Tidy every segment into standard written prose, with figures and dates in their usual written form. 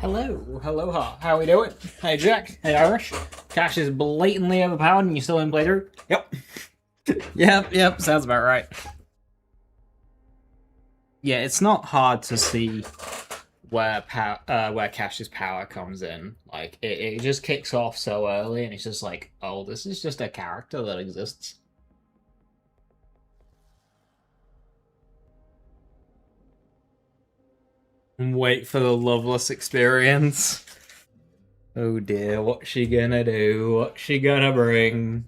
Hello, aloha. How we doing? Hey Jack. Hey Irish. Cash is blatantly overpowered and you still in playthrough? Yep. Yep. Sounds about right. Yeah, it's not hard to see where Cash's power comes in. Like it just kicks off so early, and it's just like, oh, this is just a character that exists. Wait for the loveless experience. Oh dear, what's she gonna do? What's she gonna bring?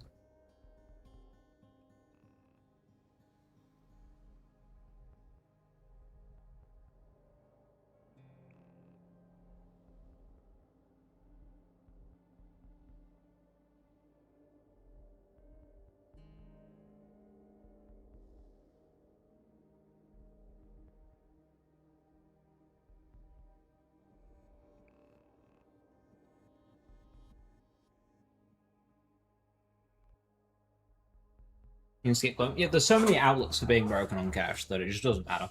You can skip them. Yeah, there's so many outlets for being broken on Cash that it just doesn't matter.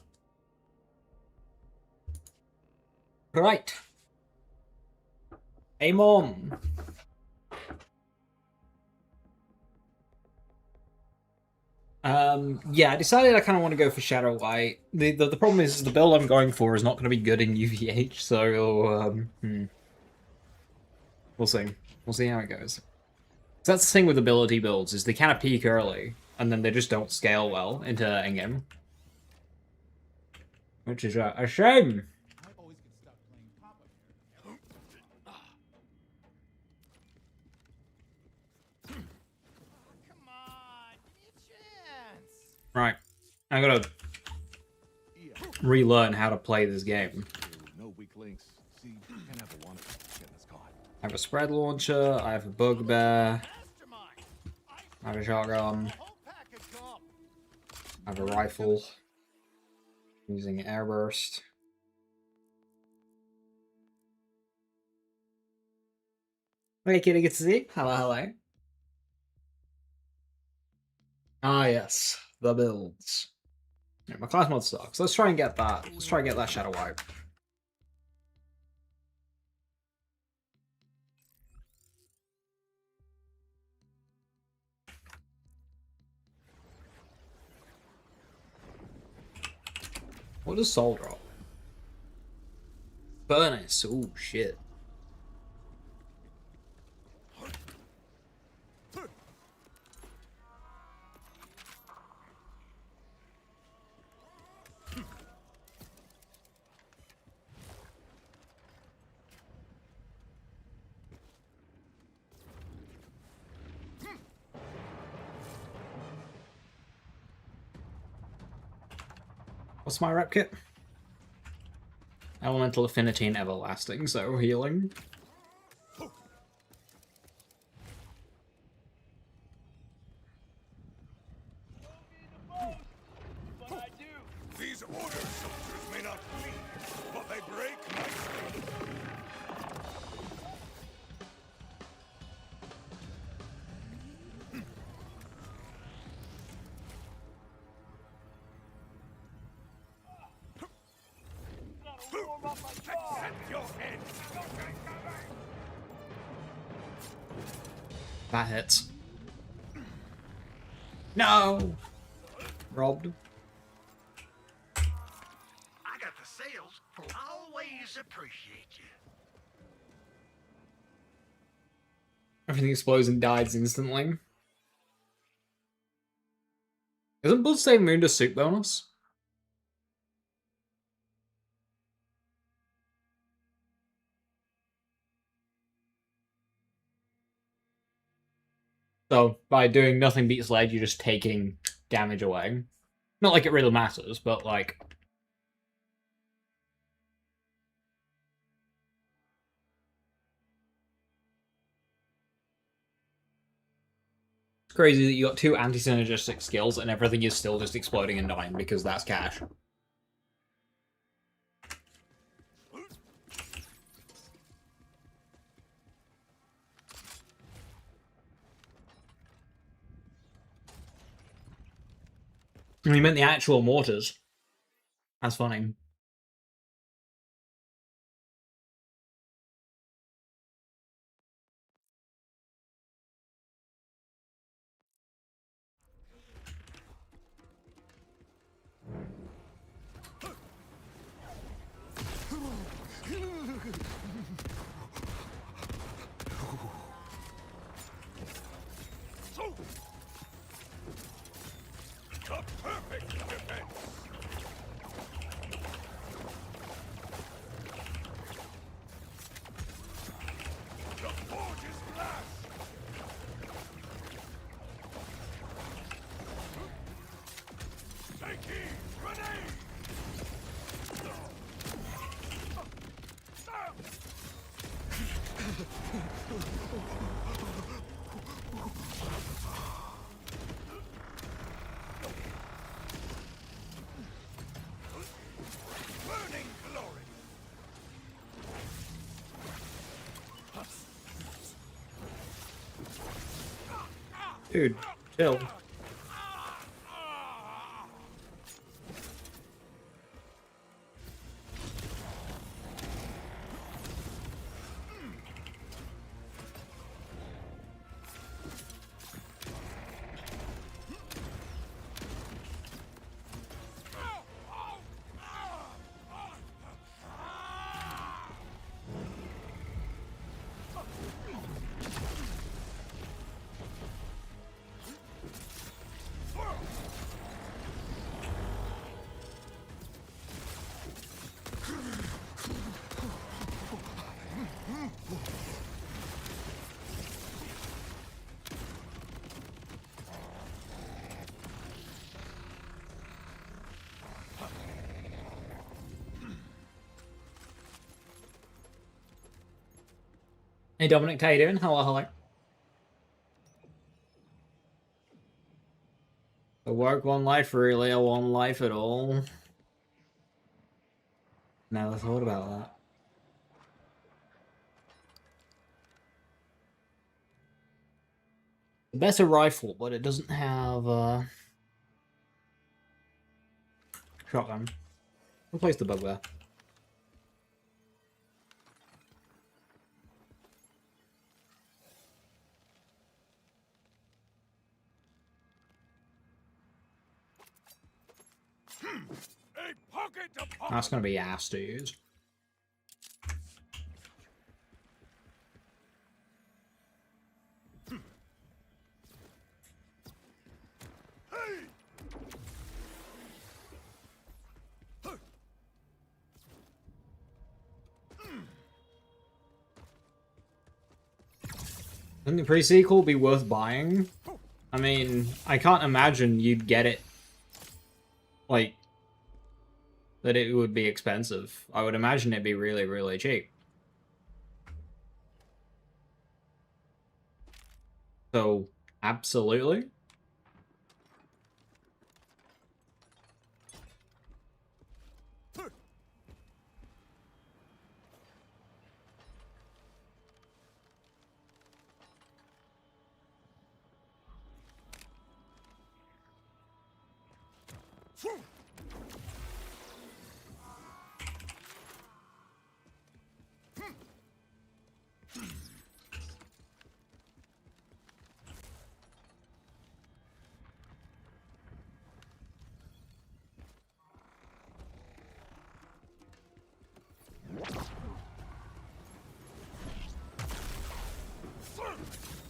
Right. Amon. Yeah, I decided I kind of want to go for Shadow Light. The problem is the build I'm going for is not going to be good in UVH, so we'll see. We'll see how it goes. So that's the thing with ability builds, is they kind of peak early, and then they just don't scale well into endgame. Which is a shame. Right. I gotta relearn how to play this game. I have a spread launcher, I have a bugbear, I have a shotgun, I have a rifle, using airburst. Okay, kitty, good to see you. Hello, hello. Ah, yes, the builds. Yeah, my class mod sucks. Let's try and get that. Let's try and get that Shadow Wipe. What does Soul drop? Furnace. Oh shit. What's my rep kit? Elemental Affinity and Everlasting, so healing. These order soldiers may not bleed, but they break nicely. That hits. No! Robbed. I got the sales. Always appreciate you. Everything explodes and dies instantly. Isn't Bloodstained Moon just suit bonus? So, by doing nothing beats lead, you're just taking damage away. Not like it really matters, but like... It's crazy that you got two anti-synergistic skills and everything is still just exploding and dying because that's Cash. And you meant the actual mortars. That's funny. Dude, chill. Hey Dominic, how you doing? Hello, hello. A work one life, really a one life at all? Never thought about that. The better rifle, but it doesn't have shotgun. Replace the bugbear. A pocket to pocket. That's gonna be ass to use. Wouldn't the pre-sequel be worth buying? I mean, I can't imagine you'd get it, like, that it would be expensive. I would imagine it'd be really, really cheap. So, absolutely.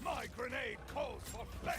My grenade calls for flesh.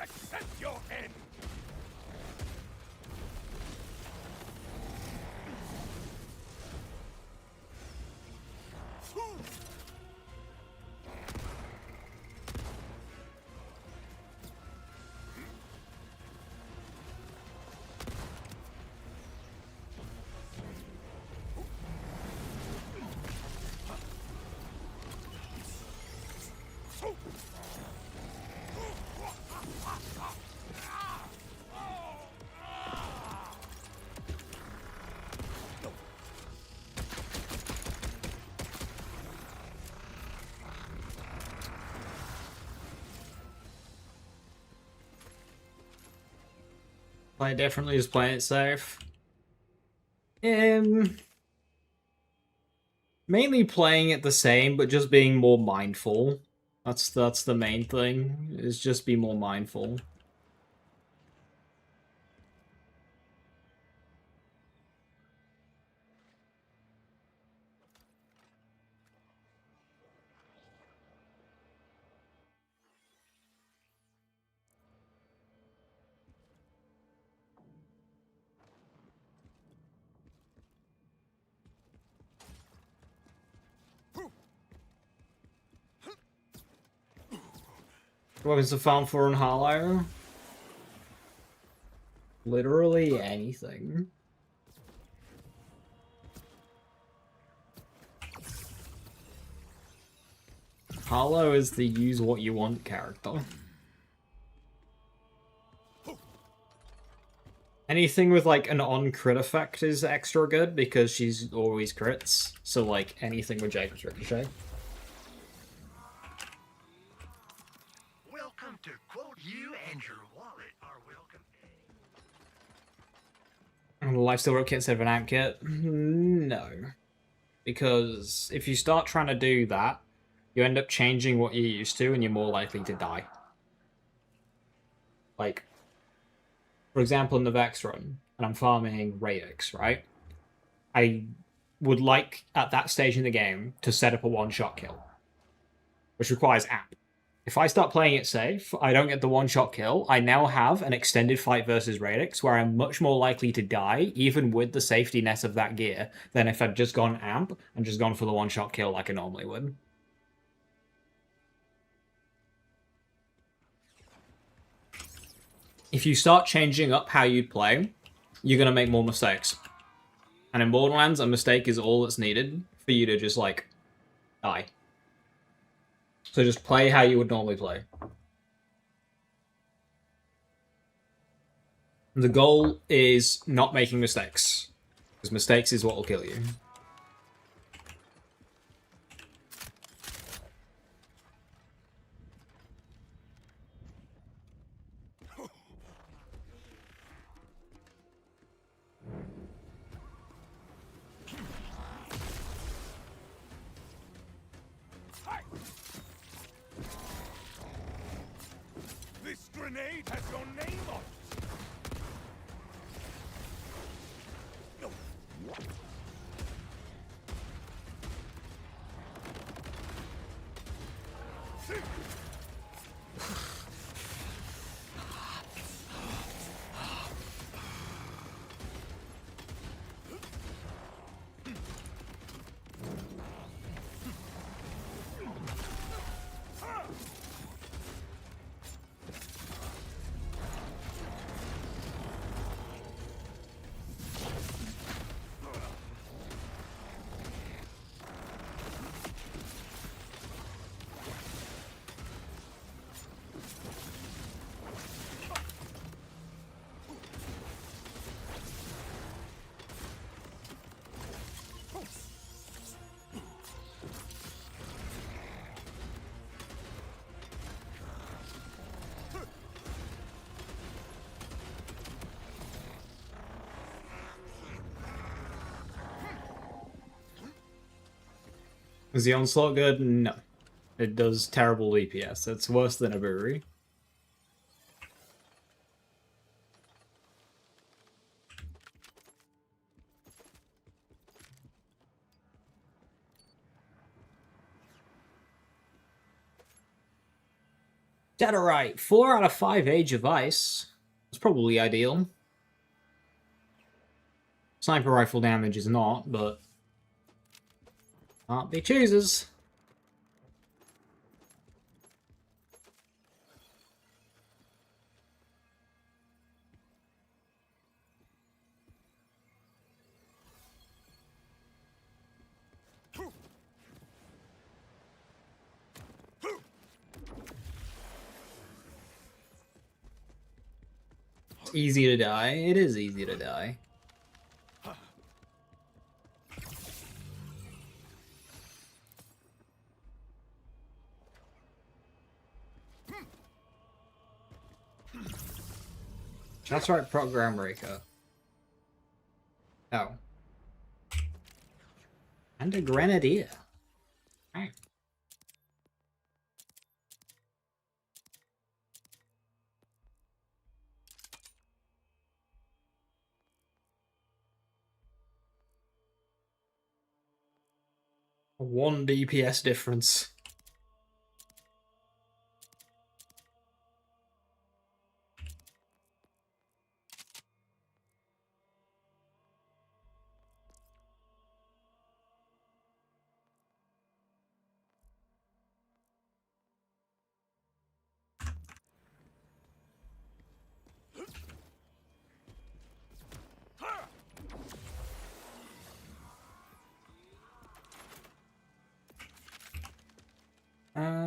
Accept your end. Play it differently, just play it safe. Mainly playing it the same, but just being more mindful. That's the main thing, is just be more mindful. Weapons to farm for on Harlow? Literally anything. Harlow is the use what you want character. Anything with like an on-crit effect is extra good because she's always crits. So like anything with Jacob's Ricochet. Welcome to quote you and your wallet are welcome. And a lifesteal rope kit instead of an amp kit? No. Because if you start trying to do that, you end up changing what you're used to and you're more likely to die. Like, for example, in the Vex run, and I'm farming Radix, right? I would like, at that stage in the game, to set up a one-shot kill, which requires amp. If I start playing it safe, I don't get the one-shot kill, I now have an extended fight versus Radix where I'm much more likely to die, even with the safety net of that gear, than if I'd just gone amp and just gone for the one-shot kill like I normally would. If you start changing up how you'd play, you're going to make more mistakes. And in Borderlands, a mistake is all that's needed for you to just, like, die. So just play how you would normally play. The goal is not making mistakes. Because mistakes is what will kill you. This grenade has your name on it. Is the Onslaught good? No. It does terrible DPS. It's worse than a brewery. Deaderite, 4 out of 5 Age of Ice. It's probably ideal. Sniper rifle damage is not, but can't be choosers. It's easy to die. It is easy to die. That's right, Program Breaker. Oh. And a Grenadier. Right. A 1 DPS difference.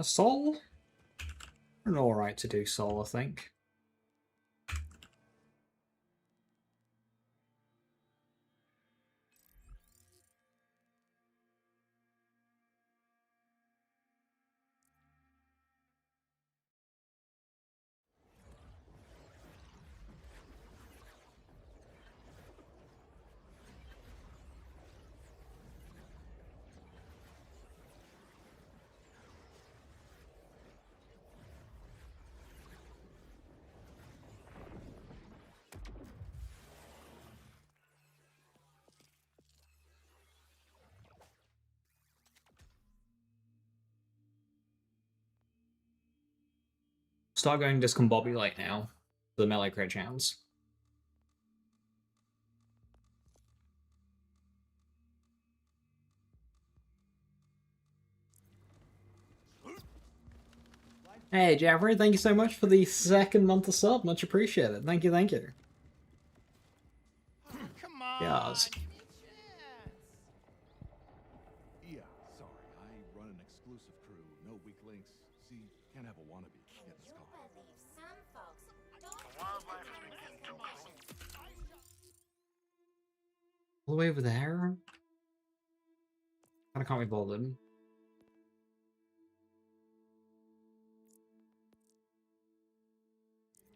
Soul? An alright to do soul, I think. Start going discombobulate now. The melee crit chance. Hey Jeffrey, thank you so much for the second month of sub. Much appreciated. Thank you, thank you. Come on. Yes. Give me a chance. Yeah, sorry. I run an exclusive crew. No weak links. See, can't have a wannabe get this You call. believe some folks don't The wildlife has been getting too cruel. All the way over there? Kinda can't be bothered.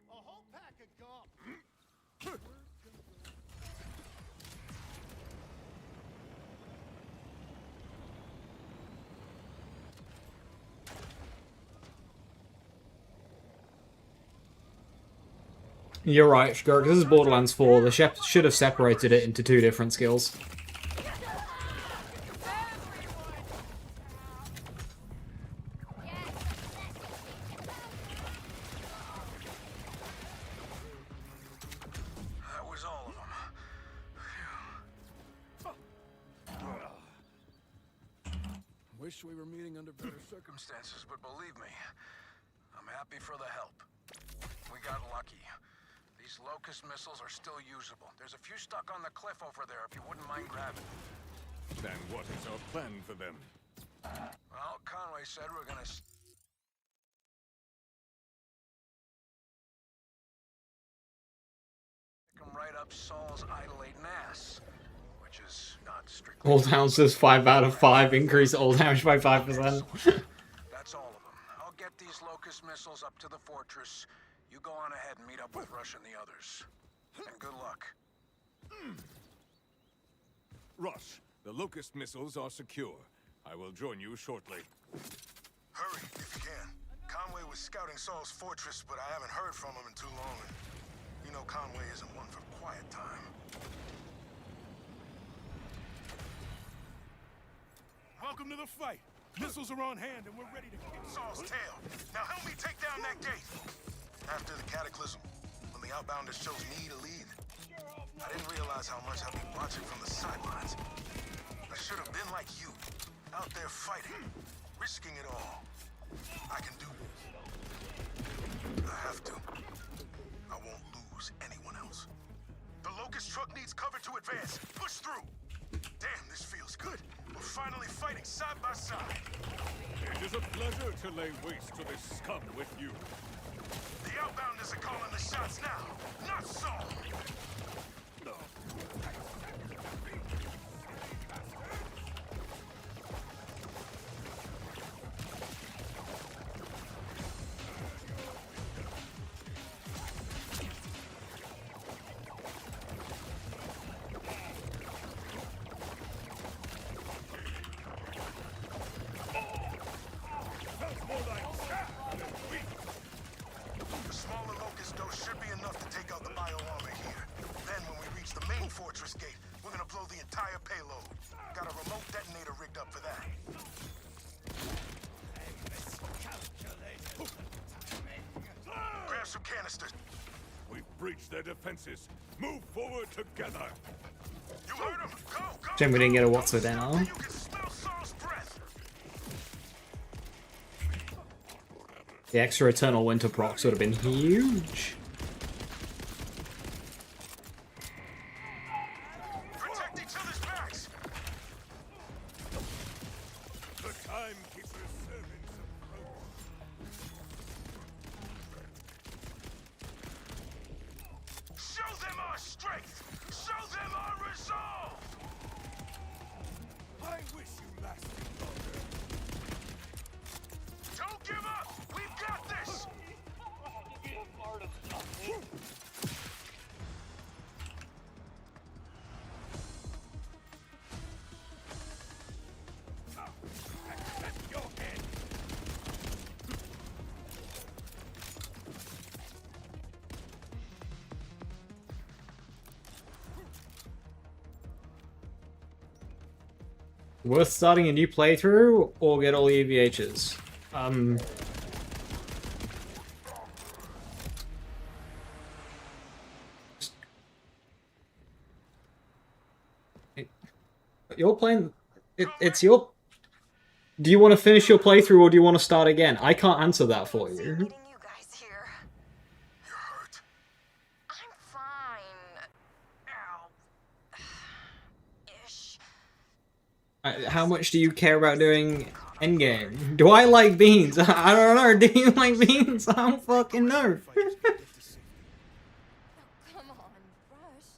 A whole pack of gum. You're right, Shgurk. This is Borderlands 4. The chef should have separated it into two different skills. That was all of them. Wish we were meeting under better circumstances, but believe me, I'm happy for the help. We got lucky. These locust missiles are still usable. There's a few stuck on the cliff over there if you wouldn't mind grabbing. Then what is our plan for them? Well, Conway said we're gonna... Pick 'em right up Saul's idolating ass, which is not strictly... Old Hound says 5 out of 5. Increase Old Hound by 5%. That's all of them. I'll get these locust missiles up to the fortress. You go on ahead and meet up with Rush and the others. And good luck. Rush, the locust missiles are secure. I will join you shortly. Hurry, if you can. Conway was scouting Saul's fortress, but I haven't heard from him in too long. And you know Conway isn't one for quiet time. Welcome to the fight. Missiles are on hand and we're ready to kick Saul's tail. Now help me take down that gate. After the cataclysm, when the Outbounders chose me to lead, I didn't realize how much I'd be watching from the sidelines. I should have been like you, out there fighting, risking it all. I can do it. I have to. I won't lose anyone else. The Locust truck needs cover to advance. Push through. Damn, this feels good. We're finally fighting side by side. It is a pleasure to lay waste to this scum with you. The Outbounders are calling the shots now, not Saul. Sounds more like than weak. The smaller locust dose should be enough to take out the bio-armor here. Then when we reach the main fortress gate, we're gonna blow the entire payload. Got a remote detonator rigged up for that. Grab some canisters. We've breached their defenses. Move forward together. You heard him. Go, go. Shame we didn't get a go. what's it Don't now. stop till you can smell Saul's breath. The extra Eternal Winter procs would have been huge. Protect each other's backs. The timekeeper's servants Worth starting a new playthrough or get all the EVHs? You're playing... it's your... Do you want to finish your playthrough or do you want to start again? I can't answer that for you. Getting you guys here. You're hurt. I'm fine. Ow. Ish. How much do you care about doing endgame? Do I like beans? I don't know. Do you like beans? I don't fucking know. Oh, come on, Rush.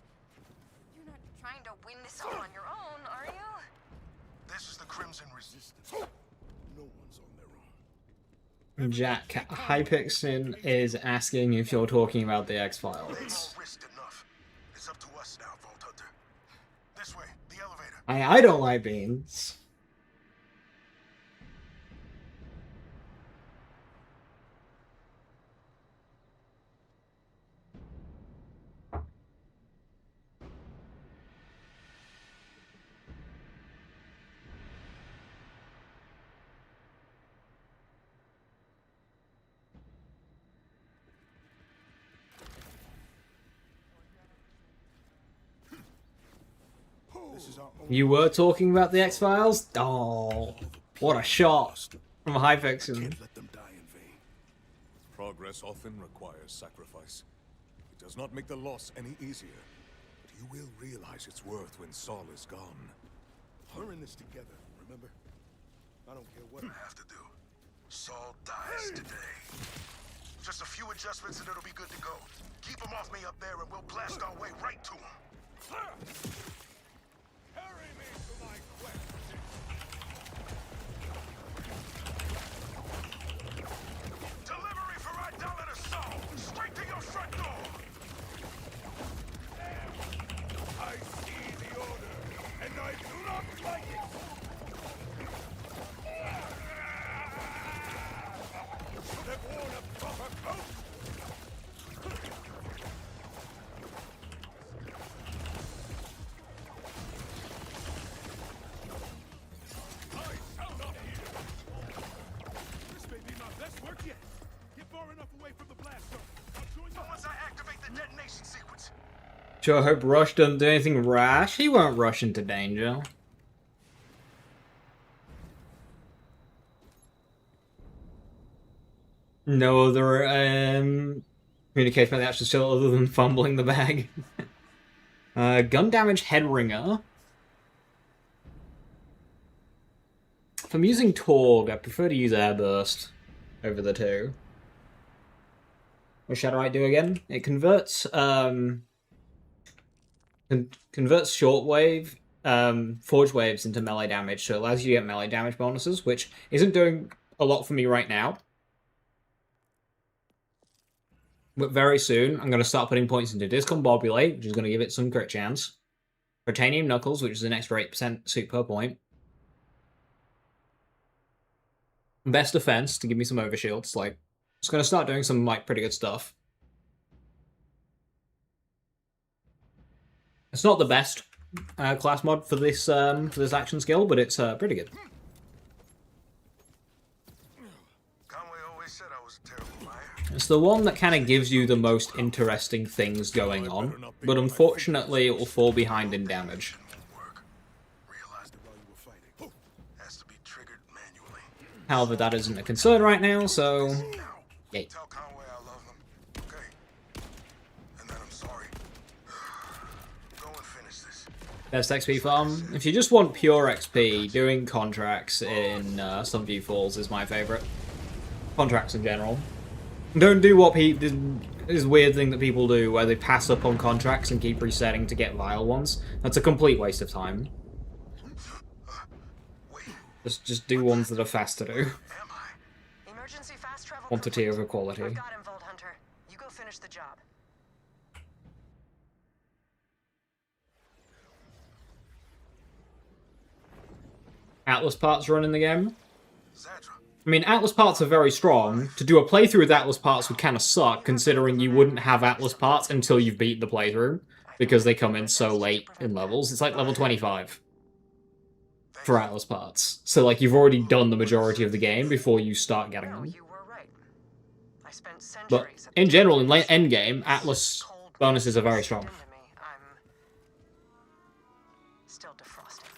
You're not trying to win this all on your own, are you? This is the Crimson Resistance. No one's on their own. Jack Hypixon is asking if you're talking about the They X-Files. all risked enough. It's up to us now, Vault Hunter. This way, the elevator. I don't like beans. This is our You were talking about the X-Files? Oh, what a shot from Hypixon. Can't let them die in vain. Progress often requires sacrifice. It does not make the loss any easier, but you will realize its worth when Saul is gone. We're in this together, remember? I don't care what I have to do. Saul dies today. Just a few adjustments and it'll be good to go. Keep him off me up there and we'll blast our way right to him. Carry me to my quest. Delivery for idolater Saul! Straight to your front door! I see the order, and I do not like it. Should have worn a proper coat. I shall not hear. This may be my best work yet. Get far enough away from the blast zone. I'll join you. Once I activate the detonation sequence. Sure hope Rush doesn't do anything rash. He won't rush into danger. No other communication about the actual skill other than fumbling the bag. Gun damage head ringer. If I'm using Torg, I prefer to use Airburst over the two. What Shadowite do again? It converts converts shortwave forge waves into melee damage, so it allows you to get melee damage bonuses, which isn't doing a lot for me right now. But very soon, I'm going to start putting points into Discombobulate, which is going to give it some crit chance. Titanium Knuckles, which is an extra 8% suit per point. Best Defense, to give me some overshields. Like, it's going to start doing some, like, pretty good stuff. It's not the best class mod for this action skill, but it's pretty good. Conway always said I was a terrible liar. It's the one that kind of gives you the most interesting things going on, but unfortunately it will fall behind in damage. Won't work. Realized it while you were fighting. Has to be triggered manually. However, that isn't a concern right now, so... Now, Yay. tell Conway I love him. Okay? And that I'm sorry. Go and finish this. Best XP farm. If you just want pure XP, doing contracts in Sunview Falls is my favourite. Contracts in general. Don't do what this weird thing that people do where they pass up on contracts and keep resetting to get vile ones. That's a complete waste of time. Wait, Just do ones that are fast to do. am I? Emergency fast travel. Quantity complete. over quality. I've got him, Vault Hunter. You go finish the job. Atlas parts run in the game. Zadra. I mean, Atlas parts are very strong. To do a playthrough with Atlas parts would kind of suck, considering you wouldn't have Atlas parts until you've beaten the playthrough, because they come in so late in levels. It's like level 25. for Atlas parts. So, like, you've already done the majority of the game before you start getting No, them. you were right. I spent But, centuries at the in general, in top. endgame, Atlas Cold bonuses are very wind strong. into me. I'm still defrosting.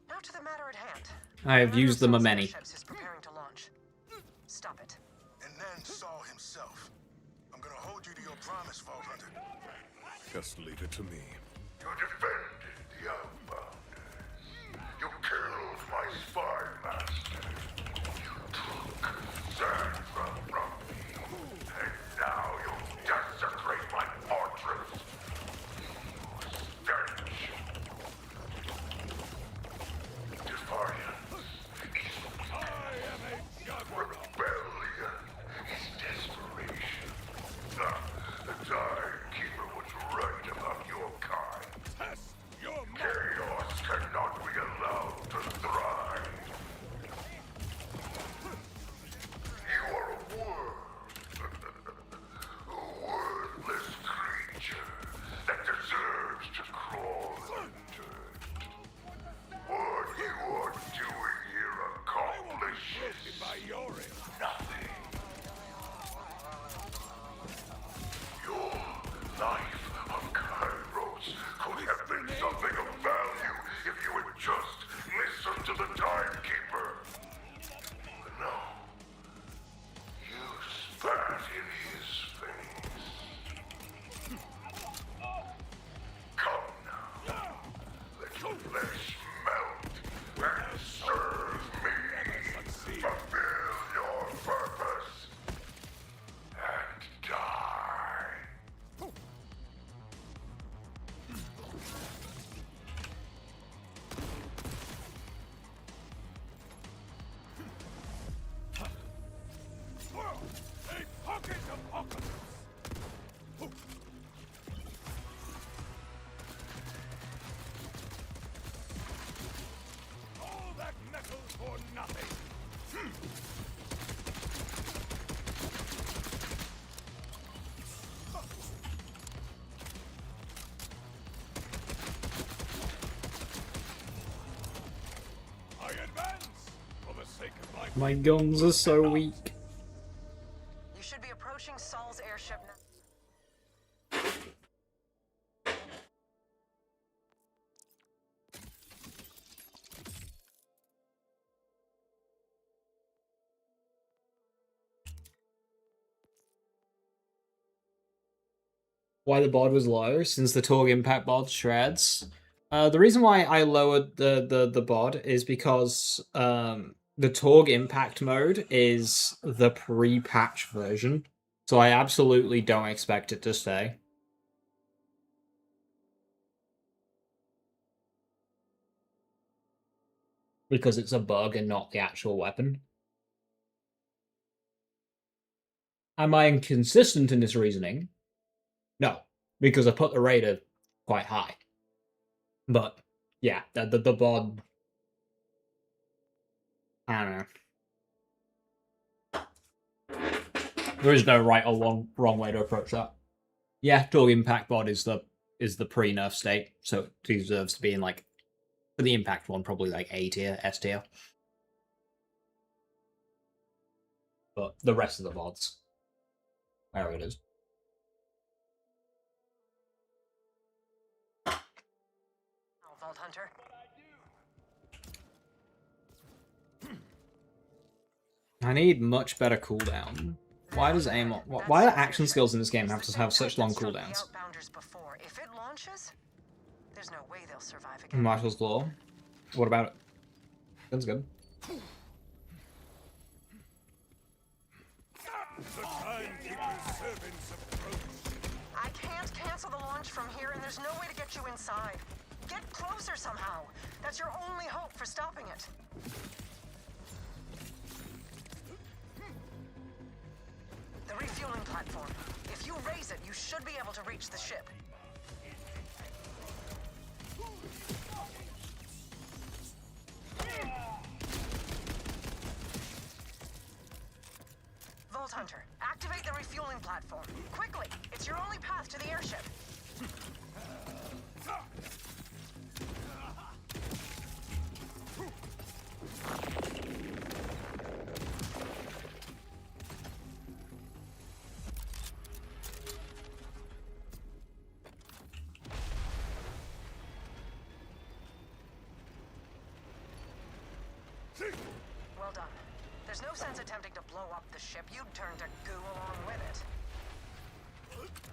Now to the matter at hand. I have used them a Soul's many. airships is preparing to launch. Stop it. And then Saul himself. I'm gonna hold you to your promise, Vault Hunter. Just leave it to me. You defended the Outbounders. You killed my spy master. You took Sandra from me. And now you desecrate my fortress. Stench. Defiance is weakness. Rebellion is desperation. The Timekeeper was right about your kind. Test your might. Chaos cannot be allowed to thrive. You are a wordless creature that deserves to crawl under. What you are doing here accomplishes By your end. nothing. Your life of Kairos could have been something of value if you had just listened to the Timekeeper. But no. You spat in his face. Come now. Let your flesh melt and serve me. Fulfill your purpose. And die. A pocket apocalypse. All that metal for nothing. I advance for the sake of my My guns are so weak. You should be approaching Saul's airship now. Why the bod was low, since the Torg impact bod shreds. The reason why I lowered the bod is because the Torg impact mode is the pre-patch version, so I absolutely don't expect it to stay. Because it's a bug and not the actual weapon. Am I inconsistent in this reasoning? No, because I put the raider quite high. But yeah, the bod. I don't know. There is no right or wrong way to approach that. Yeah, Torg Impact bod is the pre-nerf state, so it deserves to be in like for the impact one, probably like A tier, S tier. But the rest of the mods, where it is. Vault Hunter. I need much better cooldown. Why does Amon? Why do action skills in this game have to have such long cooldowns? If it launches, there's no way they'll survive again. Marshal's Law. What about it? That's good. The Timekeeper's servants approach. I can't cancel the launch from here, and there's no way to get you inside. Get closer somehow. That's your only hope for stopping it. The refueling platform. If you raise it, you should be able to reach the ship. Vault Hunter, activate the refueling platform. Quickly! It's your only path to the airship. Well done. There's no sense attempting to blow up the ship. You'd turn to goo along with it.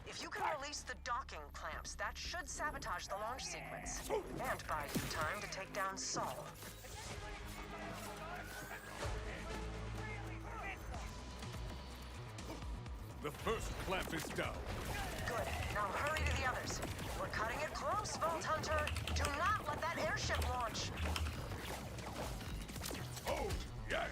If you can release the docking clamps, that should sabotage the launch sequence. And buy you time to take down Saul. The first clamp is down. Good. Now hurry to the others. We're cutting it close, Vault Hunter. Do not let that airship launch. Oh, yes!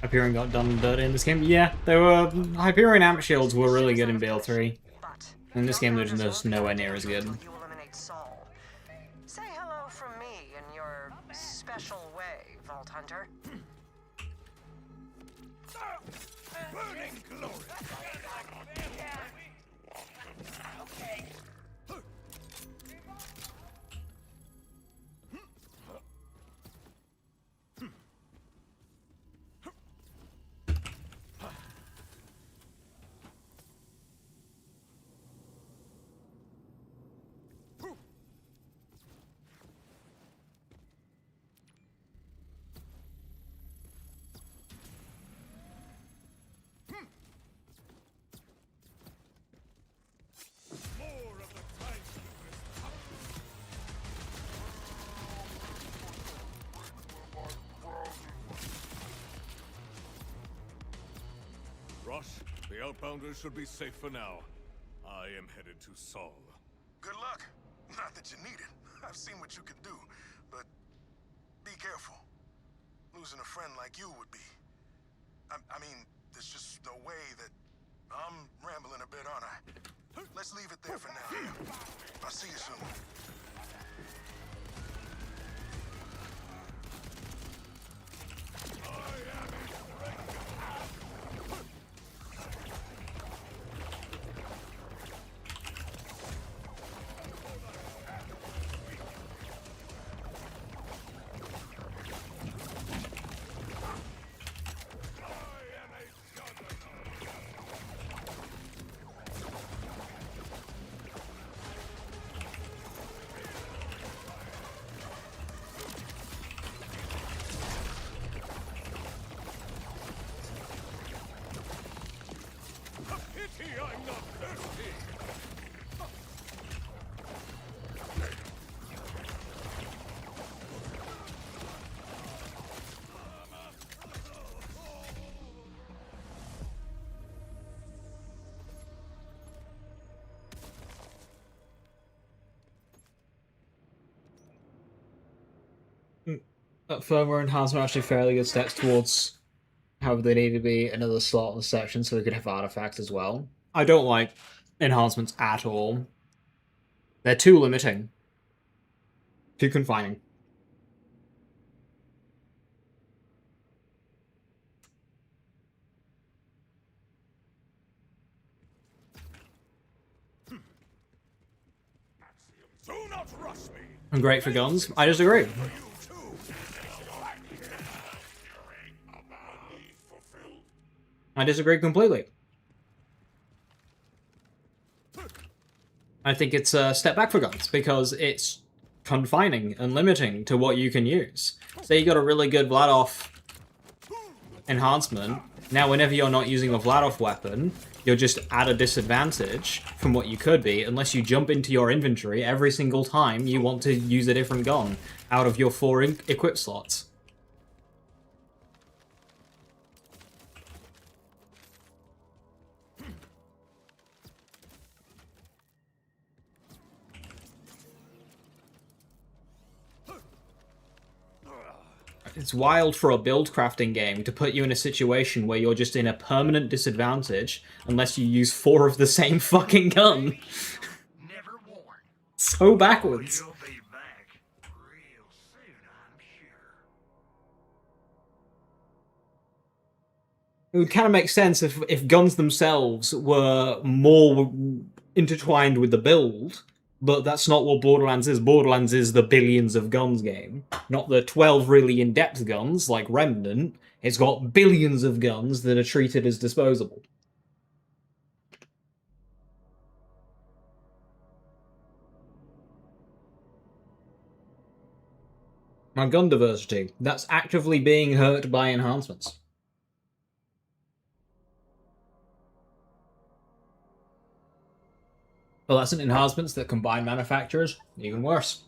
Hyperion got done dirty in this game. Yeah, they were. Hyperion amp shields were really good in BL3. But In this game, they're just nowhere near as good. you eliminate Saul. Say hello from me in your special way, Vault Hunter. Burning glory! More of the timekeepers. Rush, the outbounders should be safe for now. I am headed to Saul. Good luck. Not that you need it. I've seen what you can do, but be careful. Losing a friend like you would be. I mean, there's just no way that... I'm rambling a bit, aren't I? Let's leave it there for now. I'll see you soon. Pity I'm not thirsty! Firmware enhancement are actually fairly good steps towards how they need to be another slot in the section so we could have artifacts as well. I don't like enhancements at all. They're too limiting. Too confining. Do not rush me! And great for guns. I disagree. You too! I disagree completely. I think it's a step back for guns because it's confining and limiting to what you can use. Say you got a really good Vladoff enhancement. Now whenever you're not using a Vladoff weapon, you're just at a disadvantage from what you could be unless you jump into your inventory every single time you want to use a different gun out of your 4 equip slots. It's wild for a build crafting game to put you in a situation where you're just in a permanent disadvantage unless you use 4 of the same fucking gun. Never worn. So backwards. You'll be back real soon, I'm sure. It would kind of make sense if guns themselves were more intertwined with the build, but that's not what Borderlands is. Borderlands is the billions of guns game, not the 12 really in-depth guns like Remnant. It's got billions of guns that are treated as disposable. My gun diversity, that's actively being hurt by enhancements. Well, that's an enhancements that combine manufacturers. Even worse.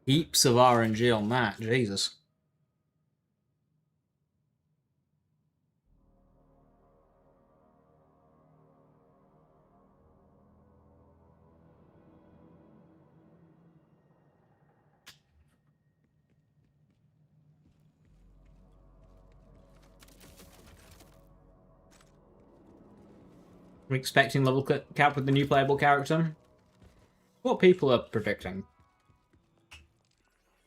Heaps of RNG on that, Jesus. I'm expecting level cap with the new playable character. What people are predicting.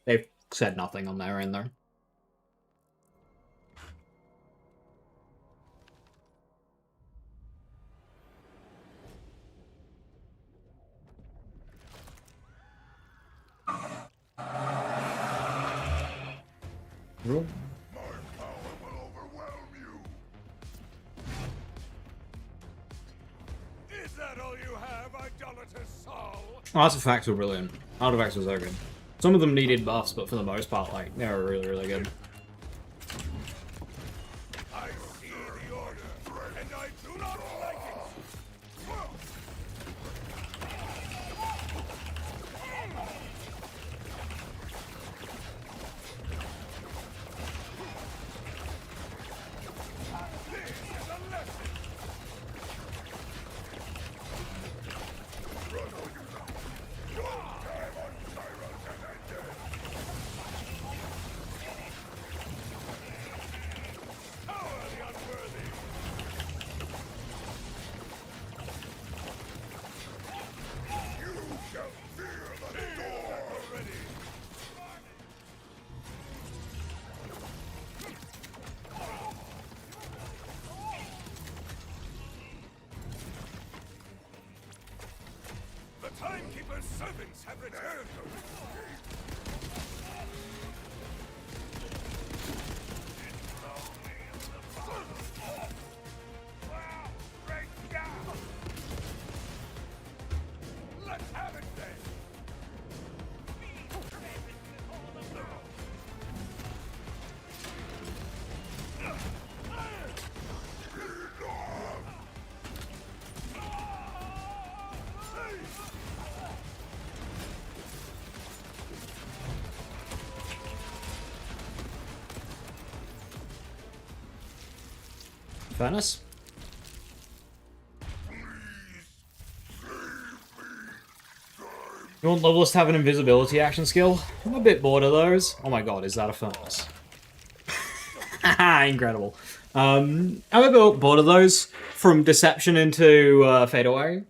They've said nothing on their end, though. My power will overwhelm you. Is that all you have, idolatrous soul? Artifacts were brilliant. Artifacts were so good. Some of them needed buffs, but for the most part, like, they were really, really good. I see the order, and I do not like it. This is a lesson. Power the unworthy. You shall fear the storm. Already. The Timekeeper's servants have returned. Let's have it then. Furnace? You want Levelist to have an invisibility action skill? I'm a bit bored of those. Oh my god, is that a furnace? Incredible. I'm a bit bored of those. From Deception into Fade Away.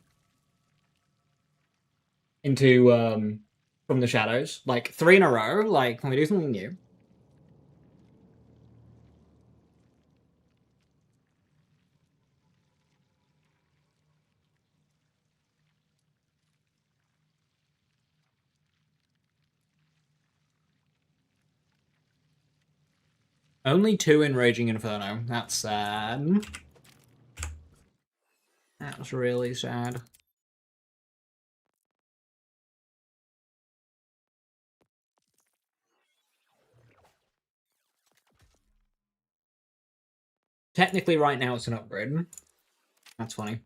Into From the Shadows. Like, 3 in a row. Like, can we do something new? Only 2 in Raging Inferno. That's sad. That's really sad. Technically, right now, it's an upgrade. That's funny.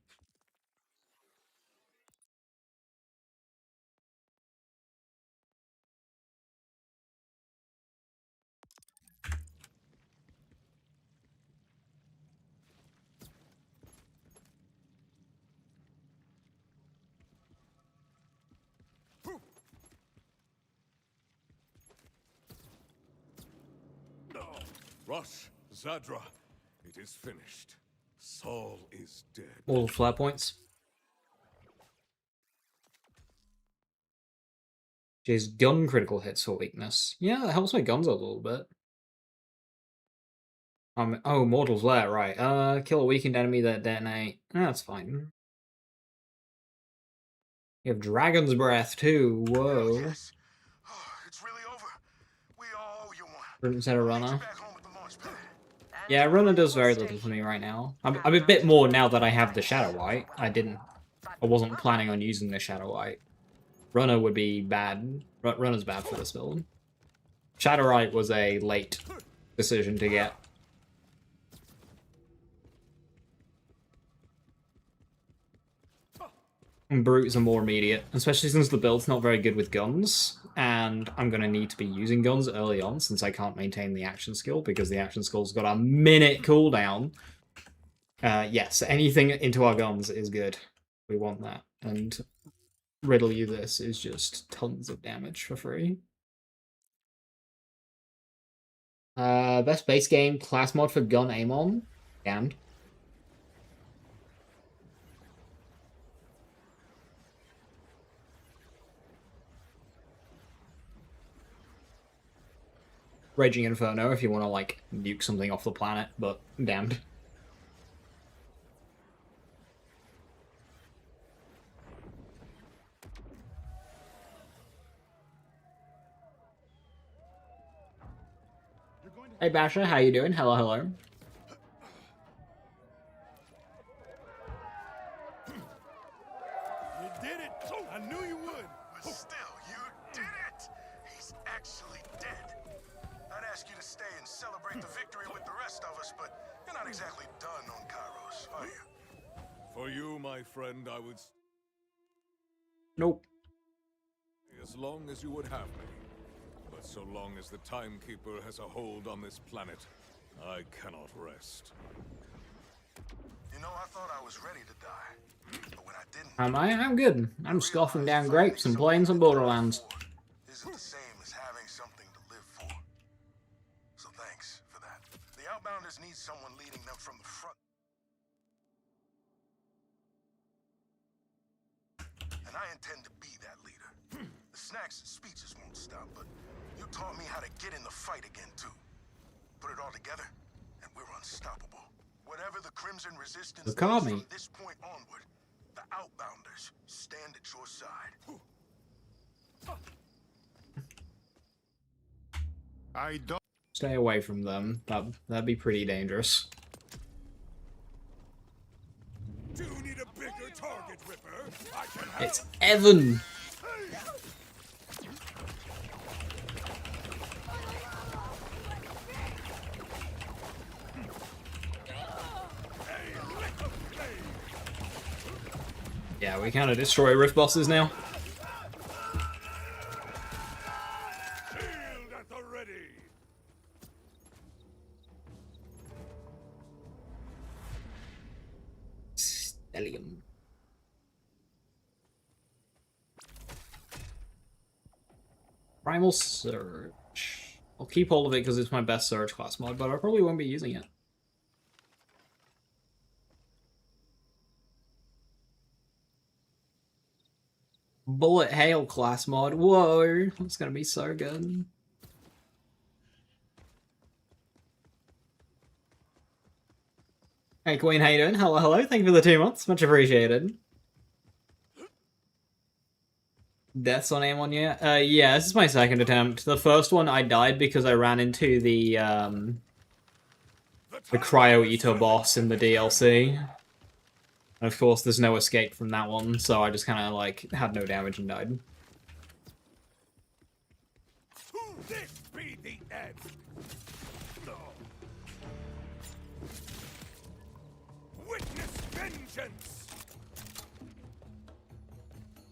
Rush, Zadra. It is finished. Saul is dead. All flare points. She's gun critical hits for weakness. Yeah, that helps my guns a little bit. Oh, Mortal Flare, right. Kill a weakened enemy that detonate. That's fine. You have Dragon's Breath too. Whoa. Yes. Oh, it's really over. We all owe you one. Instead of I'll meet you Runner. back home at the launch pad. Yeah, Runner does very little for me right now. I'm a bit more now that I have the Shadow White. I wasn't planning on using the Shadow White. Runner would be bad. Runner's bad for this build. Shadow White was a late decision to get. And Brutes are more immediate, especially since the build's not very good with guns, and I'm going to need to be using guns early on since I can't maintain the action skill because the action skill's got a minute cooldown. Yes, anything into our guns is good. We want that. And riddle you this is just tons of damage for free. Best base game class mod for gun Amon. Damned. Raging Inferno if you want to, like, nuke something off the planet, but damned. Hey Basha, how you doing? Hello, hello. You did it! I knew you would! But still, you did it! He's actually dead. I'd ask you to stay and celebrate the victory with the rest of us, but you're not exactly done on Kairos, are you? For you, my friend, I would... Nope. As long as you would have me. But so long as the Timekeeper has a hold on this planet, I cannot rest. You know, I thought I was ready to die. But when I didn't... I'm good. I'm scoffing down grapes and playing some Borderlands. Isn't the same as having something to live for. So thanks for that. The Outbounders need someone leading them from the front. And I intend to be that leader. The snacks and speeches won't stop, but you taught me how to get in the fight again, too. Put it all together, and we're unstoppable. Whatever the Crimson Resistance does from this point onward, the Outbounders stand at your side. I don't. Stay away from them. That'd be pretty dangerous. Do you need a bigger target, Ripper? I can have It's Evan! Yeah, we kind of destroy Rift bosses now. shield at the ready! Stellium. Primal Surge. I'll keep hold of it because it's my best Surge class mod, but I probably won't be using it. Bullet Hail class mod. Whoa, that's gonna be so good. Hey Queen, how you doing? Hello, hello. Thank you for the 2 months. Much appreciated. Deaths on Amon, yeah? Yeah, this is my second attempt. The first one, I died because I ran into the Cryo Eater boss in the DLC. And of course, there's no escape from that one, so I just kind of, like, had no damage and died. This be the end! No. Witness vengeance!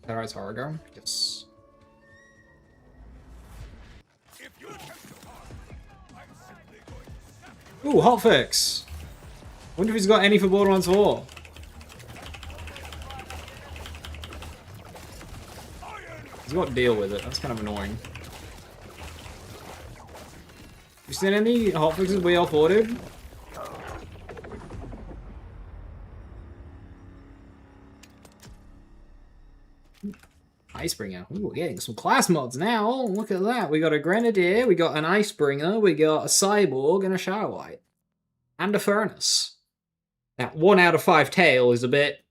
Alright, Horror. Yes. If you attempt to harm me, I'm simply going to snap you. Ooh, hotfix! Wonder if he's got any for Borderlands 4. He's got to deal with it, that's kind of annoying. You seen any hotfixes we afforded? Icebringer. Ooh, we're getting some class mods now. Oh, look at that. We got a Grenadier, we got an Icebringer, we got a Cyborg, and a Shower White. And a Furnace. That 1 out of 5 tail is a bit...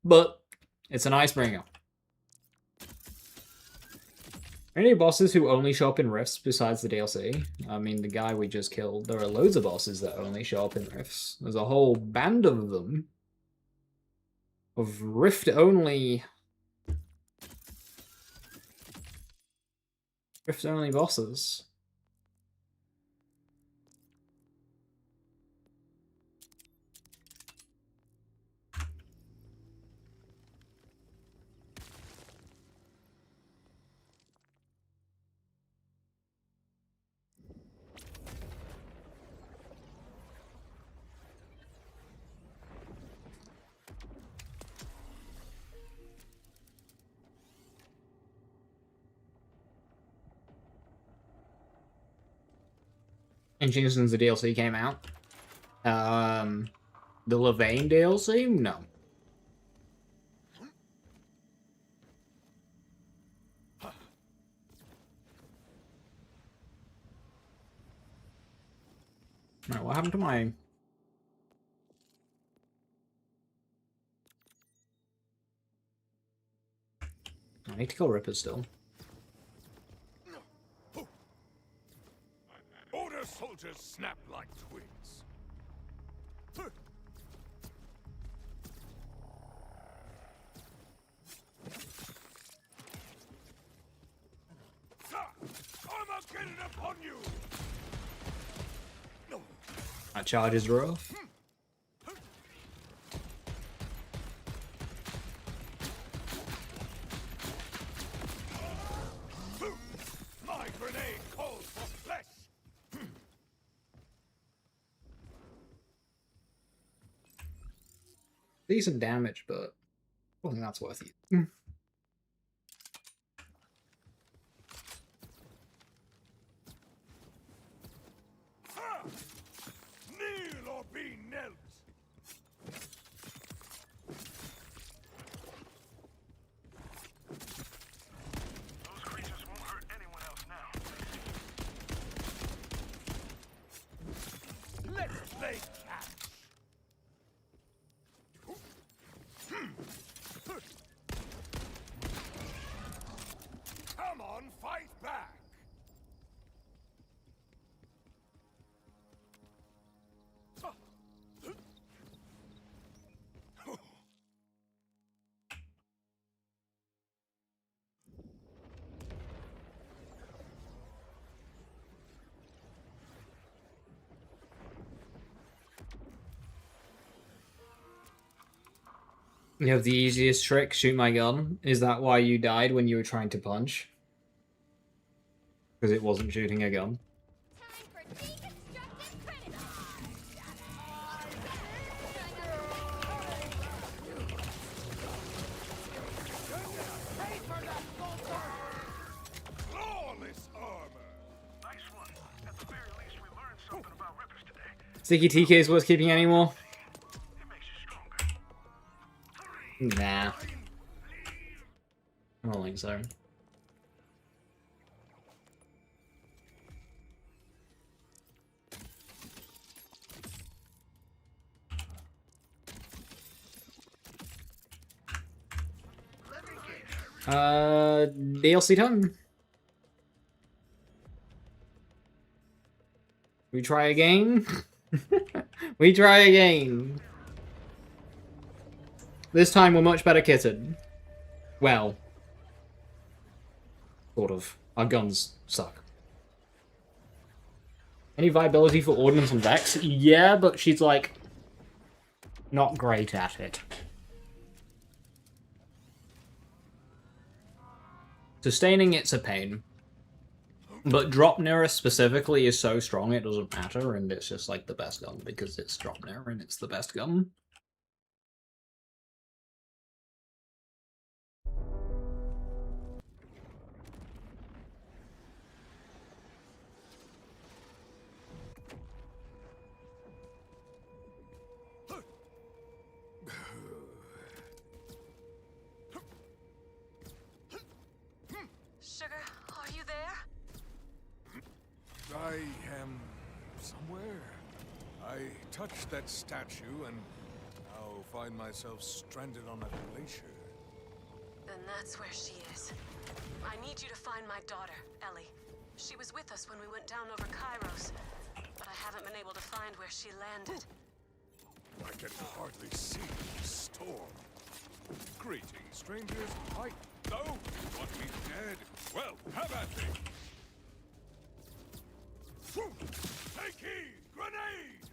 but it's an Icebringer. Any bosses who only show up in Rifts besides the DLC? I mean, the guy we just killed. There are loads of bosses that only show up in Rifts. There's a whole band of them. Of Rift-only... Rift-only bosses. And since the DLC came out. The Levain DLC? No. Alright, what happened to my... I need to kill Ripper still. Order soldiers snap like twigs. I'm getting upon you. That charge is rough. My grenade calls for flesh. Decent damage, but I don't think that's worth it. Kneel or be knelt. Those creatures won't hurt anyone else now. Let's play catch. Come on, fight back. You have the easiest trick, shoot my gun. Is that why you died when you were trying to punch? Because it wasn't shooting a gun. Flawless armor. Nice one. At the very least, we learned something about Rippers today. Sticky TK is worth keeping anymore? It makes you stronger. Nah. I don't think so. DLC time. We try again. We try again. This time we're much better kitted. Well, sort of. Our guns suck. Any viability for Ordnance and Vex? Yeah, but she's like not great at it. Sustaining it's a pain. But Drop Mirror specifically is so strong it doesn't matter, and it's just like the best gun because it's Drop Mirror and it's the best gun. you there? I am somewhere. I touched that statue and now find myself stranded on a glacier. Then that's where she is. I need you to find my daughter, Ellie. She was with us when we went down over Kairos, but I haven't been able to find where she landed. I can hardly see the storm. Greetings, strangers. I don't want me dead. Well, have at me. Take heed! Grenade!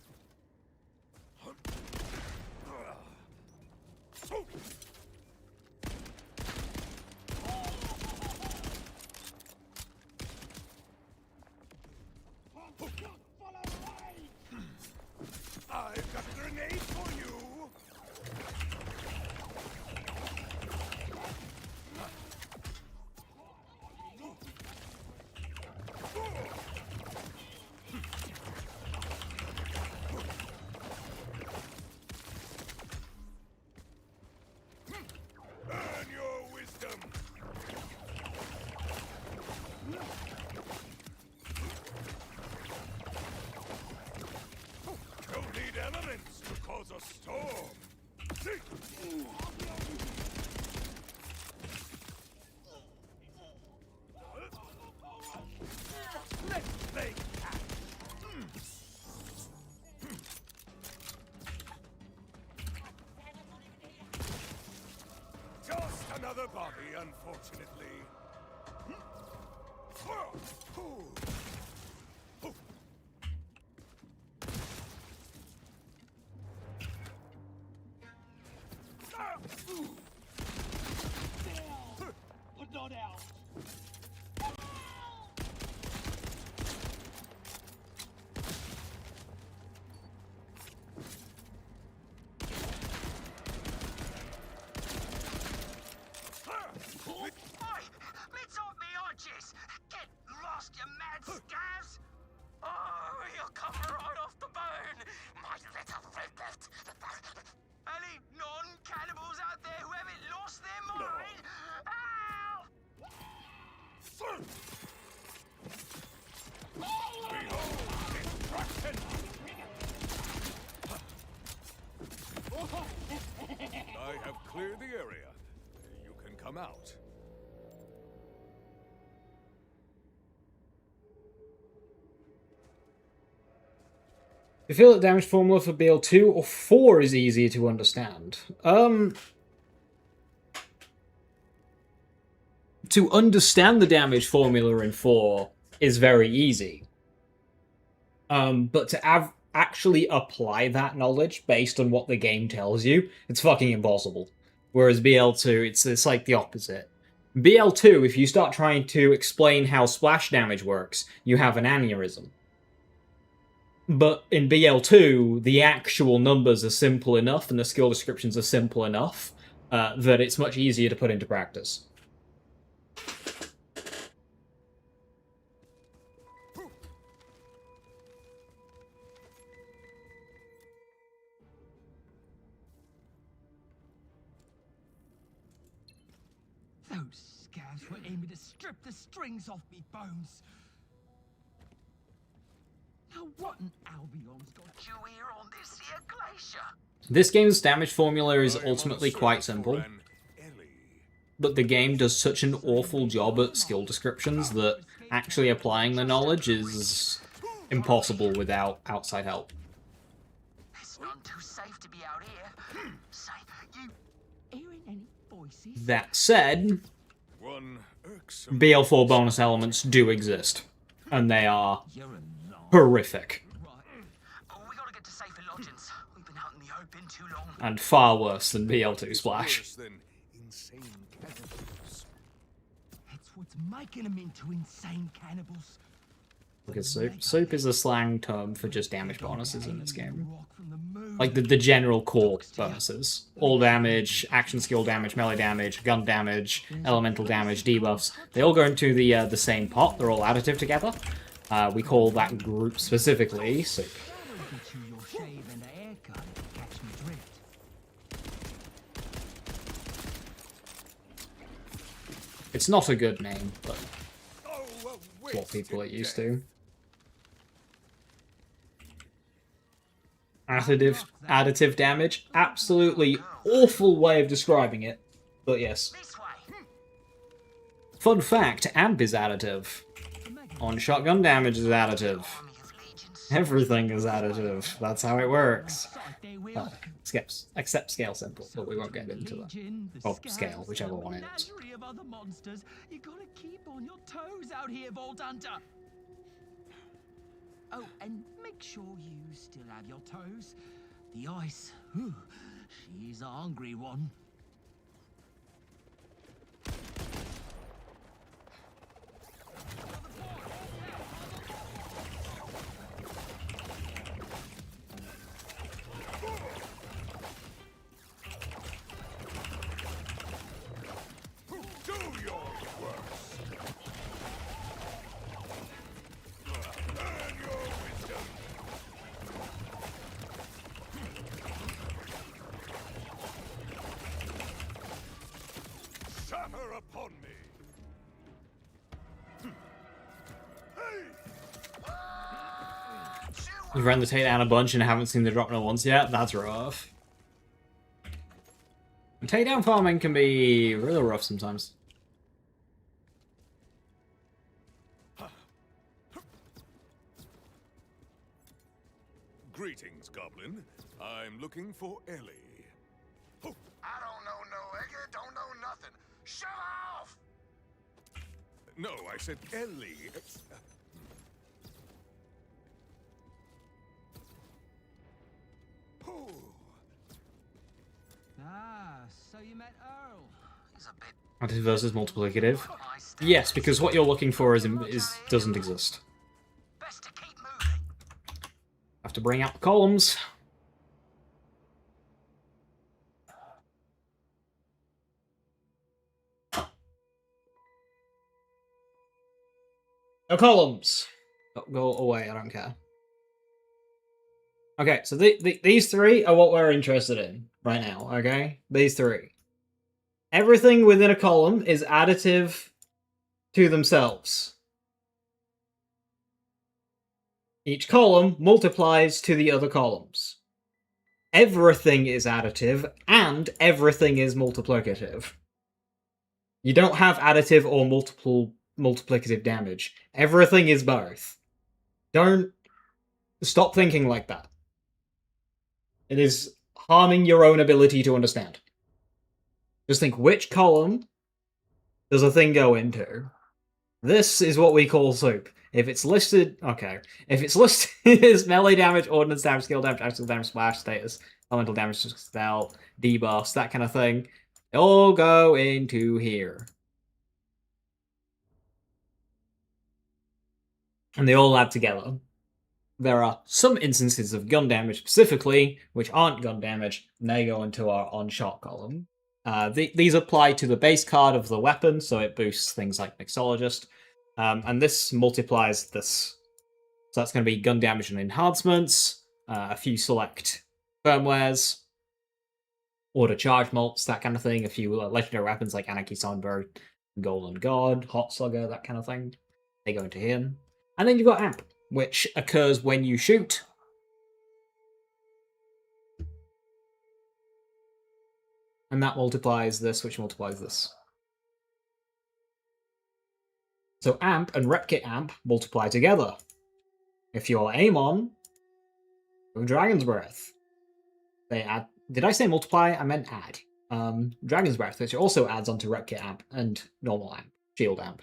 I've got a grenade for you! Earn your wisdom! You'll need elements to cause a storm. Let's play catch. Just another body, unfortunately. But not out. Oi! Let's off me arches! Get lost, you mad scavs! Oh, you'll come right off the bone! My little red left! Any non-cannibals out there who haven't lost their mind? Ow! I have cleared the area. You can come out. I feel that damage formula for BL2 or 4 is easier to understand. To understand the damage formula in 4 is very easy. But to actually apply that knowledge based on what the game tells you, it's fucking impossible. Whereas BL2, it's like the opposite. BL2, if you start trying to explain how splash damage works, you have an aneurysm. But in BL2, the actual numbers are simple enough and the skill descriptions are simple enough that it's much easier to put into practice. Those scavs were aiming to strip the strings off me bones. Now what in Albion's got You here on this here glacier? This game's damage formula is ultimately quite simple, but the game does such an awful job at skill descriptions that actually applying the knowledge is impossible without outside help. It's none too safe to be out here. Say, you hearing any voices? That said, One irksome BL4 bonus elements do exist, and they are You're a liar. horrific, oh, we gotta get to safer lodgings. We've been out in the open too long. and far worse than BL2 Splash. worse than insane cannibals. That's what's making them into insane cannibals. Because soup is a slang term for just damage bonuses in this game. Rock from the moon. Like the general core bonuses. All damage, action skill damage, melee damage, gun damage, elemental damage, debuffs. They all go into the same pot. They're all additive together. We call that group specifically soup. That'll get you your shave and a haircut if you catch me drift. It's not a good name, but Oh, what people are used to. Additive damage, absolutely awful way of describing it, but yes. This way. Fun fact, amp is additive. On shotgun damage is additive. Army of legions. Everything is additive. That's how it works. Well, except scale simple, but we won't get into that. Or scale, whichever one it is. Of other monsters, you gotta keep on your toes out here, Vault Hunter. Oh, and make sure you still have your toes. The ice, whew, she's a hungry one. Do your worst. Learn your wisdom. Shatter upon me. You've ran the takedown a bunch and haven't seen the drop no once yet? That's rough. Takedown farming can be really rough sometimes. Greetings, Goblin. I'm looking for Ellie. I don't know no Edgar, don't know nothing. Shut off! No, I said Ellie. Oh, Ah, so you met Earl. He's a bit Additive versus multiplicative. high standard. Yes, because what you're looking for is doesn't exist. Best to keep moving. Have to bring out the columns. No columns. Go away, I don't care. Okay, so these three are what we're interested in right now, okay? These three. Everything within a column is additive to themselves. Each column multiplies to the other columns. Everything is additive, and everything is multiplicative. You don't have additive or multiplicative damage. Everything is both. Don't stop thinking like that. It is harming your own ability to understand. Just think, which column does a thing go into? This is what we call soup. If it's listed... Okay. If it's listed as melee damage, ordnance damage, skill damage, actual damage, splash, status, elemental damage, spell, debuffs, that kind of thing, they all go into here. And they all add together. There are some instances of gun damage specifically, which aren't gun damage, and they go into our on-shot column. These apply to the base card of the weapon, so it boosts things like Mixologist. And this multiplies this. So that's going to be gun damage and enhancements, a few select firmwares, order charge mults, that kind of thing, a few legendary weapons like Anarchy Songbird, Golden God, Hot Slugger, that kind of thing. They go into him. And then you've got Amp, which occurs when you shoot. And that multiplies this, which multiplies this. So Amp and Repkit Amp multiply together. If you're Amon, with Dragon's Breath, they add... Did I say multiply? I meant add. Dragon's Breath, which also adds onto Repkit Amp and normal Amp, Shield Amp.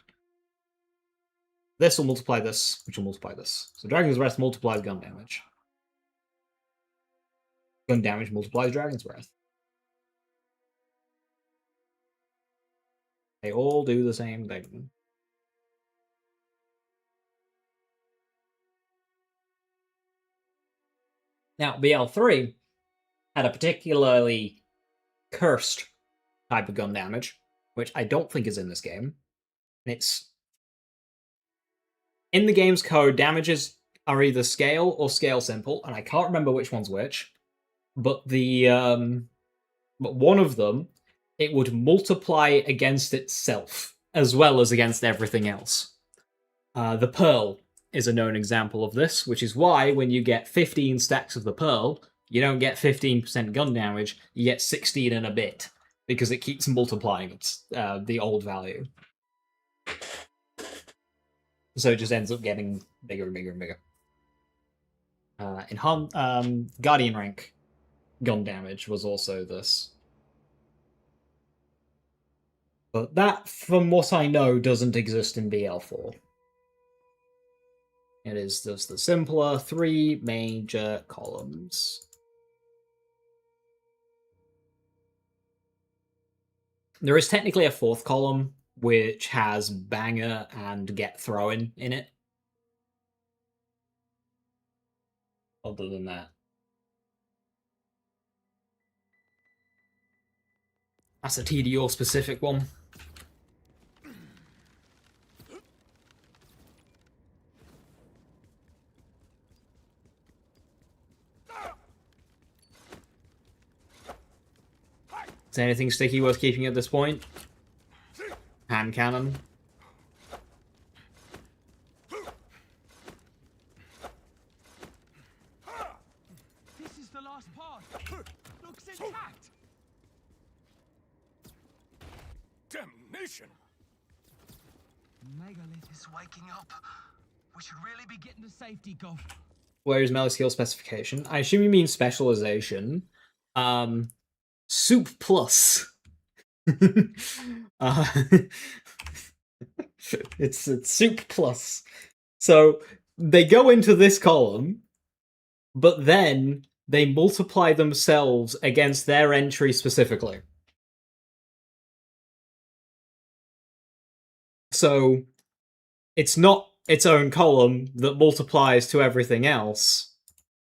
This will multiply this, which will multiply this. So Dragon's Breath multiplies gun damage. Gun damage multiplies Dragon's Breath. They all do the same thing. Now, BL3 had a particularly cursed type of gun damage, which I don't think is in this game. It's... In the game's code, damages are either scale or scale simple, and I can't remember which one's which. But but one of them, it would multiply against itself, as well as against everything else. The Pearl is a known example of this, which is why when you get 15 stacks of the Pearl, you don't get 15% gun damage, you get 16 and a bit, because it keeps multiplying its the old value. So it just ends up getting bigger and bigger and bigger. Guardian rank gun damage was also this. But that, from what I know, doesn't exist in BL4. It is just the simpler 3 major columns. There is technically a 4th column, which has banger and get thrown in it. Other than that, that's a TDO specific one. Is there anything sticky worth keeping at this point? Hand cannon. This is the last part. Looks intact. Damnation! Megalith is waking up. We should really be getting to safety, Gov. Where is melee skill specification? I assume you mean specialization. Soup plus. It's soup plus. So they go into this column, but then they multiply themselves against their entry specifically. So it's not its own column that multiplies to everything else.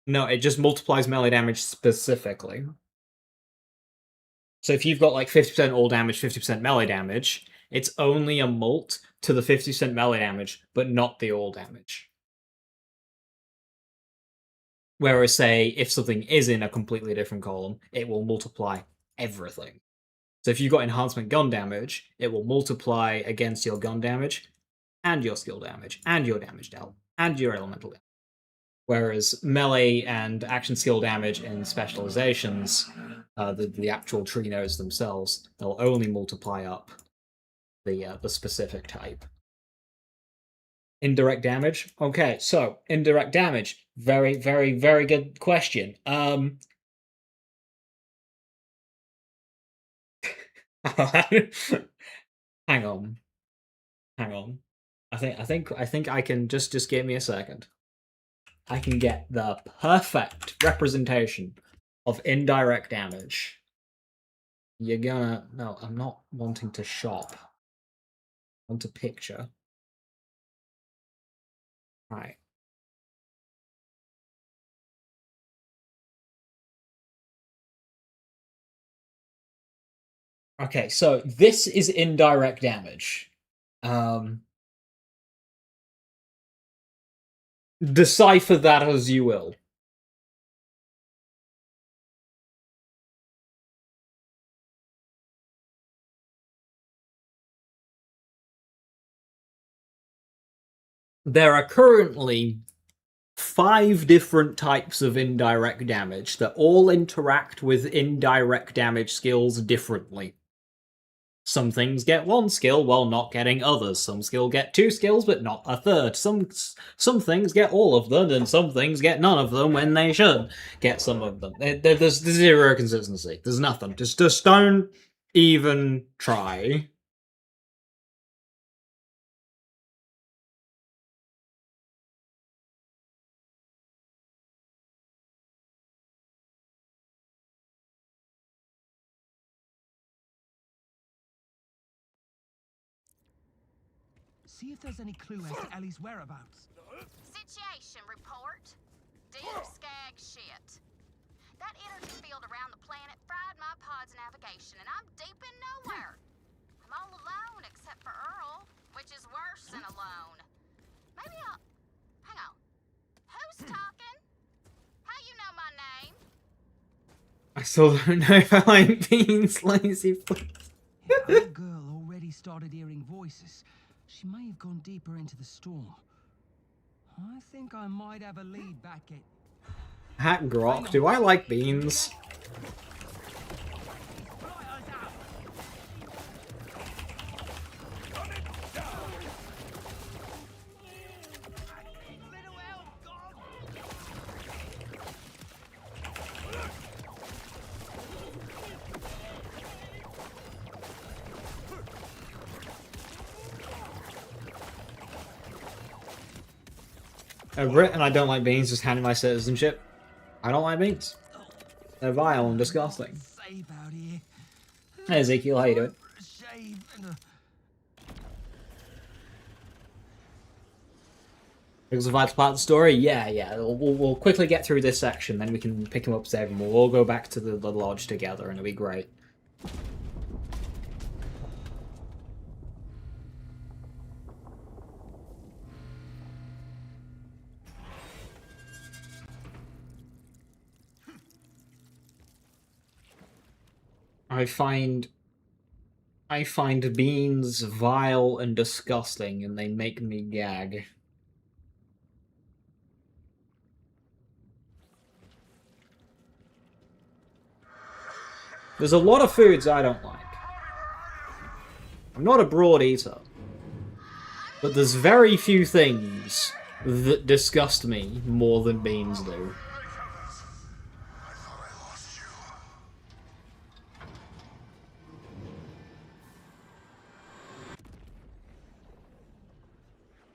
No, it just multiplies melee damage specifically. So if you've got like 50% all damage, 50% melee damage, it's only a mult to the 50% melee damage, but not the all damage. Whereas, say, if something is in a completely different column, it will multiply everything. So if you've got enhancement gun damage, it will multiply against your gun damage, and your skill damage, and your damage dealt, and your elemental damage. Whereas melee and action skill damage in specializations, the actual tree nodes themselves, they'll only multiply up the specific type. Indirect damage? Okay, so, indirect damage. Very, very, very good question. Hang on. I think I can just give me a second. I can get the perfect representation of indirect damage. You're gonna... No, I'm not wanting to shop. I want to picture. Right. Okay, so this is indirect damage. Decipher that as you will. There are currently 5 different types of indirect damage that all interact with indirect damage skills differently. Some things get 1 skill while not getting others. Some skill get 2 skills but not a third. Some things get all of them, and some things get none of them when they should get some of them. There's zero consistency. There's nothing. Just don't even try. See if there's any clue as to Ellie's whereabouts. Situation report. Deep skag shit. That energy field around the planet fried my pod's navigation, and I'm deep in nowhere. I'm all alone except for Earl, which is worse than alone. Maybe I'll... Hang on. Who's talking? How you know my name? I still don't know if I like beans, lazy. Our girl already started hearing voices. She may have gone deeper into the storm. I think I might have a lead back at... Hat grok. Do I like beans? A Brit and I don't like beans, just handing my citizenship. I don't like beans. They're vile and disgusting. Safe out here. Hey Ezekiel, how you doing? A shave and a... Because of part of the story? Yeah. We'll quickly get through this section, then we can pick him up, save him. We'll all go back to the lodge together, and it'll be great. I find beans vile and disgusting, and they make me gag. There's a lot of foods I don't like. I'm not a broad eater. But there's very few things that disgust me more than beans do.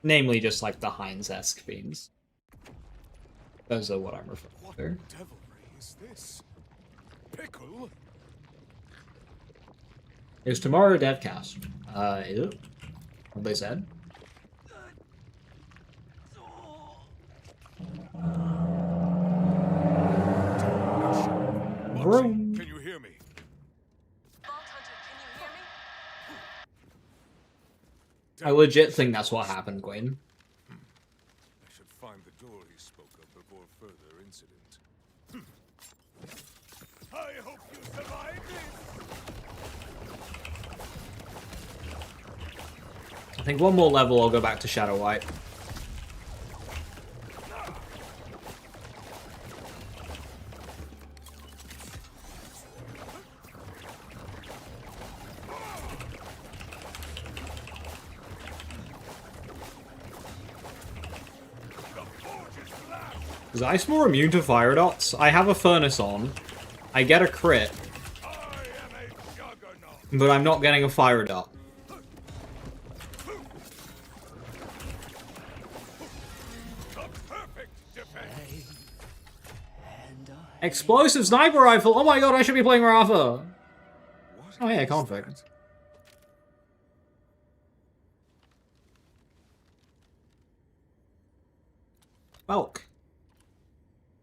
Namely, just like the Heinz-esque beans. Those are what I'm referring to. What devilry is this? Pickle? Is tomorrow devcast? Is it? What they said? Vroom. Can you hear me? Vault Hunter, can you hear me? I legit think that's what happened, Queen. I should find the door he spoke of before further incident. I hope you survive this! I think one more level, I'll go back to Shadow White. Is Ice more immune to fire dots? I have a furnace on. I get a crit. But I'm not getting a fire dot. Explosive sniper rifle! Oh my god, I should be playing Rafa! Oh yeah, conflict. Falk.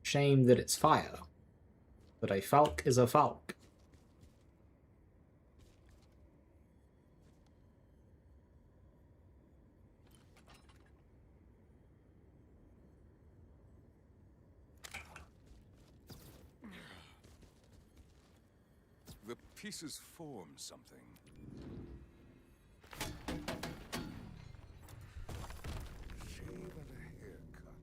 Shame that it's fire. But a falk is a falk. The pieces form something. Shave and a haircut.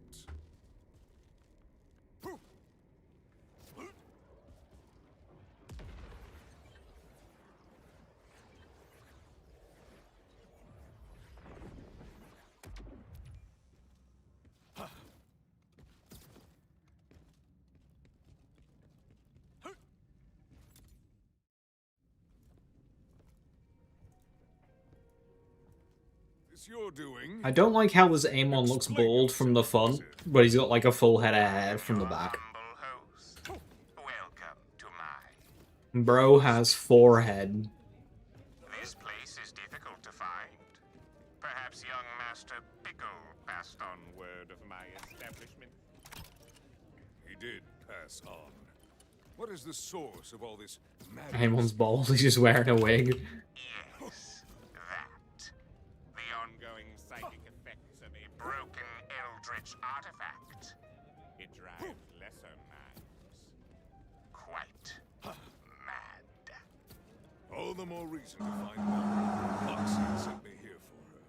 You're doing. I don't like how this Amon looks bald from the front, but he's got like a full head of hair from the back. Welcome to my... Bro has forehead. This place is difficult to find. Perhaps young Master Pickle passed on word of my establishment. He did pass on. What is the source of all this madness? Amon's bald, he's just wearing a wig. Yes, that. The ongoing psychic effects of a broken eldritch artifact. It drives lesser minds quite mad. All the more reason to find out. Foxy sent me here for her.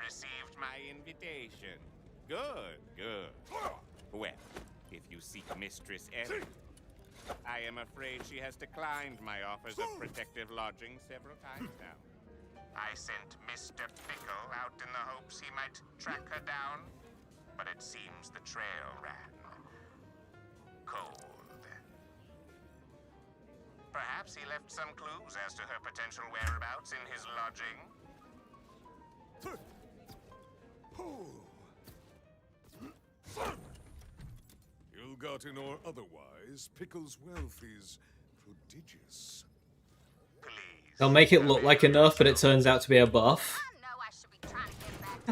received my invitation. Good, good. Well, if you seek Mistress Ellie, I am afraid she has declined my offers of protective lodging several times now. I sent Mr. Pickle out in the hopes he might track her down, but it seems the trail ran cold. Perhaps he left some clues as to her potential whereabouts in his lodging. Ill-gotten or otherwise, Pickle's wealth is prodigious. Please. They'll make it look like enough, but it turns out to be a buff.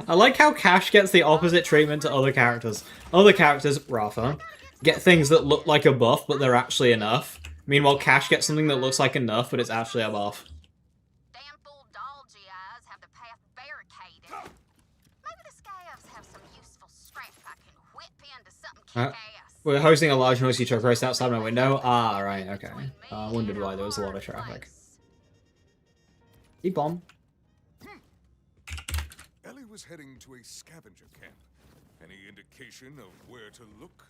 I like how Cash gets the opposite treatment to other characters. Other characters, rather, get things that look like a buff, but they're actually enough. Meanwhile, Cash gets something that looks like enough, but it's actually a buff. Damn fool Dolgy eyes have the path barricaded. Maybe the scavs have some useful scrap I can whip into something kick-ass. We're hosting a large noisy truck race outside my window. Ah, right, okay. I wondered why there was a lot of traffic. E-bomb. Ellie was heading to a scavenger camp. Any indication of where to look?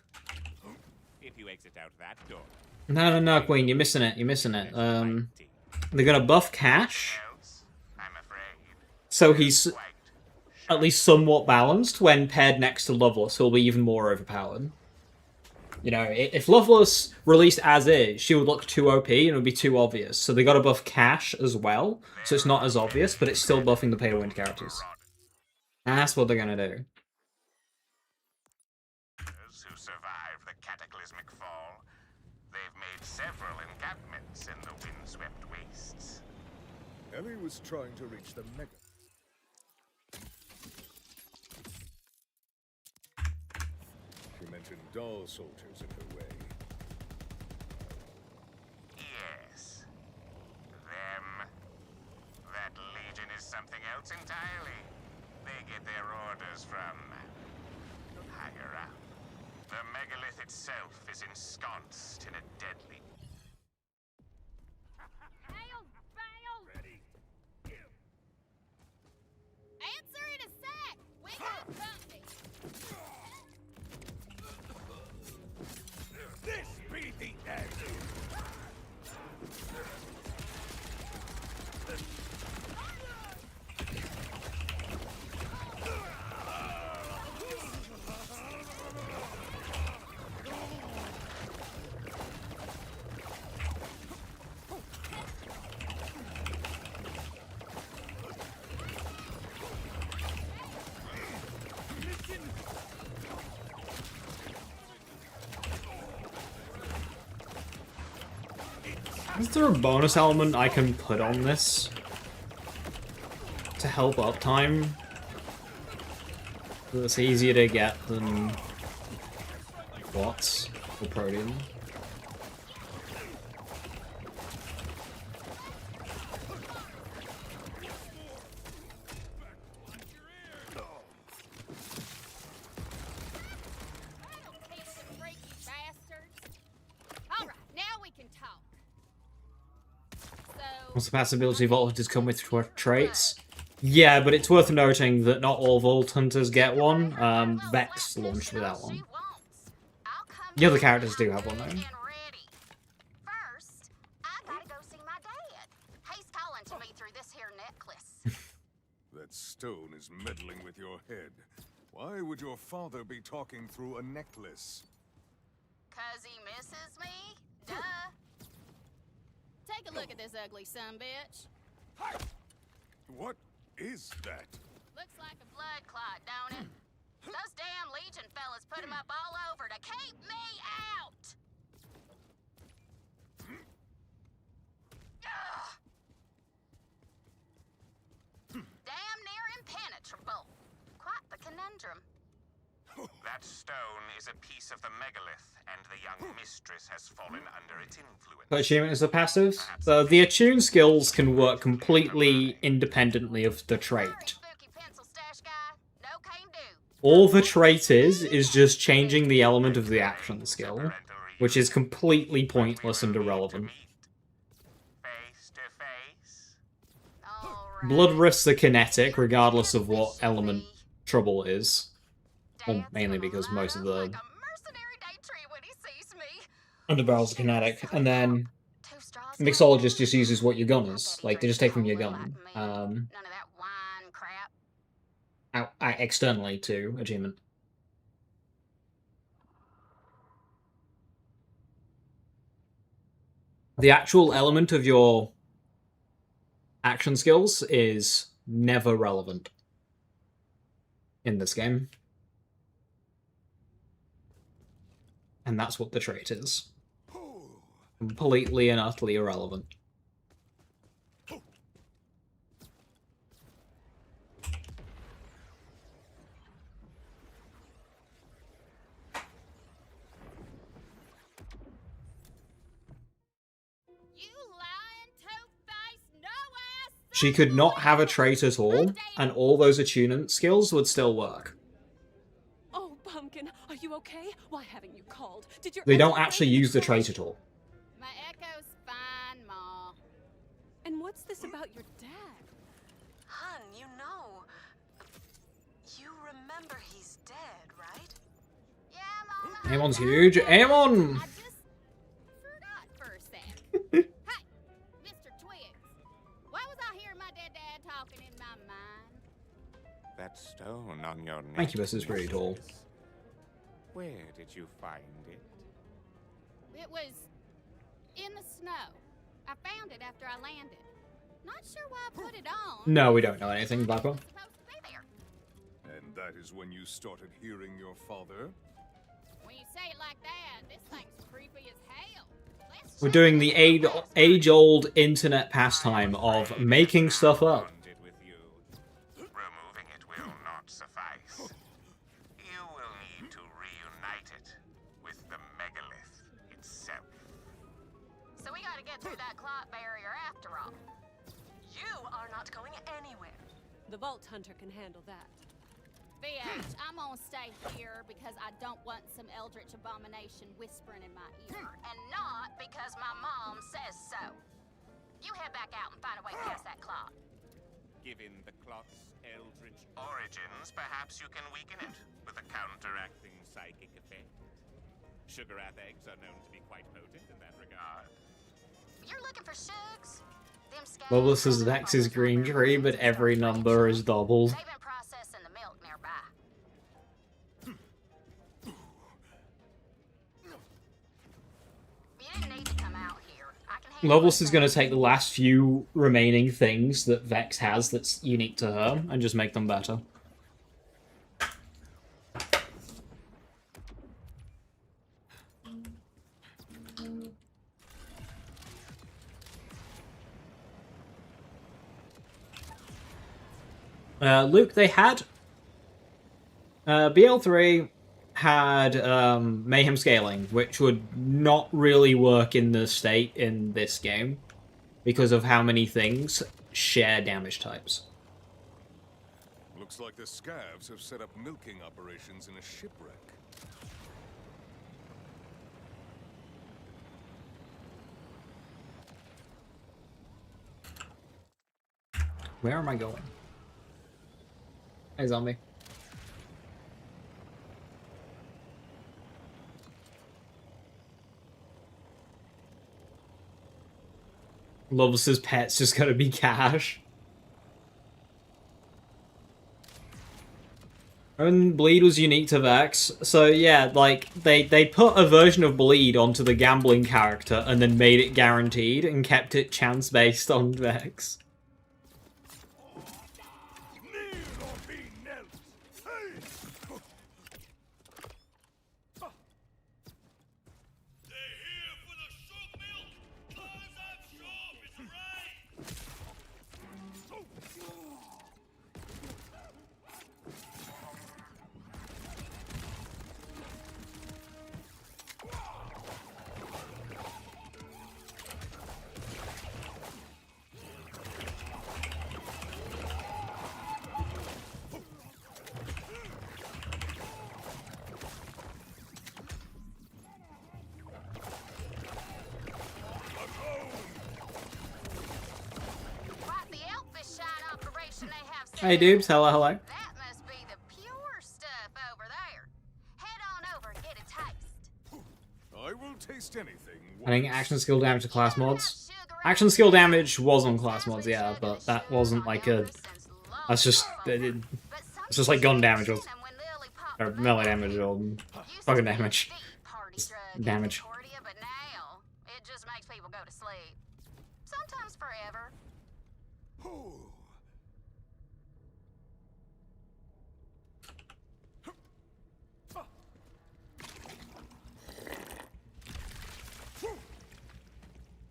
If you exit out that door. No, Queen, you're missing it. You're missing it. They're gonna buff Cash, so he's at least somewhat balanced when paired next to Loveless, who'll be even more overpowered. You know, if Loveless released as is, she would look too OP and it would be too obvious. So they gotta buff Cash as well, so it's not as obvious, but it's still buffing the pay-to-win characters. And that's what they're gonna do. Who survived the cataclysmic fall. They've made several encampments in the windswept wastes. Ellie was trying to reach the mega. She mentioned doll soldiers in her way. Yes. Them. That legion is something else entirely. They get their orders from higher up. The megalith itself is ensconced in a deadly... Answer in a sec! We got company! This be the end! Is there a bonus element I can put on this to help uptime? That's easier to get than Watts or Protean. What's the passive ability Vault Hunters come with traits? Yeah, but it's worth noting that not all Vault Hunters get one. Vex launched without one. The other characters do have one, though. First, I gotta go see my dad. He's calling to me through this here necklace. That stone is meddling with your head. Why would your father be talking through a necklace? 'Cause he misses me? Duh. Take a look at this ugly sumbitch. What is that? Looks like a blood clot, don't it? Those damn Legion fellas put him up all over to keep me out! Ugh. Damn near impenetrable. Quite the conundrum. That stone is a piece of the megalith, and the young mistress has fallen under its influence. The achievement is the passives. So the attune skills can work completely independently of the trait. All the trait is just changing the element of the action skill, which is completely pointless and irrelevant. Face to face. All Blood risks are kinetic, regardless of what element trouble is. Well, mainly because most of the underbarrels are kinetic, and then mixologist just uses what your gun is. Like, they just take from your gun. Externally to achievement. The actual element of your action skills is never relevant in this game. And that's what the trait is. Completely and utterly irrelevant. She could not have a trait at all, and all those attunement skills would still work. Oh, Pumpkin, are you okay? Why haven't you called? Did your They don't actually use the trait at all. My Echo's fine, Ma. And what's this about your dad? Hun, you know. You remember he's dead, right? Yeah, Mama. Amon's huge. Amon! I just forgot for a sec. Hey, Mr. Twigs. Why was I hearing my dead dad talking in my mind? That stone on your neck. Thank you, this is pretty tall. Where did you find it? It was in the snow. I found it after I landed. Not sure why I put it on. No, we don't know anything, Blackwell. And that is when you started hearing your father? When you say it like that, this thing's creepy as hell. We're doing the age-old internet pastime of making stuff up. Removing it will not suffice. You will need to reunite it with the megalith itself. So we gotta get through that clot barrier after all. You are not going anywhere. The Vault Hunter can handle that. VH, I'm gonna stay here because I don't want some eldritch abomination whispering in my ear. And not because my mom says so. You head back out and find a way past that clot. Given the clock's eldritch origins, perhaps you can weaken it with a counteracting psychic effect. Sugar-ath eggs are known to be quite potent in that regard. You're looking for Shugs? Bubbles' Dex is green tree, but every number is doubled. They've been processing the milk nearby. You didn't need to come out here. I can handle Loveless is going to take the last few remaining things that Vex has that's unique to her and just make them better. Luke, they had... BL3 had Mayhem Scaling, which would not really work in the state in this game because of how many things share damage types. Looks like the scavs have set up milking operations in a shipwreck. Where am I going? Hey, zombie. Loveless's pet's just gonna be cash. And Bleed was unique to Vex, so yeah, like, they put a version of Bleed onto the gambling character and then made it guaranteed and kept it chance-based on Vex. Hey, dudes. Hello, hello. That must be the pure stuff over there. Head on over and get a taste. I will taste anything. Adding action skill damage to class mods. Action skill damage was on class mods, yeah, but that wasn't like a. That's just. It's just like gun damage or melee damage or fucking damage. Damage. But now it just makes people go to sleep. Sometimes forever.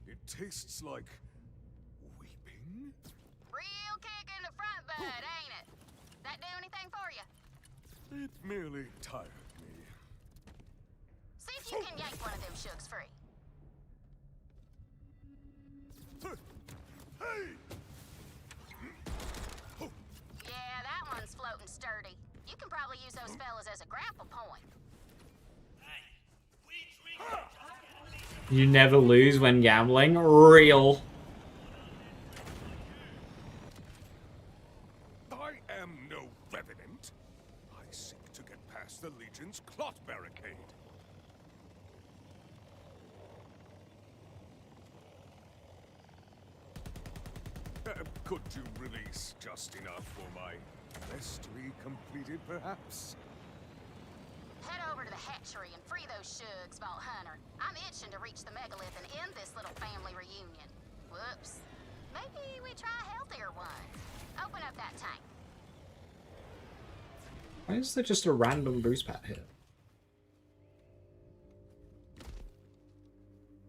It tastes like weeping. Real kick in the front butt, ain't it? That do anything for you? It merely tired me. See if you can yank one of them shooks free. Hey! Yeah, that one's floating sturdy. You can probably use those fellas as a grapple point. You never lose when gambling. Real. I am no revenant. I seek to get past the Legion's clot barricade. Could you release just enough for my quest to be completed, perhaps? Head over to the hatchery and free those shugs, Vault Hunter. I'm itching to reach the megalith and end this little family reunion. Whoops. Maybe we try a healthier one. Open up that tank. Why is there just a random boost pad here?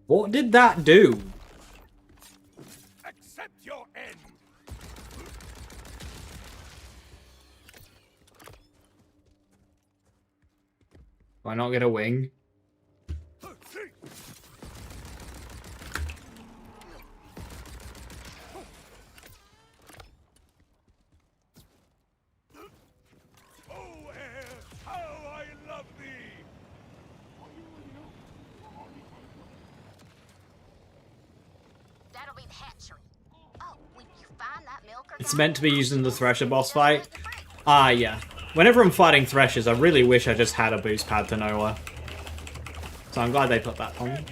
What did that do? Accept your end. Do I not get a wing? Oh, air, how I love thee! That'll be the hatchery. Oh, when you find that milker... It's meant to be used in the Thresher boss fight. Ah, yeah. Whenever I'm fighting Threshers, I really wish I just had a boost pad to nowhere. So I'm glad they put that on.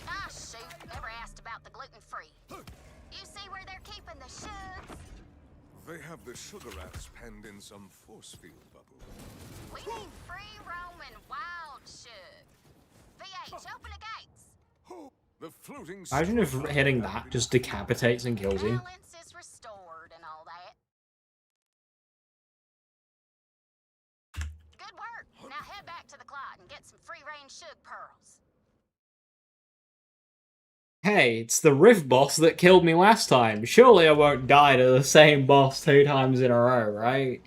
Ah, shoot. Never asked about the gluten-free. You see where they're keeping the shugs? They have the sugar rats penned in some force field bubble. We need free roaming wild shug. VH, open the gates. The floating... Imagine if hitting that just decapitates and kills you. Balance is restored and all that. Good work. Now head back to the clot and get some free-range shug pearls. Hey, it's the Rift boss that killed me last time. Surely I won't die to the same boss 2 times in a row, right?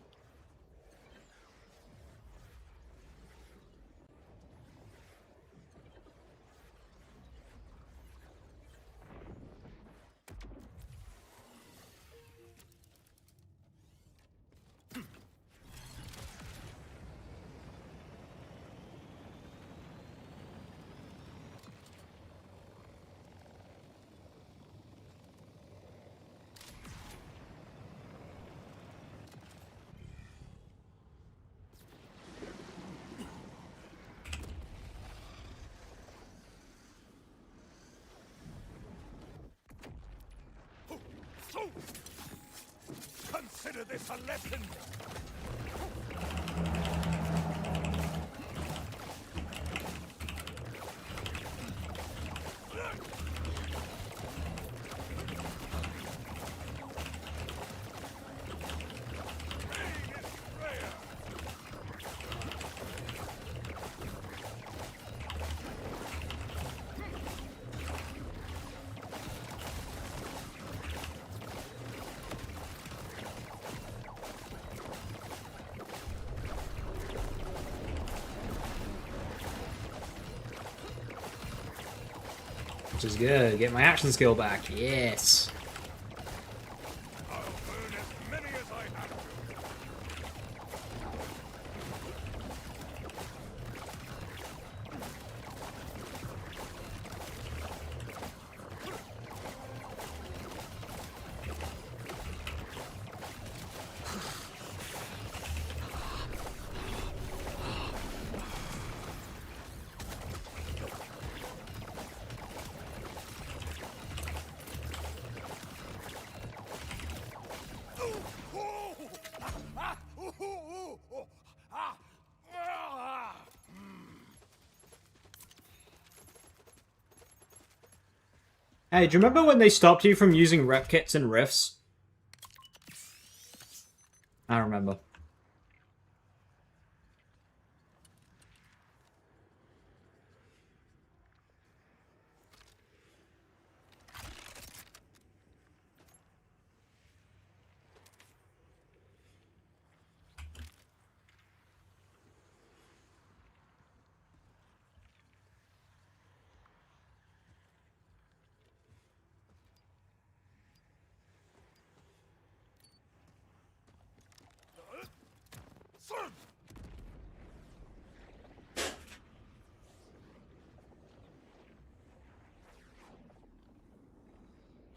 Consider this a lesson! Which is good. Get my action skill back. Yes. I'll burn as many as I have to. Hey, do you remember when they stopped you from using rep kits and riffs? I remember.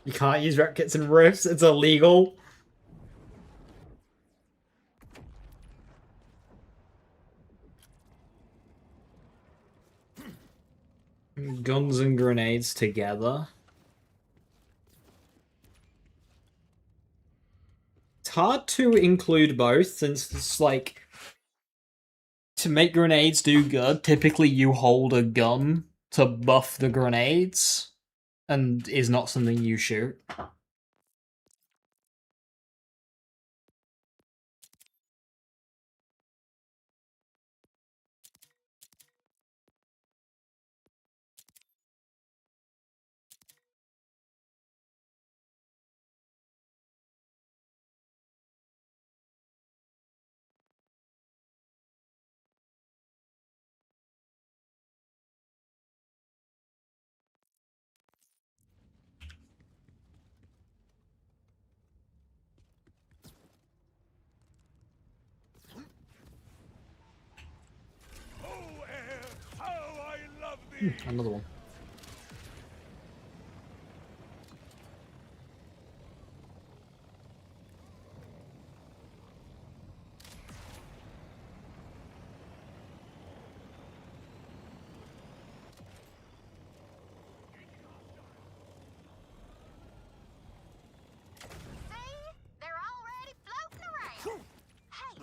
You can't use rep kits and riffs. It's illegal. Guns and grenades together. It's hard to include both since it's like to make grenades do good, typically you hold a gun to buff the grenades and is not something you shoot. Oh, air, how I love thee! Another one. They're already floating around. Hey,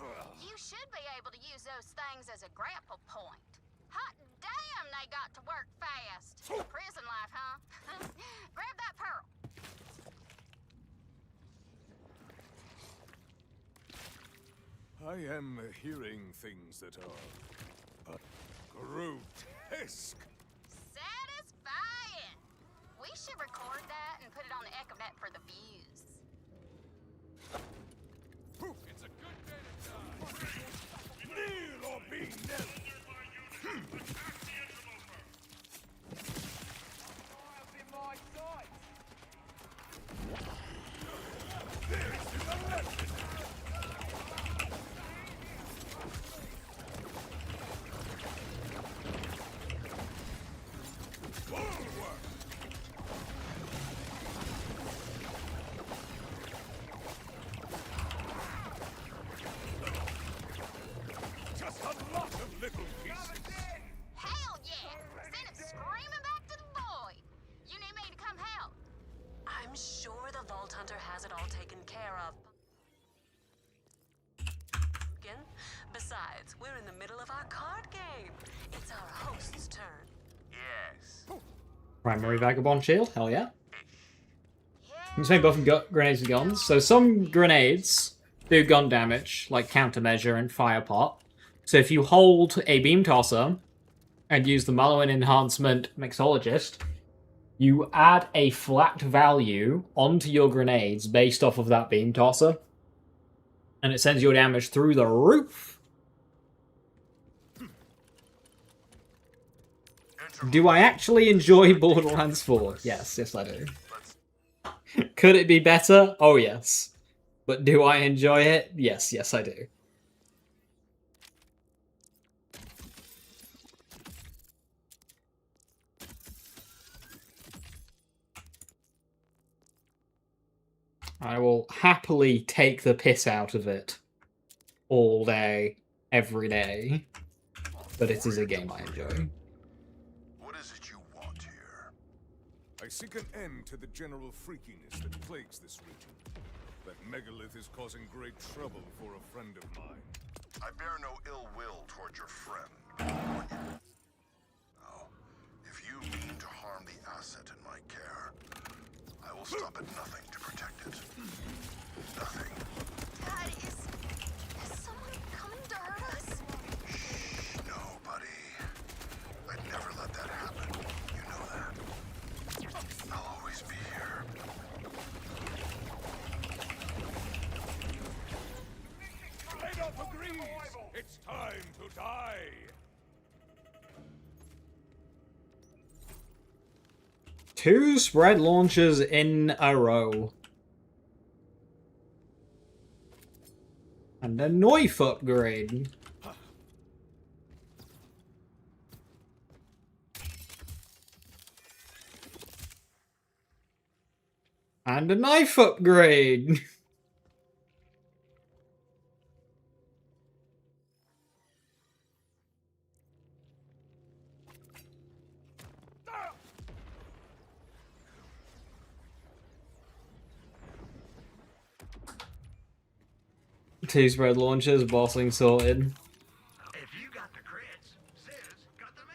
you should be able to use those things as a grapple point. Hot damn, they got to work fast. Prison life, huh? Grab that pearl. I am hearing things that are grotesque. Satisfying. We should record that and put it on the Echonet for the views. It's a good day to die. Kneel or be knelt. This is a lesson. Just a lot of little pieces. Hell yeah! Send him screaming back to the void. You need me to come help? I'm sure the Vault Hunter has it all taken care of. Besides, we're in the middle of our card game. It's our host's turn. Yes. Primary Vagabond Shield, hell yeah. You can say buff and grenades and guns. So some grenades do gun damage, like Countermeasure and Fire Pot. So if you hold a Beam Tosser and use the Mulligan Enhancement Mixologist, you add a flat value onto your grenades based off of that Beam Tosser. And it sends your damage through the roof. Do I actually enjoy Borderlands 4? Yes, yes I do. Could it be better? Oh yes. But do I enjoy it? Yes, yes I do. I will happily take the piss out of it all day, every day. But it is a game I enjoy. What is it you want here? I seek an end to the general freakiness that plagues this region. That megalith is causing great trouble for a friend of mine. I bear no ill will toward your friend. Now, if you mean to harm the asset in my care, I will stop at nothing to protect it. Nothing. Dad, is someone coming to hurt us? Shh, no, buddy. I'd never let that happen. You know that. I'll always be here. Kratos agrees! It's time to die! Two spread launches in a row. And a knife upgrade. And a knife upgrade. Two spread launchers, bossing sorted. If you got the crits, Sis got the meds.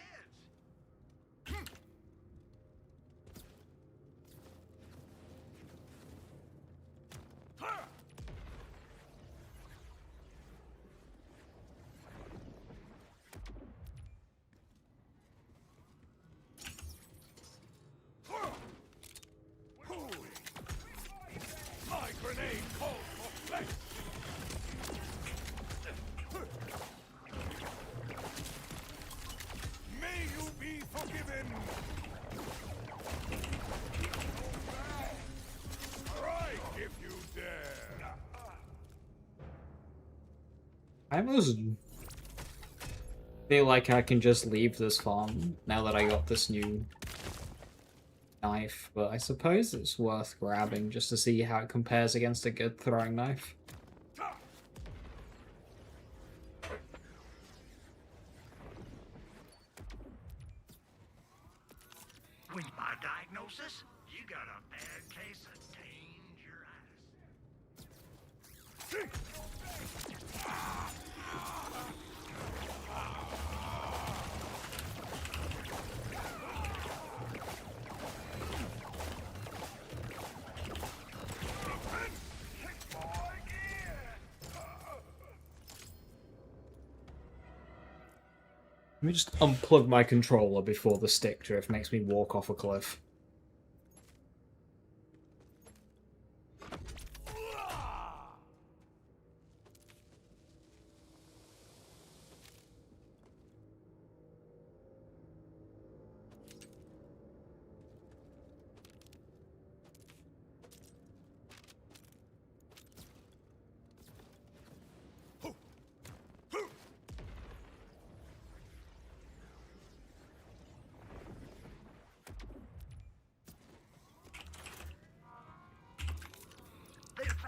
My grenade calls for flex! May you be forgiven! Strike if you dare! I almost feel like I can just leave this farm now that I got this new knife, but I suppose it's worth grabbing just to see how it compares against a good throwing knife. With my diagnosis, you got a bad case of Let me just unplug my controller before the stick drift makes me walk off a cliff.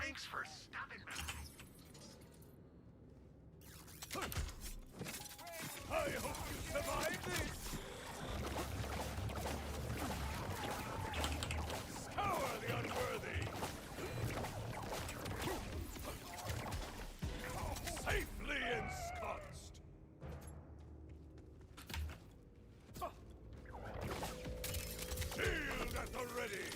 Thanks for stopping by. I hope you survive this! Scour the unworthy! Safely ensconced! Shield at the ready!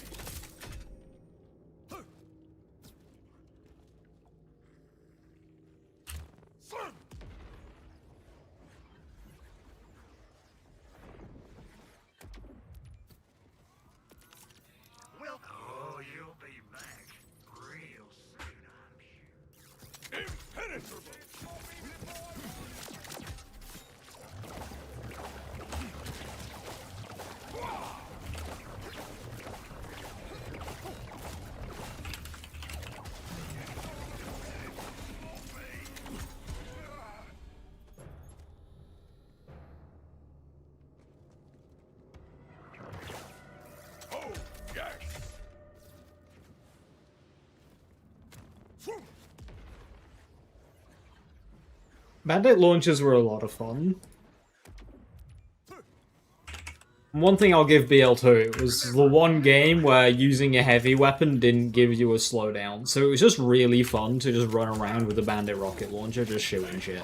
Bandit launchers were a lot of fun. One thing I'll give BL2 was the one game where using a heavy weapon didn't give you a slowdown, so it was just really fun to just run around with a bandit rocket launcher just shooting shit.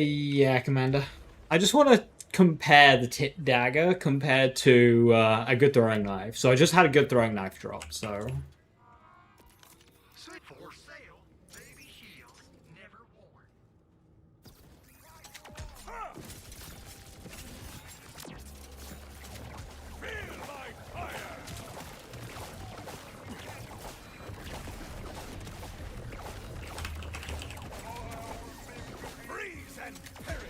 Yeah, Commander. I just want to compare the tip dagger compared to a good throwing knife. So I just had a good throwing knife drop, so... For sale, baby shield, never worn. Feel my fire! Freeze and perish!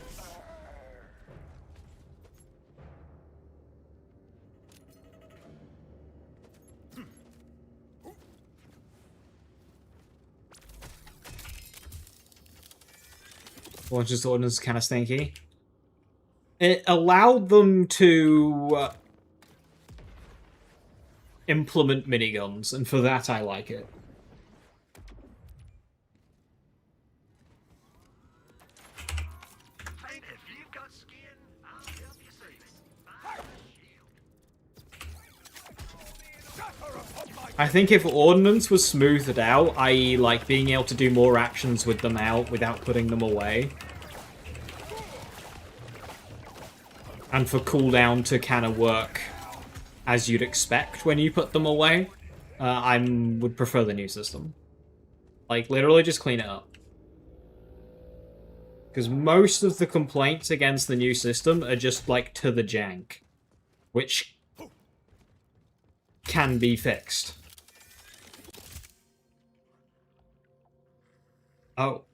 Launcher's ordnance is kind of stinky. It allowed them to implement miniguns, and for that I like it. And if you've got skin, I'll help you save it. Buy the shield. I think if ordnance was smoothed out, i.e. like being able to do more actions with them out without putting them away, and for cooldown to kind of work as you'd expect when you put them away, I would prefer the new system. Like, literally just clean it up. Because most of the complaints against the new system are just, like, to the jank. Which can be fixed. Oh.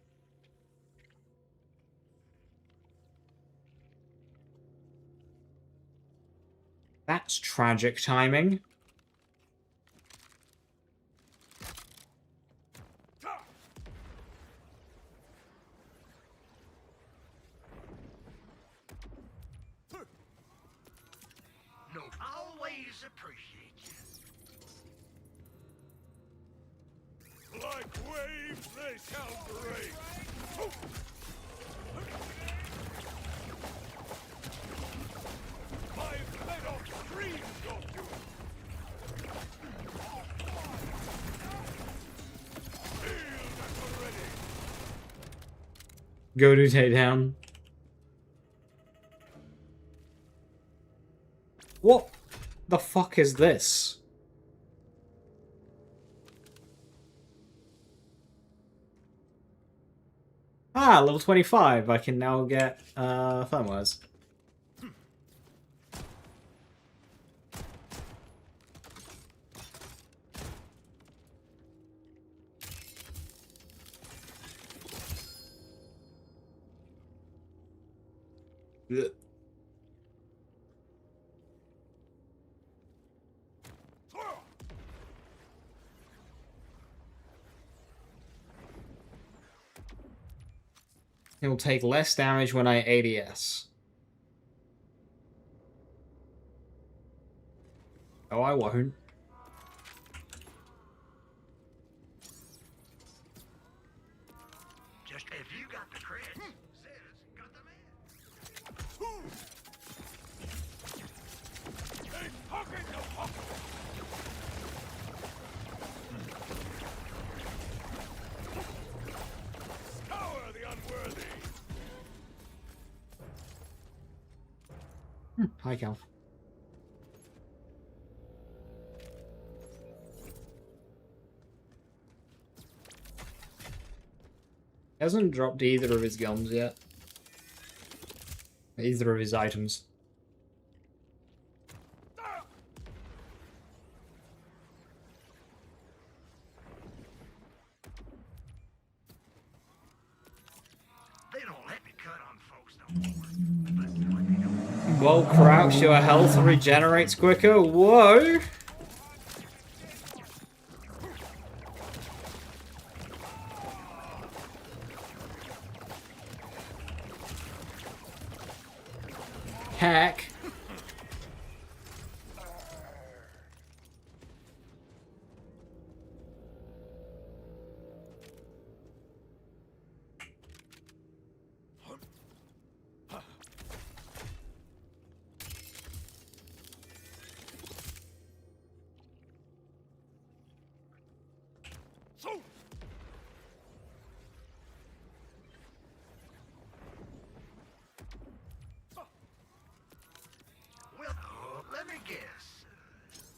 That's tragic timing. No, always appreciate you. Like waves, they shall break! I've let off screams of you! Shield at the ready! Go to takedown. What the fuck is this? Ah, level 25. I can now get firmwares. Ugh. It will take less damage when I ADS. Oh, I won't. Just if you got the creds, Zed's got the man. They pocket the pocket! Scour the unworthy! Hi, Cal. Hasn't dropped either of his guns yet. Either of his items. They don't let me cut on folks no more. Well, crouch, your health regenerates quicker. Whoa! pack. Well, let me guess.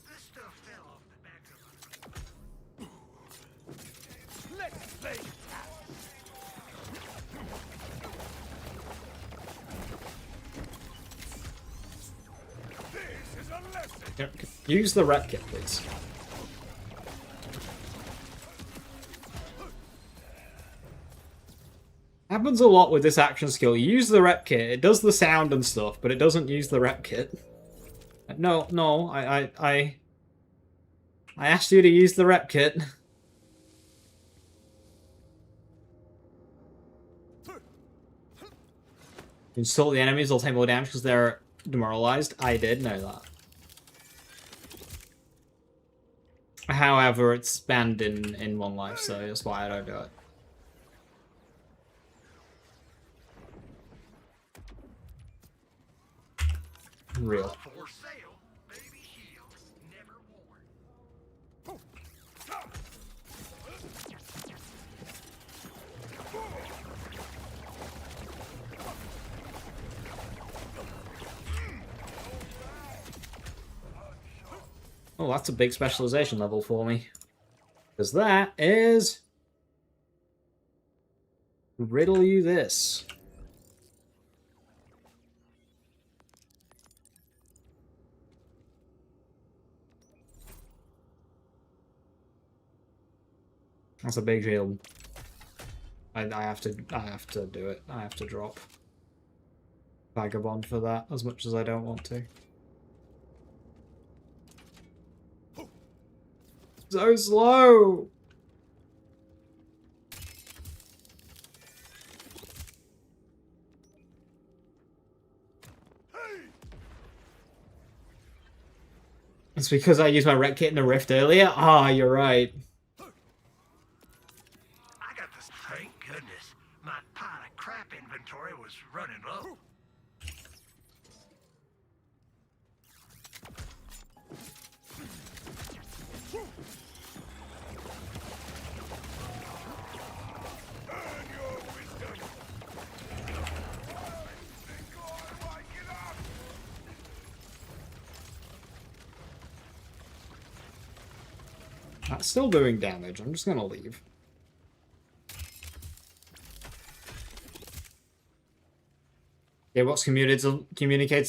This stuff fell off the back of Let's play This is a lesson. Yep. Use the rep kit, please. Happens a lot with this action skill. You use the rep kit, it does the sound and stuff, but it doesn't use the rep kit. No, I asked you to use the rep kit. Insult the enemies, they'll take more damage because they're demoralized. I did know that. However, it's banned in one life, so that's why I don't do it. Real. for sale, baby shields, never worn. Oh, that's a big specialization level for me. Because that is... riddle you this. That's a big shield. I have to do it. I have to drop Vagabond for that, as much as I don't want to. So slow! It's because I used my rec kit in the rift earlier? Ah, you're right. I got this. Thank goodness. My pile of crap inventory was running low. That's still doing damage. I'm just gonna leave. Yeah, what's communicates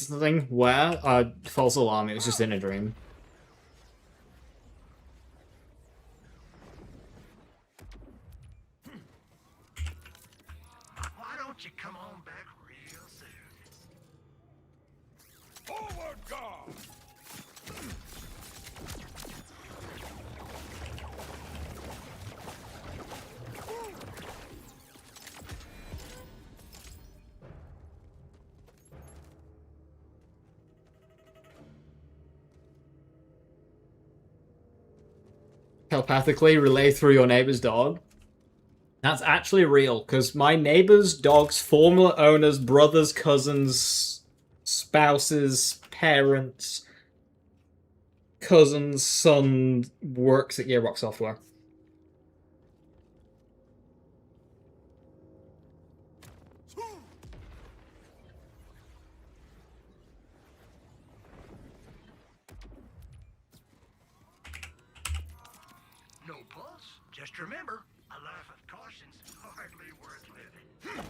the thing? Where? False alarm. It was just in a dream. Why don't you come on back real soon? Forward guard. Telepathically relay through your neighbor's dog. That's actually real, because my neighbor's dog's former owner's brothers, cousins, spouses, parents, cousin's son works at Gearbox Software. No pulse. Just remember, a life of caution's hardly worth living.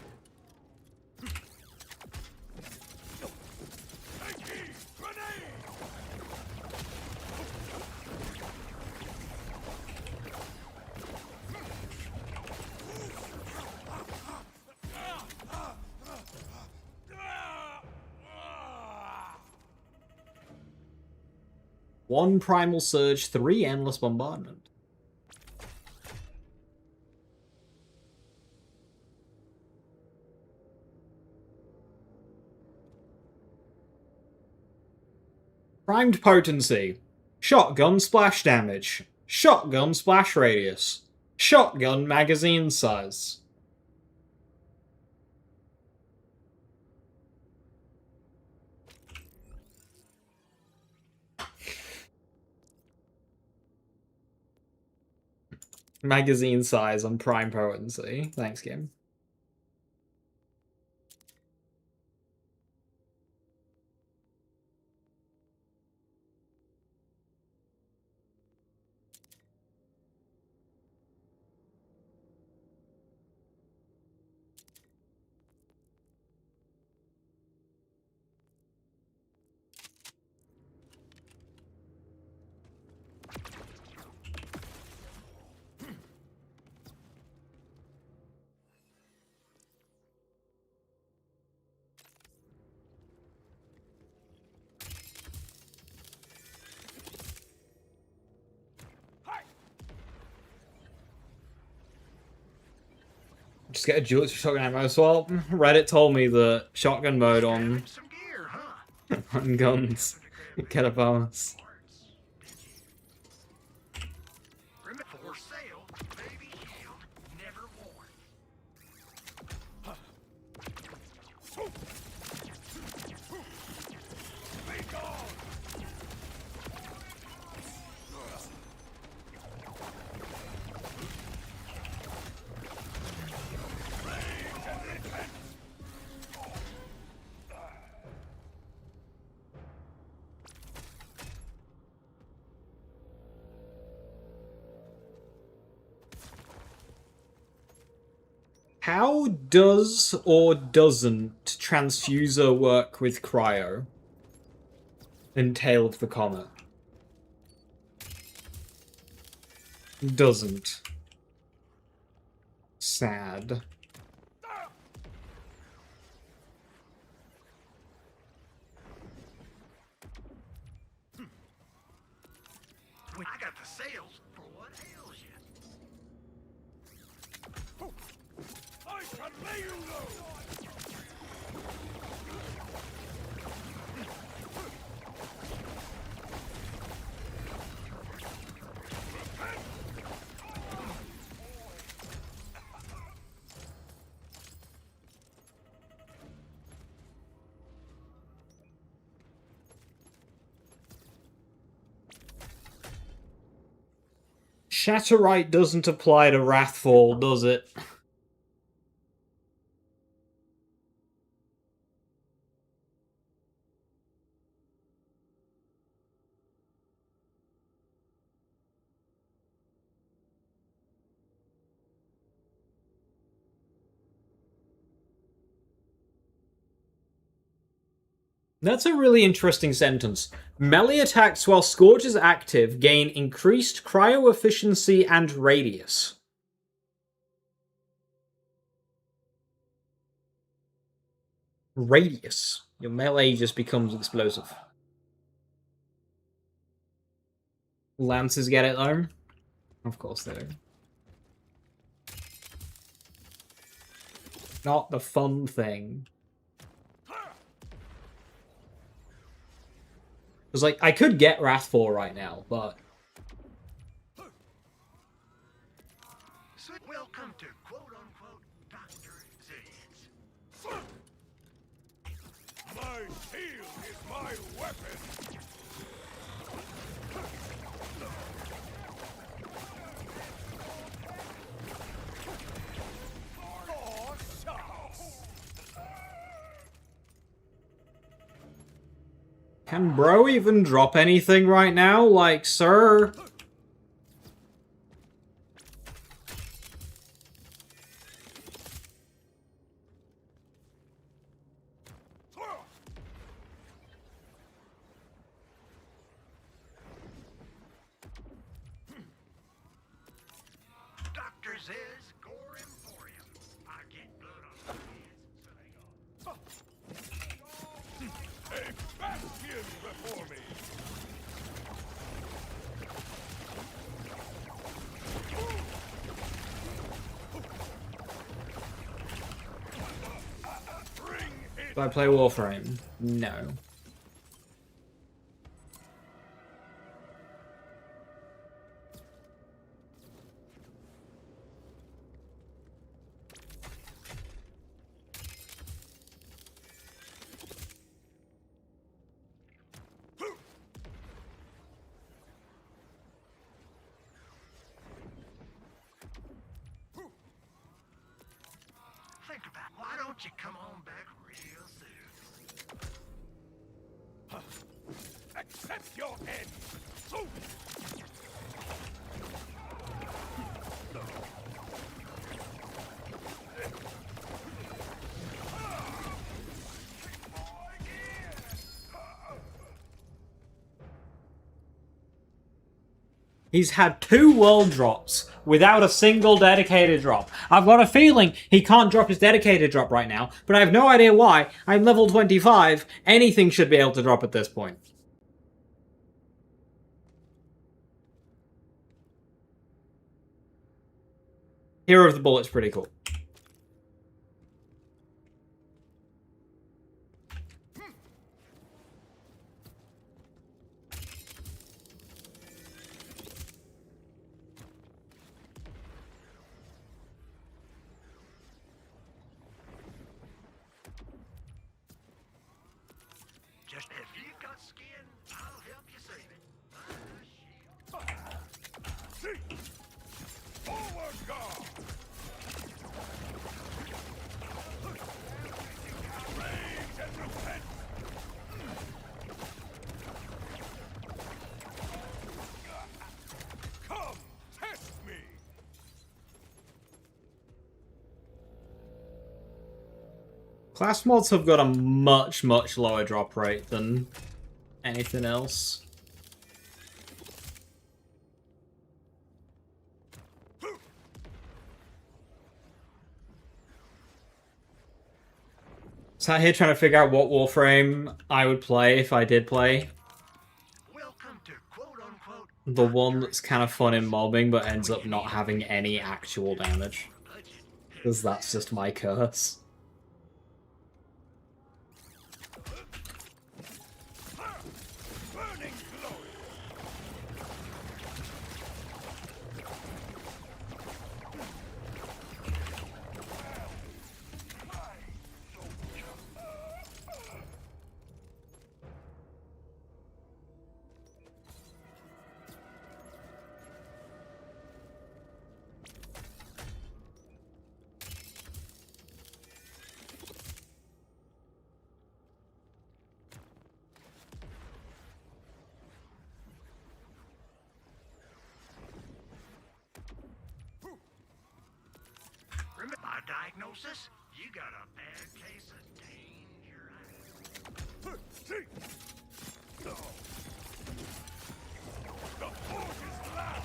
One Primal Surge, 3 Endless Bombardment. Primed potency. Shotgun splash damage. Shotgun splash radius. Shotgun magazine size. Magazine size on prime potency. Thanks, game. Just get a dual shotgun ammo swap. Reddit told me the shotgun mode on on guns get a bonus. For sale, baby shield, never worn. Be gone! How does or doesn't transfuser work with cryo? Entailed the comment. Doesn't. Sad. I got the sales for what ails you. I can lay you low! Shatterite doesn't apply to Wrathfall, does it? That's a really interesting sentence. Melee attacks while Scourge is active gain increased cryo efficiency and radius. Radius. Your melee just becomes explosive. Lancers get it though? Of course they do. Not the fun thing. Because, like, I could get Wrathfall right now, but... Welcome to quote-unquote Dr. Zed's. My shield is my weapon! Oh, shucks! Can bro even drop anything right now? Like, sir? Dr. Zed's Gore Emporium. I get blood on my hands, so they go. A bastion before me! Do I play Warframe? No. think about it. Why don't you come on back real soon? Accept your end. He's had 2 world drops without a single dedicated drop. I've got a feeling he can't drop his dedicated drop right now, but I have no idea why. I'm level 25. Anything should be able to drop at this point. Hero of the Bullet's pretty cool. Just if you got skin, I'll help you save it. Forward guard! Rage and repent! Come, test me! Class mods have got a much, much lower drop rate than anything else. Sat here trying to figure out what Warframe I would play if I did play. Welcome to quote-unquote The one that's kind of fun in mobbing but ends up not having any actual damage. Because that's just my curse. Burning glory! Remember my diagnosis? You got a bad case of danger. The force is loud!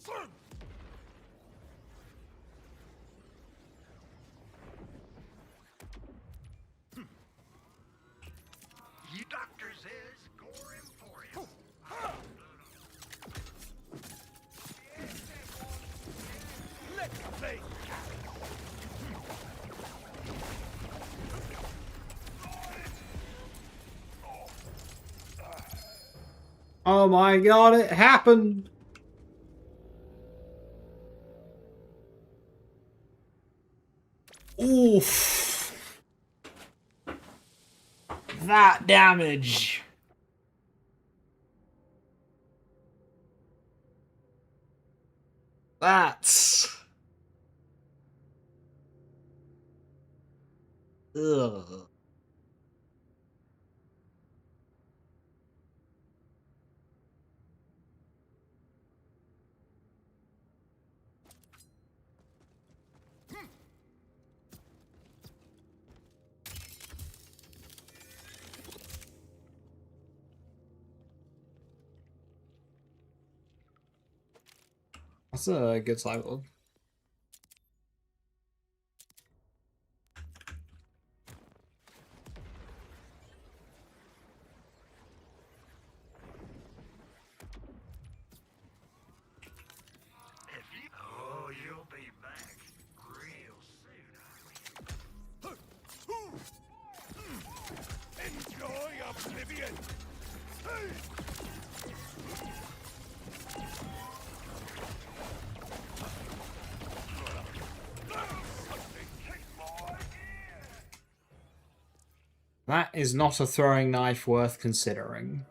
Son! You doctor says gore him for you. Let's play! Oh my god, it happened! Oof! That damage! That's... Ugh. That's a good cycle. Oh, you'll be back real soon. Enjoy oblivion! That is not a throwing knife worth considering.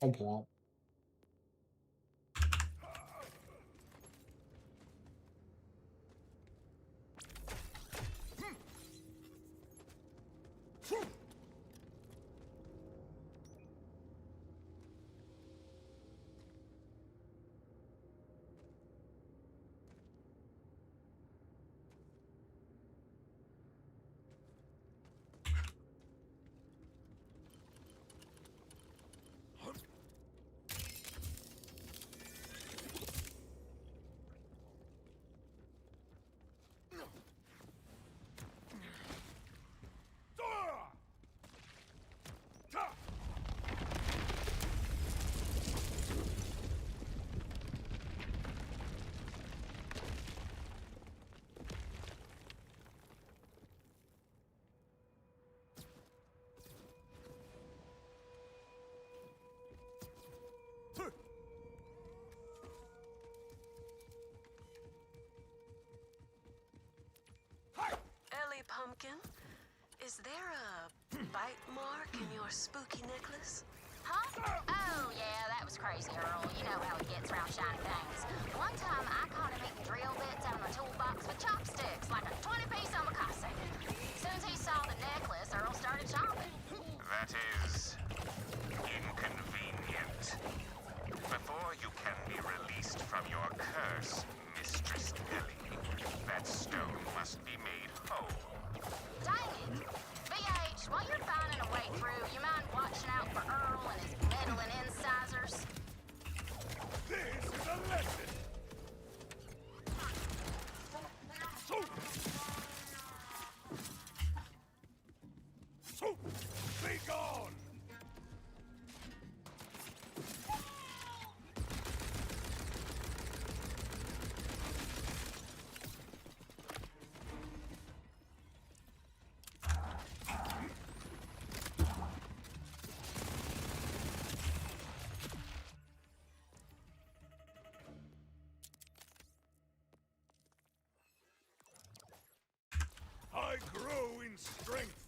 Oh, Ellie Pumpkin, is there a bite mark in your spooky necklace? Huh? Oh, yeah, that was crazy, Earl. You know how it gets around shiny things. One time, I caught him eating drill bits out of my toolbox with chopsticks, like a 20-piece omakase. As soon as he saw the necklace, Earl started chomping. That is inconvenient. Before you can be released from your curse, Mistress Ellie, that stone must be made whole. Dang it! VH, while you're finding a way through, you mind watching out for Earl and his meddling incisors? This is a lesson! Be gone! I grow in strength.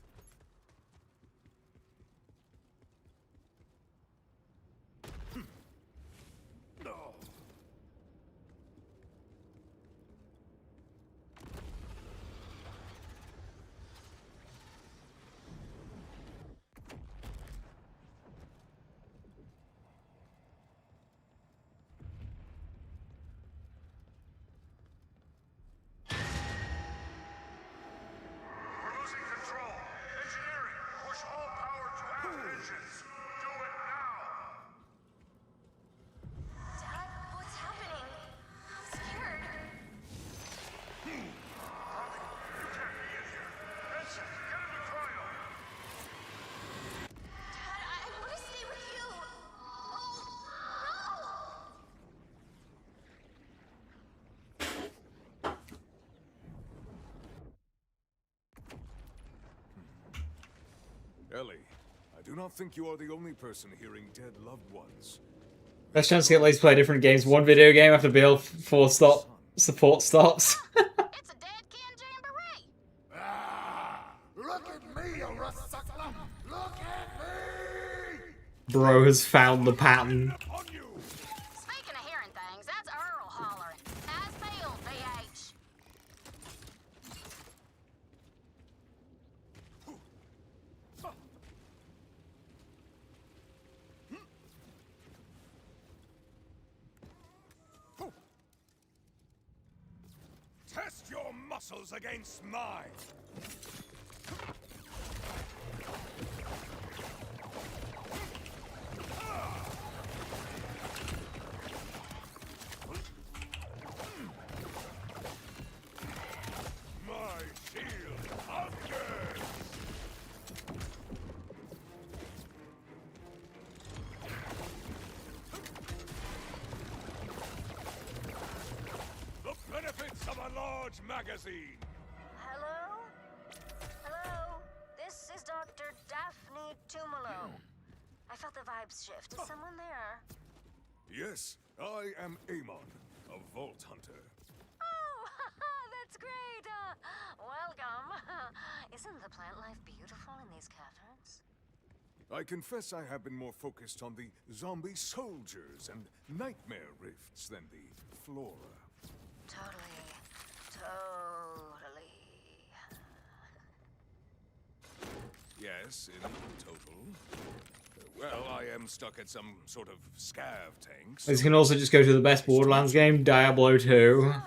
No. We're losing control. Engineering, push all power to aft engines. Do it now. Dad, what's happening? I'm scared. You can't be in here. Ensign, get into cryo. Dad, I want to stay with you. Oh, no! Ellie, I do not think you are the only person hearing dead loved ones. best chance to get Lace play different games. One video game after BL4 support stops. It's a dead Ken Jamboree. Look at me, you rustsuckler. Look at me. Bro has found the pattern. On you! Speaking of hearing things, that's Earl hollering. As field, VH. Test your muscles against mine! My shield hungers! The benefits of a large magazine! Hello? Hello? This is Dr. Daphne Tumalo. I felt the vibes shift. Is someone there? Yes, I am Amon, a Vault Hunter. Oh, great. Welcome. Isn't the plant life beautiful in these caverns? I confess I have been more focused on the zombie soldiers and nightmare rifts than the flora. Totally. Yes, in total. Well, I am stuck at some sort of scav tank. This can also just go to the best Borderlands game, Diablo 2. Oh,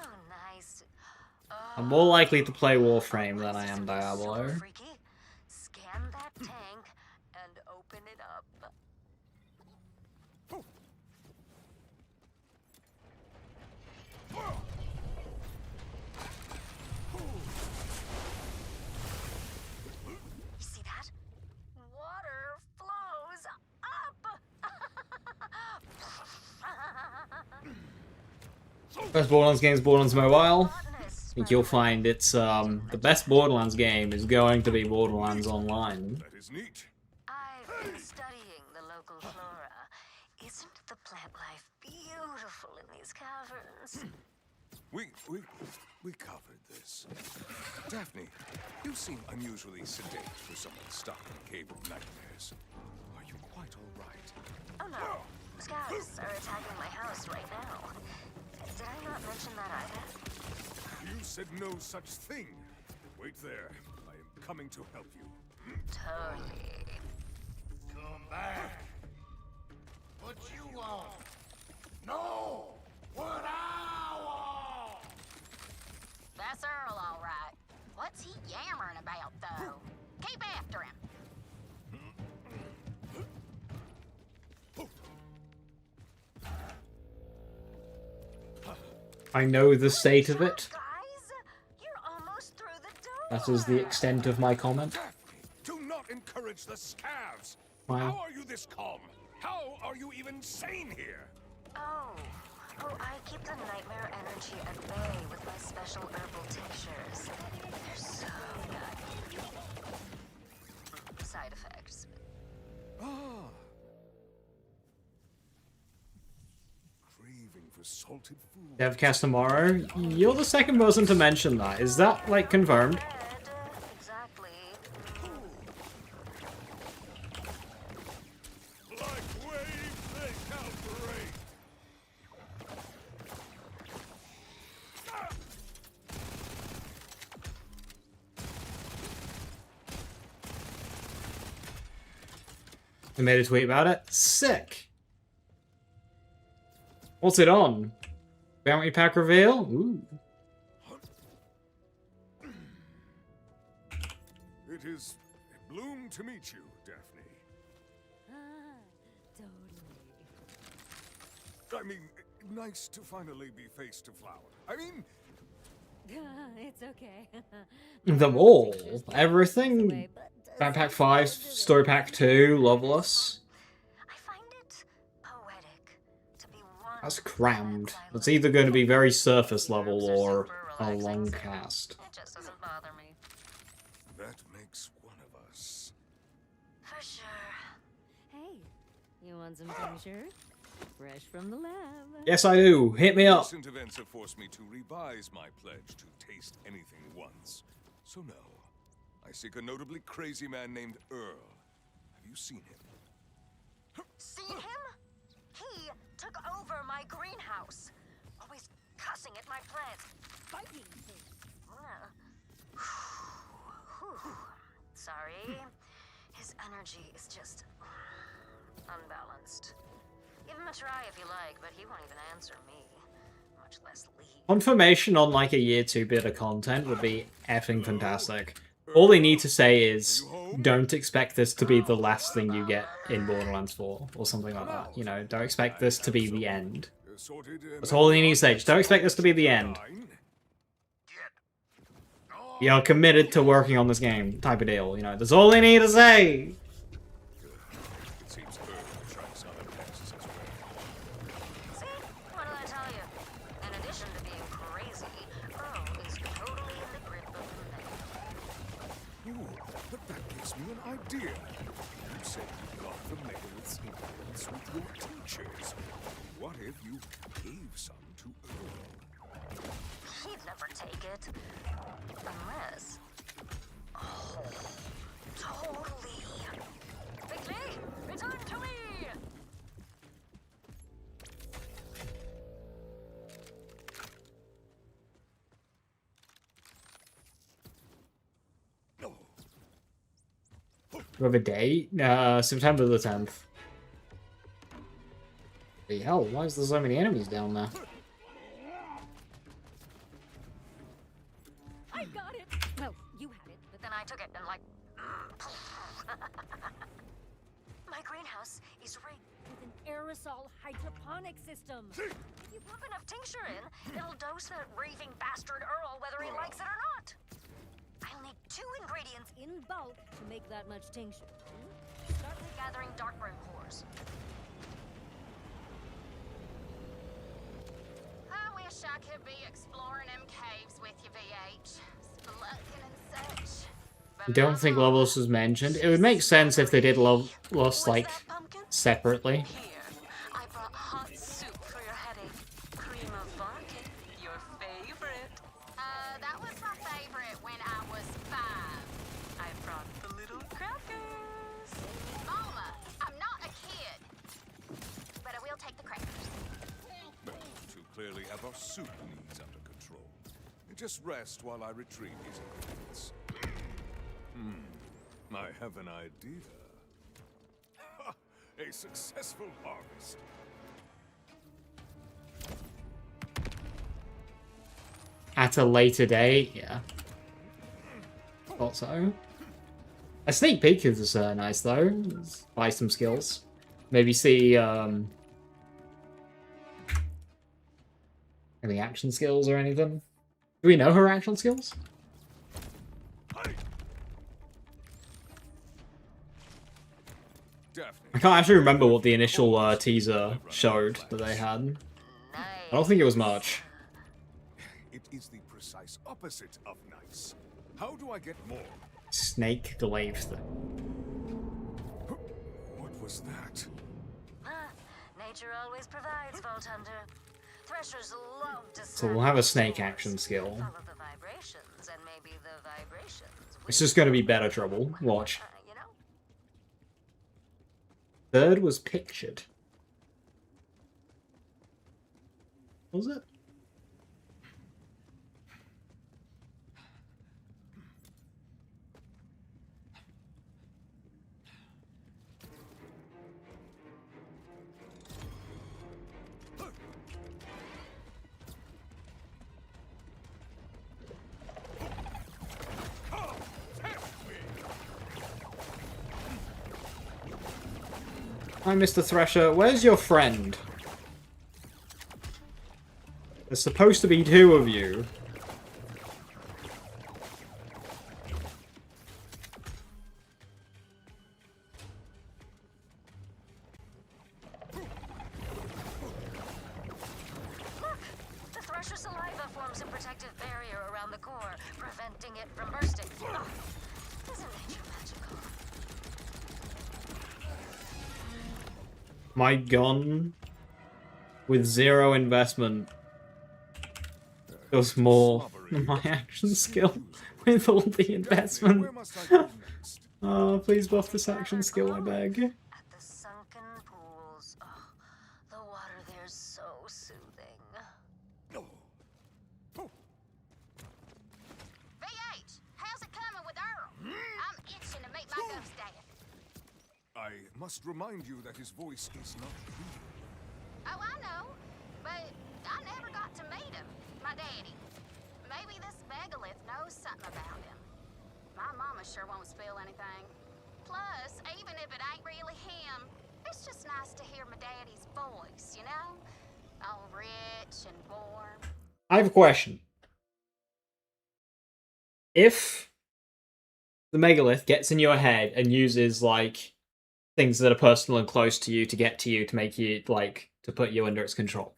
nice. I'm more likely to play Warframe than I am Diablo. Freaky. Scan that tank and open it up. You see that? Water flows up. Best Borderlands game is Borderlands Mobile. I think you'll find it's the best Borderlands game is going to be Borderlands Online. That is neat. I've been studying the local flora. Isn't the plant life beautiful in these caverns? We covered this. Daphne, you seem unusually sedate for someone stuck in a cave of nightmares. Are you quite all right? Oh no, scouts are attacking my house right now. Did I not mention that either? You said no such thing. Wait there. I am coming to help you. Totally. Come back. What you want? No! What I want! That's Earl, all right. What's he yammering about, though? Keep after him. I know the state of it. Guys, you're almost through the door. That is the extent of my comment. Daphne, do not encourage the scavs. Wow. How are you this calm? How are you even sane here? Oh, I keep the nightmare energy at bay with my special herbal tinctures. They're so good. Side effects. Ah. Craving for salted food. Devcast tomorrow. You're the second person to mention that. Is that, like, confirmed? Exactly. Like waves, they shall break. I made a tweet about it. Sick. What's it on? Bounty pack reveal? Ooh. It is a bloom to meet you, Daphne. Totally. I mean, nice to finally be face to flower. I mean, It's okay. Them all. Everything. Backpack 5, Story Pack 2, Loveless. I find it poetic to be one. That's crammed. It's either going to be very surface level or a long cast. It just doesn't bother me. that makes one of us. For sure. Hey, you want some tincture? Fresh from the lab. Yes, I do. Hit me up. Recent events have forced me to revise my pledge to taste anything once. So no, I seek a notably crazy man named Earl. Have you seen him? Seen him? He took over my greenhouse. Always cussing at my plants. Biting. Sorry. His energy is just unbalanced. Give him a try if you like, but he won't even answer me. Much less leave. Confirmation on like a year 2 bit of content would be effing fantastic. All they need to say is, don't expect this to be the last thing you get in Borderlands 4, or something like that. You know, don't expect this to be the end. That's all they need to say. Just don't expect this to be the end. You're committed to working on this game, type of deal. You know, that's all they need to say. It seems Earl tries other passes as well. See? What did I tell you? In addition to being crazy, Earl is totally in the grip of the man. Ooh, but that gives me an idea. You said you got the megalith's influence with your teachers. What if you gave some to Earl? He'd never take it. Unless... Oh, totally. Victory! Return to me! We have a date? September the 10th. Holy hell, why is there so many enemies down there? I got it! Well, you had it, but Then I took it and like... My greenhouse is rigged with an aerosol hydroponic system. If you pump enough tincture in, it'll dose that raving bastard Earl whether he likes it or not. I'll need 2 ingredients In bulk to make that much tincture. Start with gathering darkroom cores. I wish I could be exploring them caves with you, VH. Spelunking and such. I don't think Loveless was mentioned. It would make sense if they did Loveless, like, separately. Here, I brought hot soup for your headache. Cream of vodka, your favorite. That was my favorite when I was 5. I brought the little crackers. Mama, I'm not a kid. But I will take the crackers. To clearly have our soup needs under control. Just rest while I retrieve these ingredients. I have an idea. A successful harvest. At a later date, yeah. Thought so. A sneak peek is nice though. Let's buy some skills. Maybe see any action skills or anything. Do we know her action skills? I can't actually remember what the initial teaser showed that they had. I don't think it was much. It is the precise opposite of nice. How do I get more? Snake glaive thing. What was that? Nature always provides, Vault Hunter. Threshers love to So we'll have a snake action skill. follow the vibrations, and maybe the vibrations It's just going to be better trouble. Watch. you know? Third was pictured. Was it? Hi, Mr. Thresher. Where's your friend? There's supposed to be 2 of you. Look! The thresher saliva forms a protective barrier around the core, preventing it from bursting. Oh, isn't nature magical? My gun with 0 investment does more than my action skill with all the investment. Oh, please buff this action skill, I beg. At the sunken pools. Oh, the water there's so soothing. VH, how's it coming with Earl? I'm itching to meet my ghost dad. I must remind you that his voice is not real. Oh, I know, but I never got to meet him, my daddy. Maybe this megalith knows something about him. My mama sure won't spill anything. Plus, even if it ain't really him, it's just nice to hear my daddy's voice, you know? All rich and warm. I have a question. If the megalith gets in your head and uses, like, things that are personal and close to you to get to you to make you, like, to put you under its control,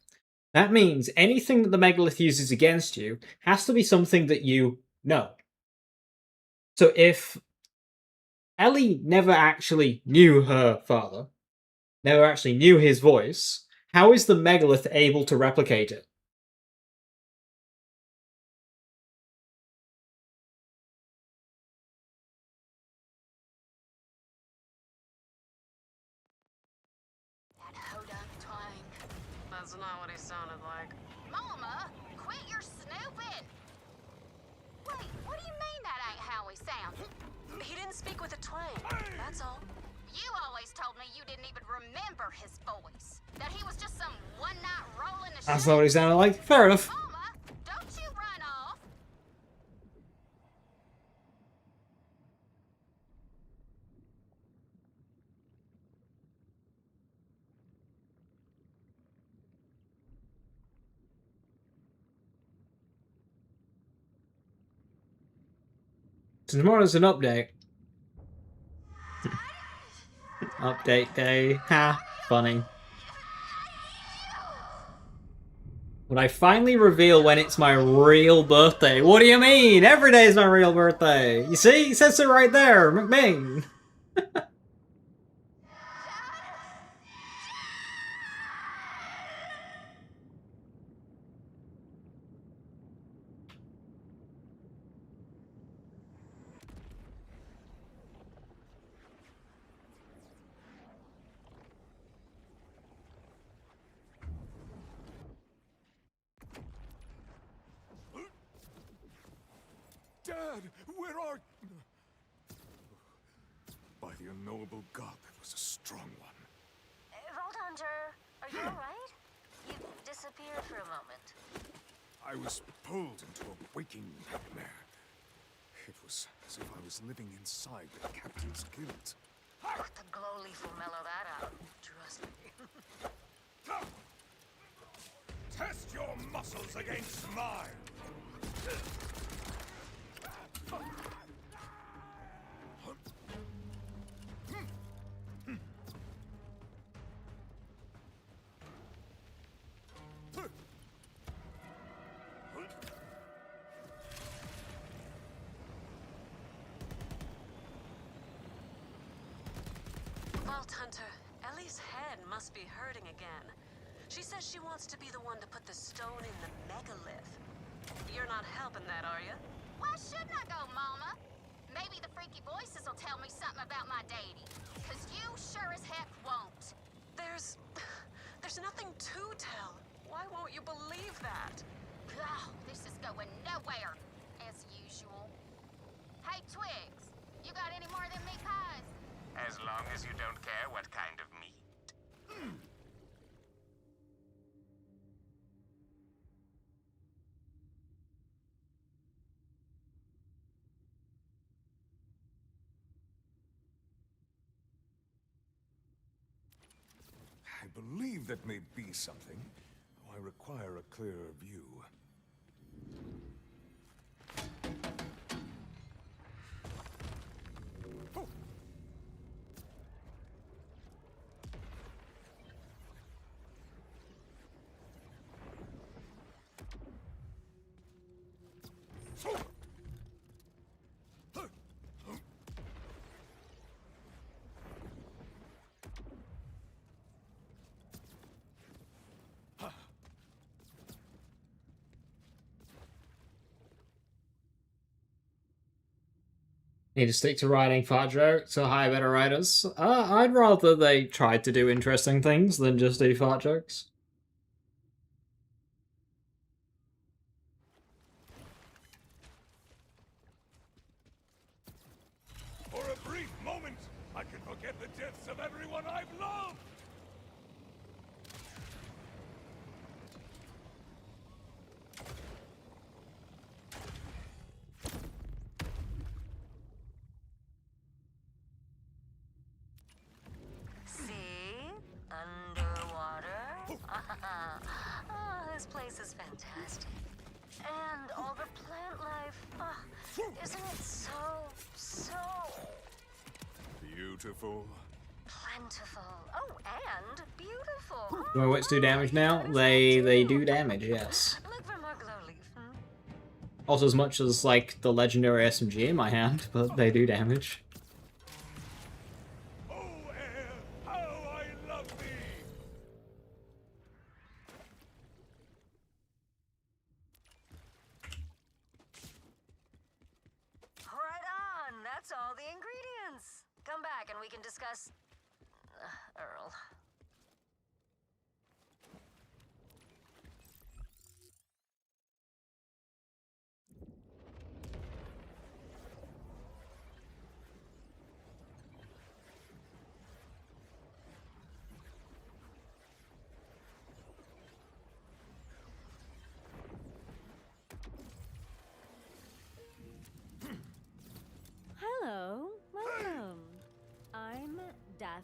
that means anything that the megalith uses against you has to be something that you know. So if Ellie never actually knew her father, never actually knew his voice, how is the megalith able to replicate it? That's not what he sounded like. Mama, quit your snooping! Wait, what do you mean that ain't how he sounded? He didn't speak with a twang, that's all. You always told me you didn't even remember his voice. That he was just some one-night roll in the That's shade. not what he sounded like. Fair enough. Mama, don't you run off! Tomorrow's an update. Update day. Ha. Funny. When I finally reveal when it's my real birthday. What do you mean? Every day is my real birthday. You see? It says it right there. McMing. Dad, where are... By the unknowable god, that was a strong one. Vault Hunter, are you alright? You disappeared for a moment. I was pulled into a waking nightmare. It was as if I was living inside the captain's guild. The glow leaf will mellow that out. Trust me. Test your muscles against mine! Vault Hunter, Ellie's head must be hurting again. She says she wants to be the one to put the stone in the megalith. You're not helping that, are you? Why shouldn't I go, Mama? Maybe the freaky voices will tell me something about my deity. Cause you sure as heck won't. There's nothing to tell. Why won't you believe that? Oh, this is going nowhere, as usual. Hey, Twigs, you got any more of them meat pies? As long as you don't care what kind of meat. I believe that may be something. I require a clearer view. Need to stick to writing fart jokes or hire better writers. I'd rather they tried to do interesting things than just do fart jokes. For a brief moment, I can forget the deaths of everyone I've loved! See? Underwater? Oh, this place is fantastic. And all the plant life. Oh, isn't it so Beautiful. plentiful? Oh, and beautiful. Do my wits do damage now? They do damage, yes. Look for more glow leaf. Also as much as, like, the legendary SMG in my hand, but they do damage. Oh, air, how I love thee! Right on. That's all the ingredients. Come back and we can discuss Earl.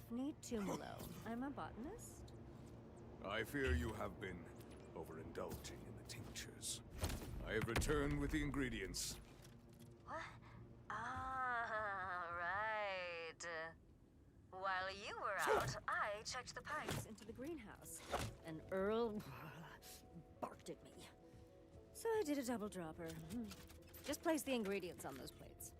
Daphne Tumalo. I'm a botanist. I fear you have been overindulging in the tinctures. I have returned with the ingredients. What? Ah, right. While you were out, I checked the pipes into the greenhouse, and Earl barked at me. So I did a double dropper. Just place the ingredients on those plates.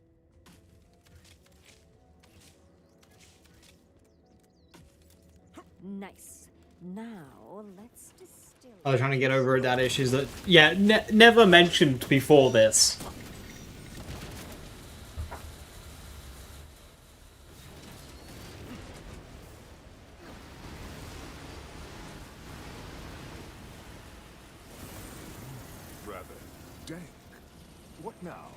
Nice. Now, let's distill... I was trying to get over her dad issues that, yeah, never mentioned before this. Rather dank. What now?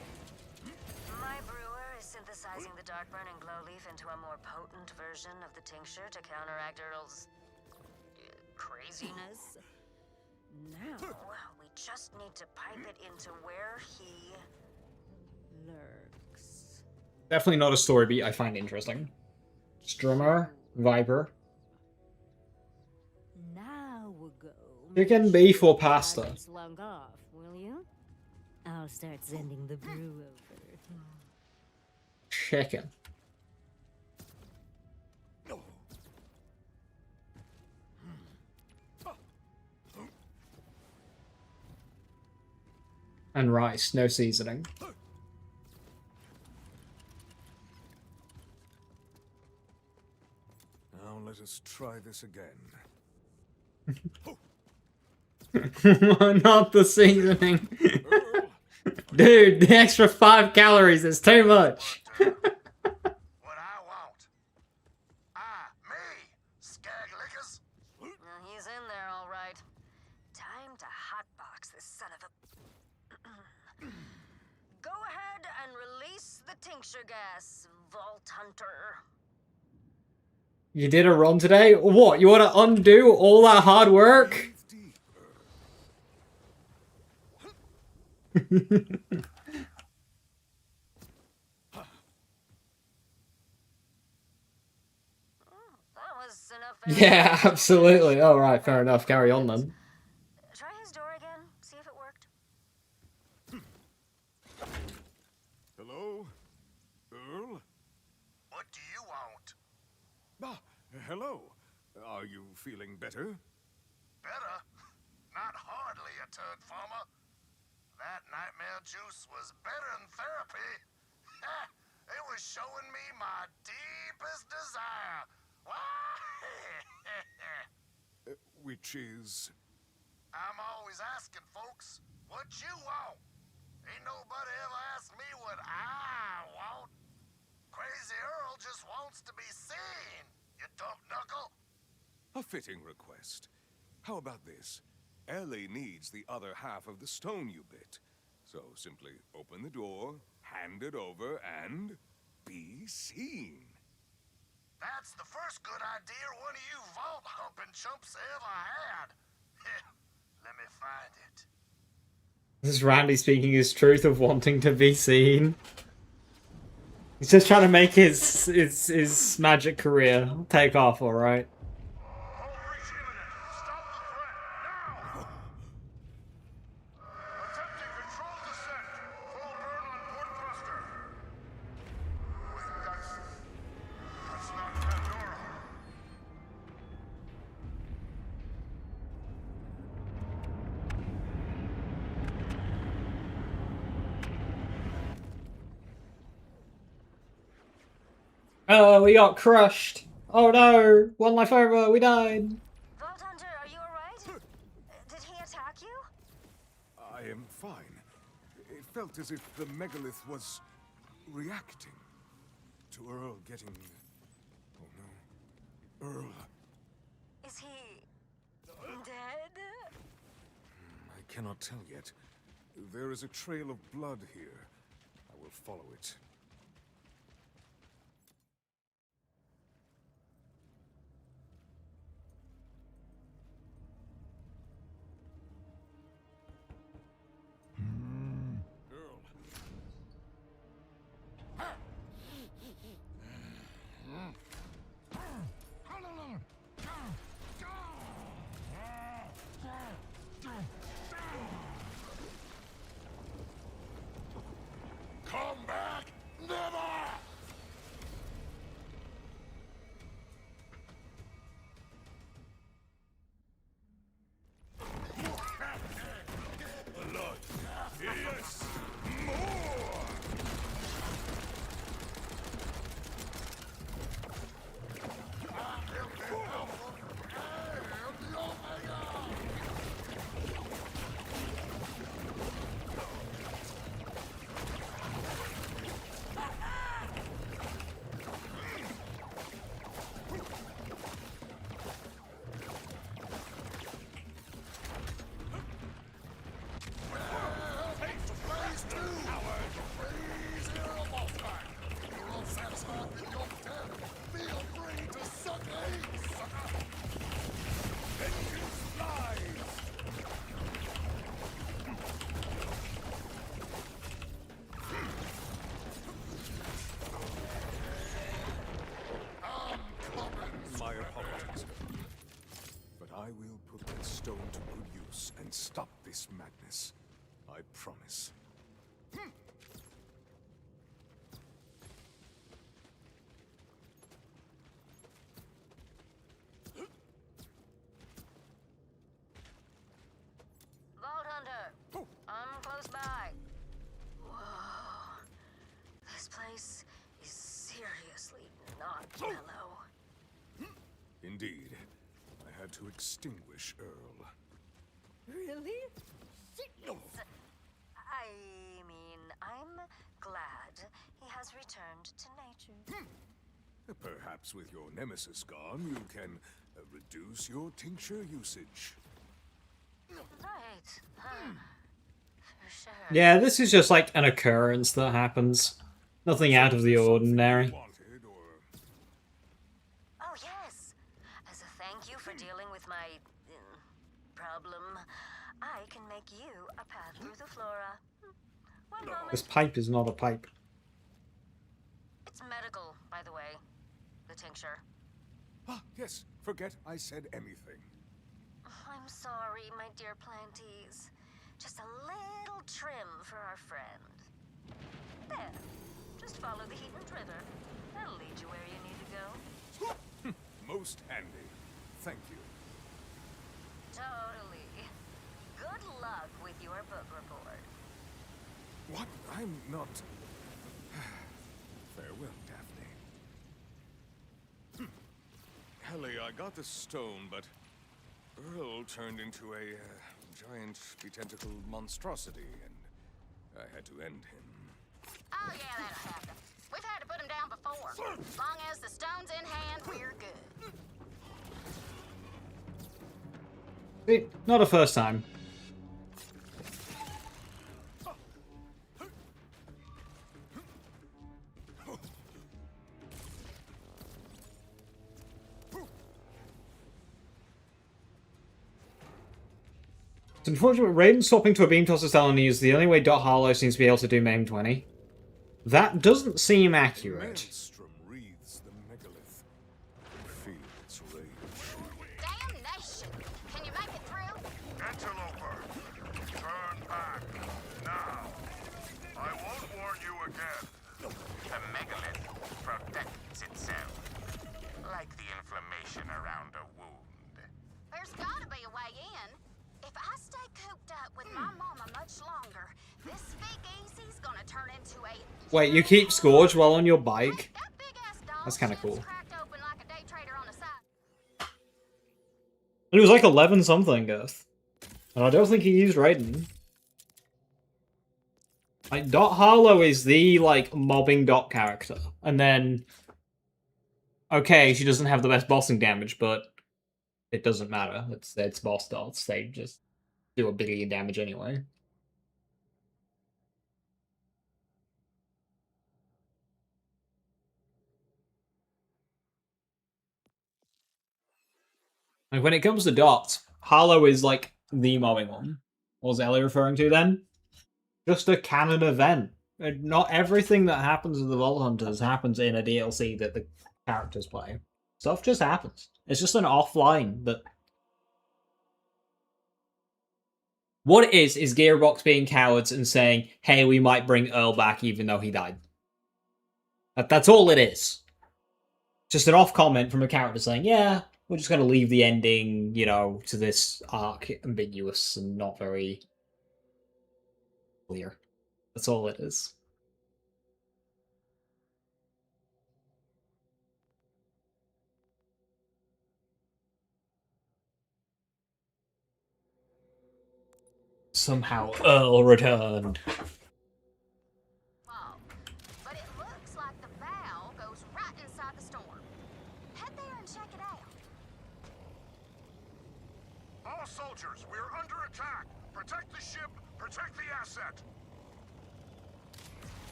My brewer is synthesizing the Darkburn and Glowleaf into a more potent version of the tincture to counteract Earl's... craziness. Now, we just need to pipe it into where he... lurks. Definitely not a story beat I find interesting. Strummer, Viper. Now we'll go. Chicken, beef, or pasta? Slunk off, will you? I'll start sending the brew over. Chicken. And rice, no seasoning. Now let us try this again. Not the seasoning. Dude, the extra 5 calories is too much. What I want. Me, Skaglickers. He's in there, all right. Time to hotbox this son of a... Go ahead and release the tincture gas, Vault Hunter. You did a run today? What, you want to undo all that hard work? Yeah, absolutely. All right, fair enough. Carry on then. Try his door again. See if it worked. Hello? Earl? What do you want? Ah, hello. Are you feeling better? Better? Not hardly a turd farmer. That nightmare juice was better than therapy. It was showing me my deepest desire. Which is... I'm always asking folks, what you want? Ain't nobody ever asked me what I want. Crazy Earl just wants to be seen, you dumb knuckle. A fitting request. How about this? Ellie needs the other half of the stone you bit. So simply open the door, hand it over, and be seen. That's the first good idea one of you vault-humping chumps ever had. Let me find it. This is Randy speaking his truth of wanting to be seen. He's just trying to make his magic career take off, alright? Oh, we got crushed. Oh no, 1 life over, we died. Vault Hunter, are you alright? Did he attack you? I am fine. It felt as if the megalith was reacting to Earl getting... Oh no. Earl. Is he... dead? I cannot tell yet. There is a trail of blood here. I will follow it. I will put that stone to good use and stop this madness. I promise. Vault Hunter, I'm close by. Whoa. This place is seriously not mellow. Indeed. I had to extinguish Earl. Really? Jeez. I mean, I'm glad he has returned to nature. Perhaps with your nemesis gone, you can reduce your tincture usage. Right. For sure. Yeah, this is just like an occurrence that happens. Nothing out of the ordinary. Oh, yes. As a thank you for dealing with my problem, I can make you a path through the flora. One moment. This pipe is not a pipe. It's medical, by the way. The tincture. Ah, yes. Forget I said anything. I'm sorry, my dear planties. Just a little trim for our friend. There. Just follow the Heaton River. That'll lead you where you need to go. Most handy. Thank you. Totally. Good luck with your book report. What? I'm not... Farewell, Daphne. Ellie, I got the stone, but Earl turned into a giant betentacled monstrosity, and I had to end him. Oh, yeah, that'll happen. We've had to put him down before. As long as the stone's in hand, we're good. Not a first time. It's unfortunate Raiden swapping to a beam tosser Stalini is the only way Dot Harlow seems to be able to do MAME 20. That doesn't seem accurate. Maelstrom wreathes the megalith. Feel its rage. Damnation! Can you make it through? Interloper, turn back, now. I won't warn you again. The megalith protects itself, like the inflammation around a wound. There's gotta be a way in. If I stay cooped up with my mama much longer, this speakeasy's gonna turn into a... Wait, you keep Scourge while on your bike? That's kind of cool. And it was like 11 something, Earth. And I don't think he used Raiden. Like, Dot Harlow is the, like, mobbing Dot character. And then... Okay, she doesn't have the best bossing damage, but... It doesn't matter. It's boss dots. They just do a billion damage anyway. Like, when it comes to dots, Harlow is like the mobbing one. What was Ellie referring to then? Just a canon event. Not everything that happens in the Vault Hunters happens in a DLC that the characters play. Stuff just happens. It's just an offline that... What it is Gearbox being cowards and saying, hey, we might bring Earl back even though he died. That's all it is. Just an off comment from a character saying, yeah, we're just going to leave the ending, you know, to this arc ambiguous and not very clear. That's all it is. Somehow Earl returned. Wow. But it looks like the bow goes right inside the storm. Head there and check it out. All soldiers, we're under attack. Protect the ship, protect the asset.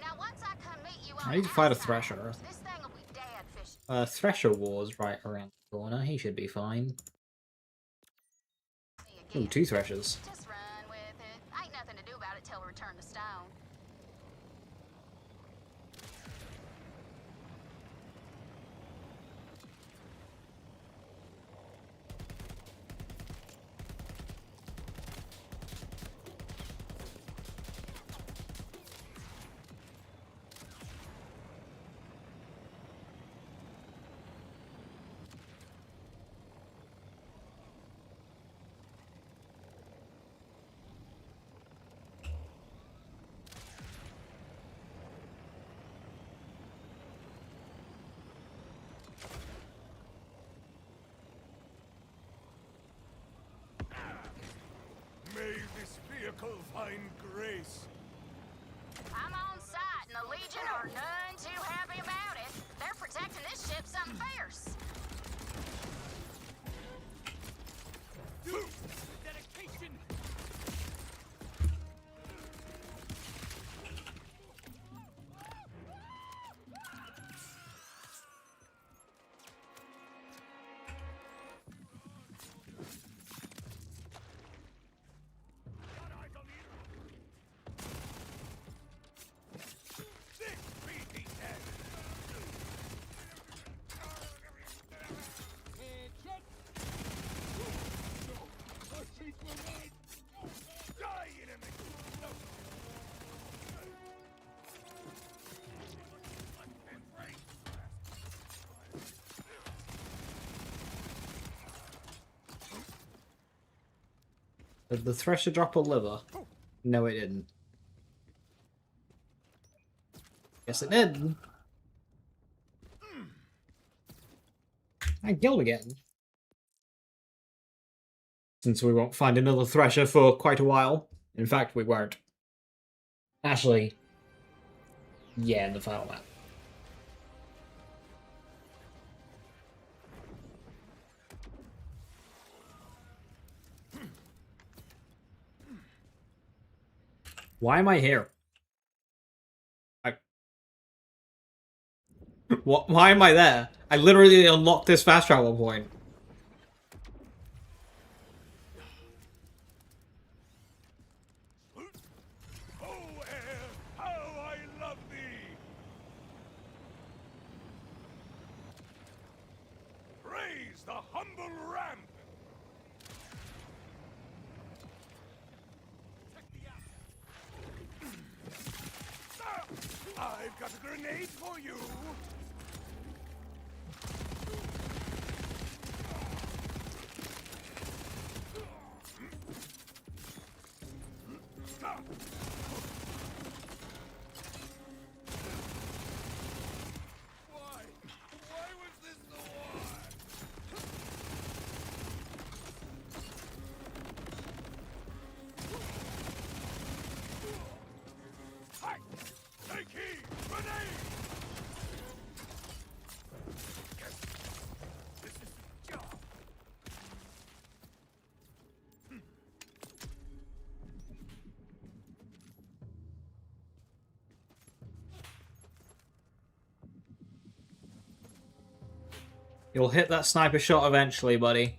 Now once I come meet you on I need to fight a outside, Thresher. this thing'll be dead fish. Thresher War's right around the corner. He should be fine. Ooh, 2 Threshers. Just run with it. Ain't nothing to do about it till we return the stone. miracle find grace. I'm on site, and the Legion are none too happy about it. They're protecting this ship some fierce. Dedication. Did the Thresher drop a liver? No, it didn't. Yes, it did. I killed again. Since we won't find another Thresher for quite a while. In fact, we won't. Actually, yeah, in the final map. Why am I here? What? Why am I there? I literally unlocked this fast travel point. Oh, air, how I love thee! Praise the humble ramp! I've got a grenade for you! Why? Why was this so hard? Hi! Take heed! Grenade! Yes. This is the job. You'll hit that sniper shot eventually, buddy.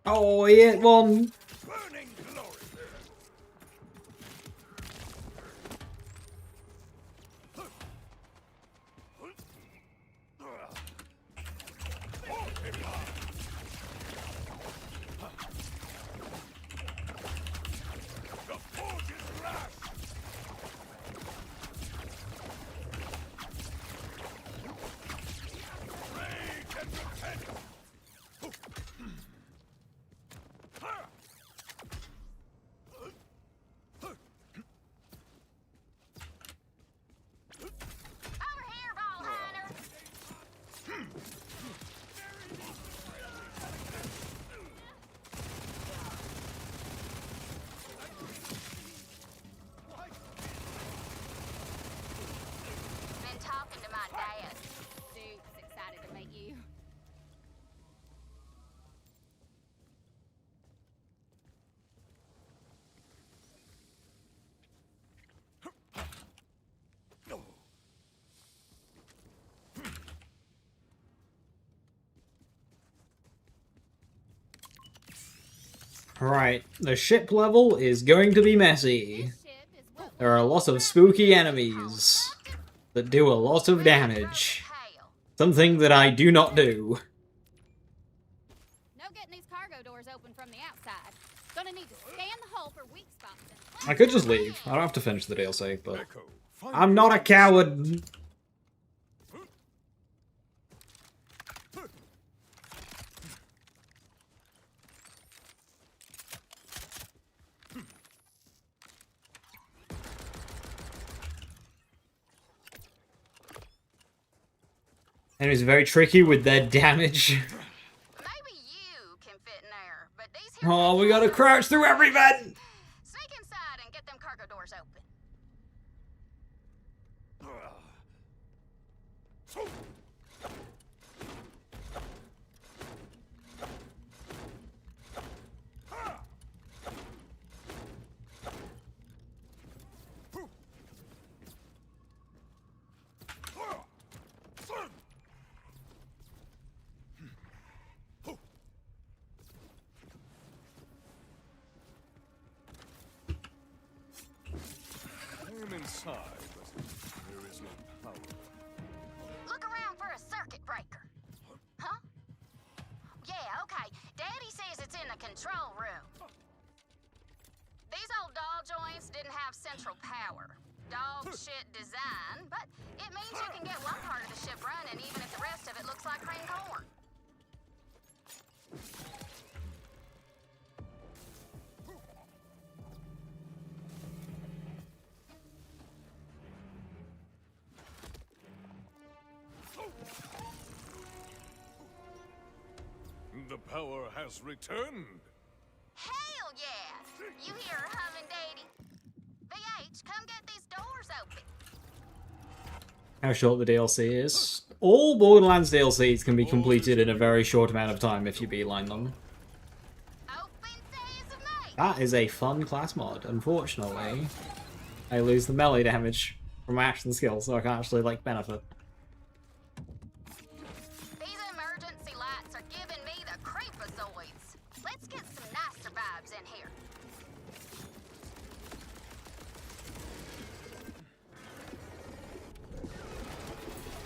Oh, he hit one. Burning glory. The forge is rash. Rage and repent. Over here, ball hunter. Been talking to my dad. Super excited to meet you. Alright, the ship level is going to be messy. There are a lot of spooky enemies that do a lot of damage. Something that I do not do. No getting these cargo doors open from the outside. Gonna need to scan the hull for weak spots. I could just leave. I don't have to finish the DLC, but I'm not a coward. And it's very tricky with their damage. Maybe you can fit in there, but these here Oh, we gotta crouch through every vent! Sneak inside and get them cargo doors open. I am inside, but there is no power. Look around for a circuit breaker. Huh? Yeah, okay. Daddy says it's in the control room. These old doll joints didn't have central power. Dog shit design, but it means you can get one part of the ship running even if the rest of it looks like green corn. The power has returned. Hell yeah! You hear her humming, Daddy? VH, come get these doors open. How short the DLC is. All Borderlands DLCs can be completed in a very short amount of time if you beeline them. That is a fun class mod. Unfortunately, I lose the melee damage from my action skill, so I can't actually, like, benefit. These emergency lights are giving me the creepazoids. Let's get some nicer vibes in here.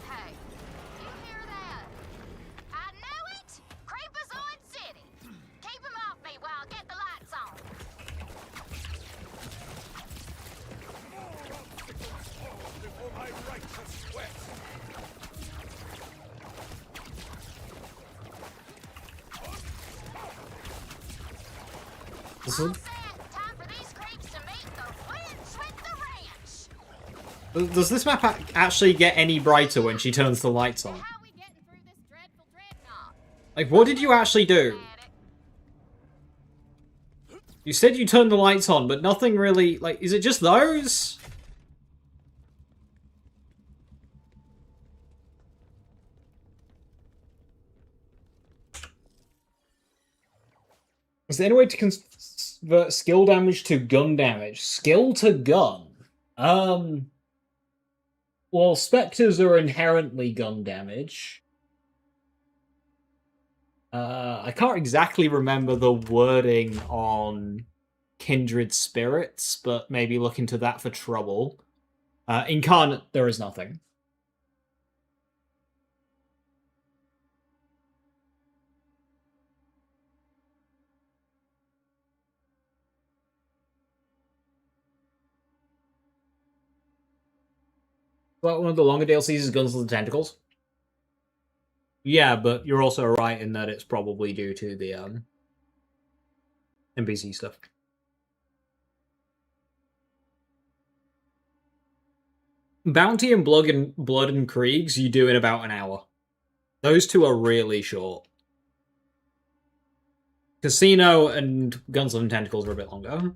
Hey, you hear that? I knew it! Creepazoid City! Keep them off me while I get the lights on. Before my righteous sweat. This is... Time for these creeps to meet the winch with the ranch. Does this map actually get any brighter when she turns the lights on? Like, what did you actually do? You said you turned the lights on, but nothing really... Like, is it just those? Is there any way to convert skill damage to gun damage? Skill to gun? Well, specters are inherently gun damage. I can't exactly remember the wording on Kindred Spirits, but maybe look into that for trouble. Incarnate, there is nothing. Well, one of the longer DLCs is Guns of the Tentacles. Yeah, but you're also right in that it's probably due to the NPC stuff. Bounty and Blood and Kriegs you do in about an hour. Those two are really short. Casino and Guns of the Tentacles are a bit longer.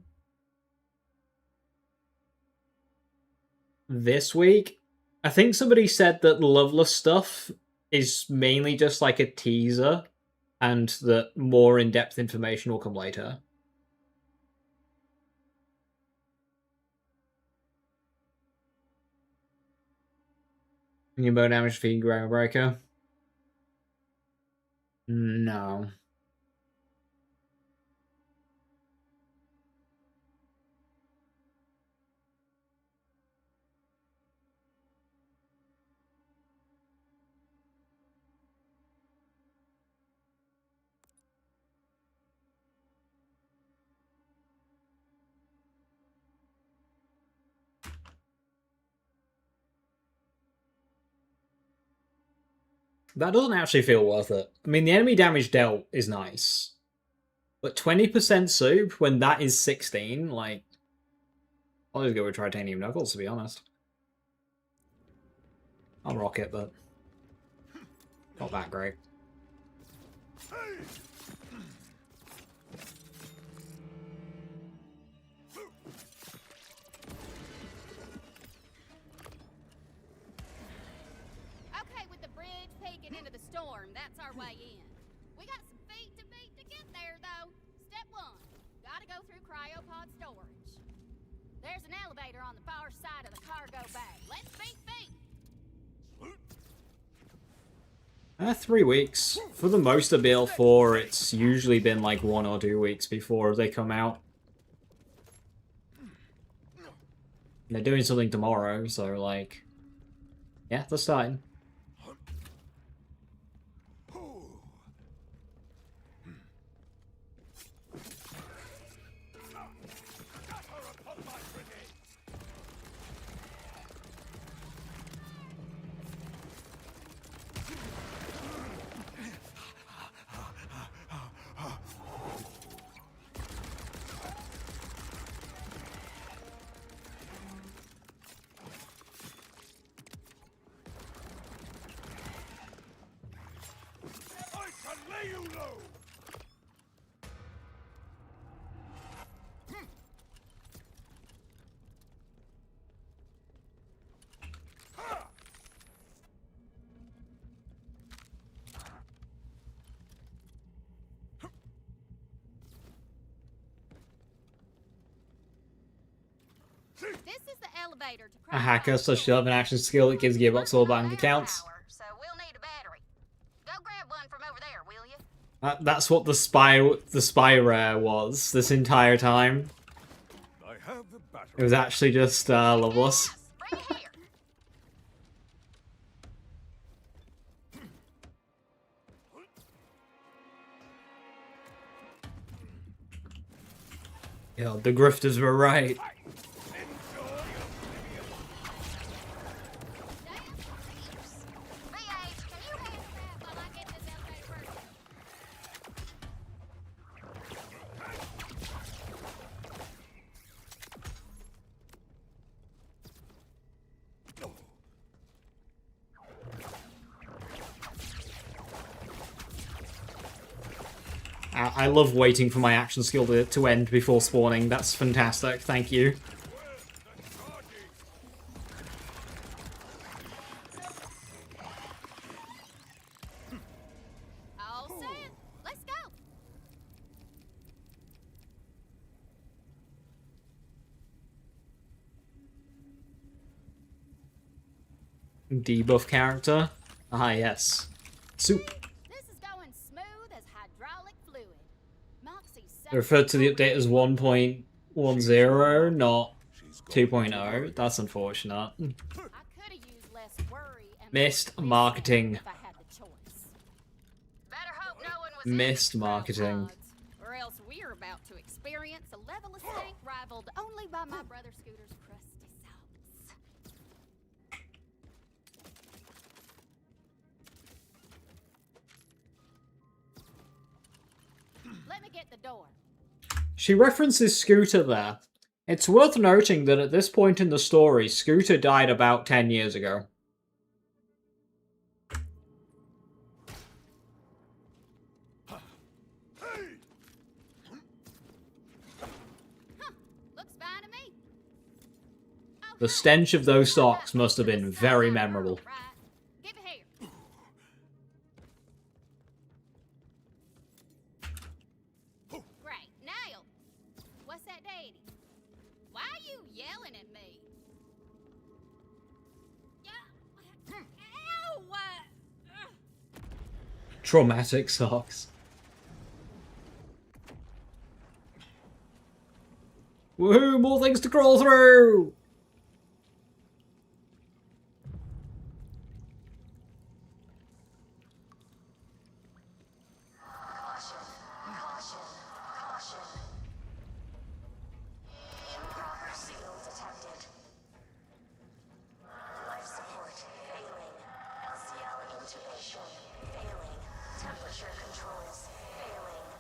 This week, I think somebody said that Loveless stuff is mainly just like a teaser, and that more in-depth information will come later. New bow damage for Ground Breaker? No. That doesn't actually feel worth it. I mean, the enemy damage dealt is nice. But 20% soup when that is 16, like... I'll just go with Titanium Knuckles, to be honest. I'll rock it, but... Not that great. Okay, with the bridge peeking into the storm, that's our way in. We got some feet to beat to get there, though. Step 1, gotta go through cryopod storage. There's an elevator on the far side of the cargo bay. Let's beat feet. 3 weeks. For the most of BL4, it's usually been like 1 or 2 weeks before they come out. And they're doing something tomorrow, so like... Yeah, they're starting. This is the elevator to A hacker, so she'll have an action skill that gives Gearbox all bank accounts. so we'll need a battery. Go grab one from over there, will you? That's what the spy rare was this entire time. I have the battery. It was actually just Loveless. Bring it here. Yeah, the grifters were right. I love waiting for my action skill to end before spawning. That's fantastic. Thank you. All set. Let's go. Debuff character. Ah, yes. Soup. This is going smooth as hydraulic fluid. Moxie's Referred to the update as 1.10, not 2.0. That's unfortunate. I could have used less worry and Missed marketing. if I had the choice. Better hope no one was Missed marketing. or else we're about to experience a level of stink rivaled only by my brother Scooter's crusty socks. Let me get the door. She references Scooter there. It's worth noting that at this point in the story, Scooter died about 10 years ago. Looks fine to me. The stench of those socks must have been very memorable. Right. Give it here. Great. Nailed. What's that, Daddy? Why are you yelling at me? Ow! Traumatic socks. Woohoo! More things to crawl through! Caution, caution, caution. Improper seal detected. Life support failing. LCL intubation failing. Temperature controls failing.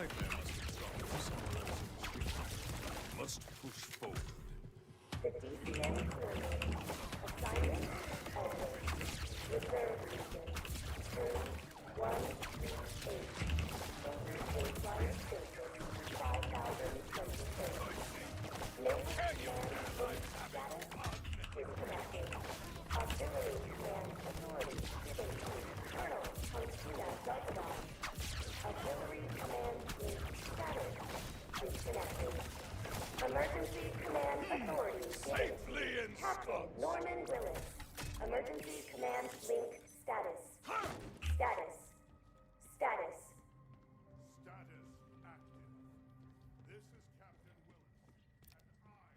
nightmare must have dropped from somewhere else in the street. Must push forward. The DCN coordinates. Assignment always. Reserve region. 2138. Overtake flight status 5026. Naval Command Link status disconnected. Auxiliary Command Authority station. Colonel Contina Zarkadon. Auxiliary Command Link status disconnected. Emergency Command Authority Safely agency. Captain Norman Willis. Emergency Command Link status. Status. Status. Status active. This is Captain Willis, and I am in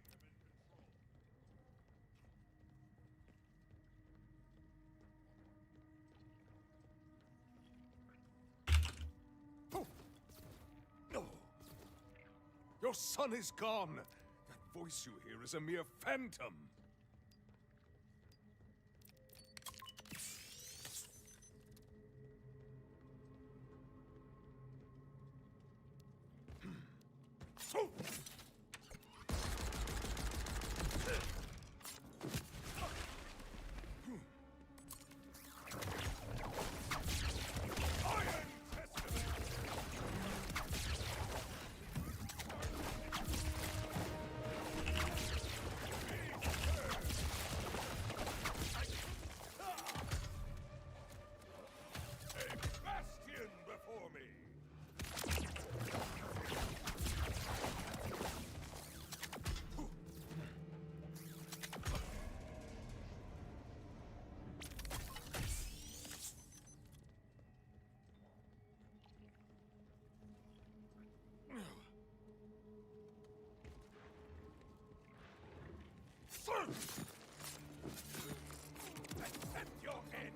control. No! Your son is gone! That voice you hear is a mere phantom! Bastion before me! Accept your head!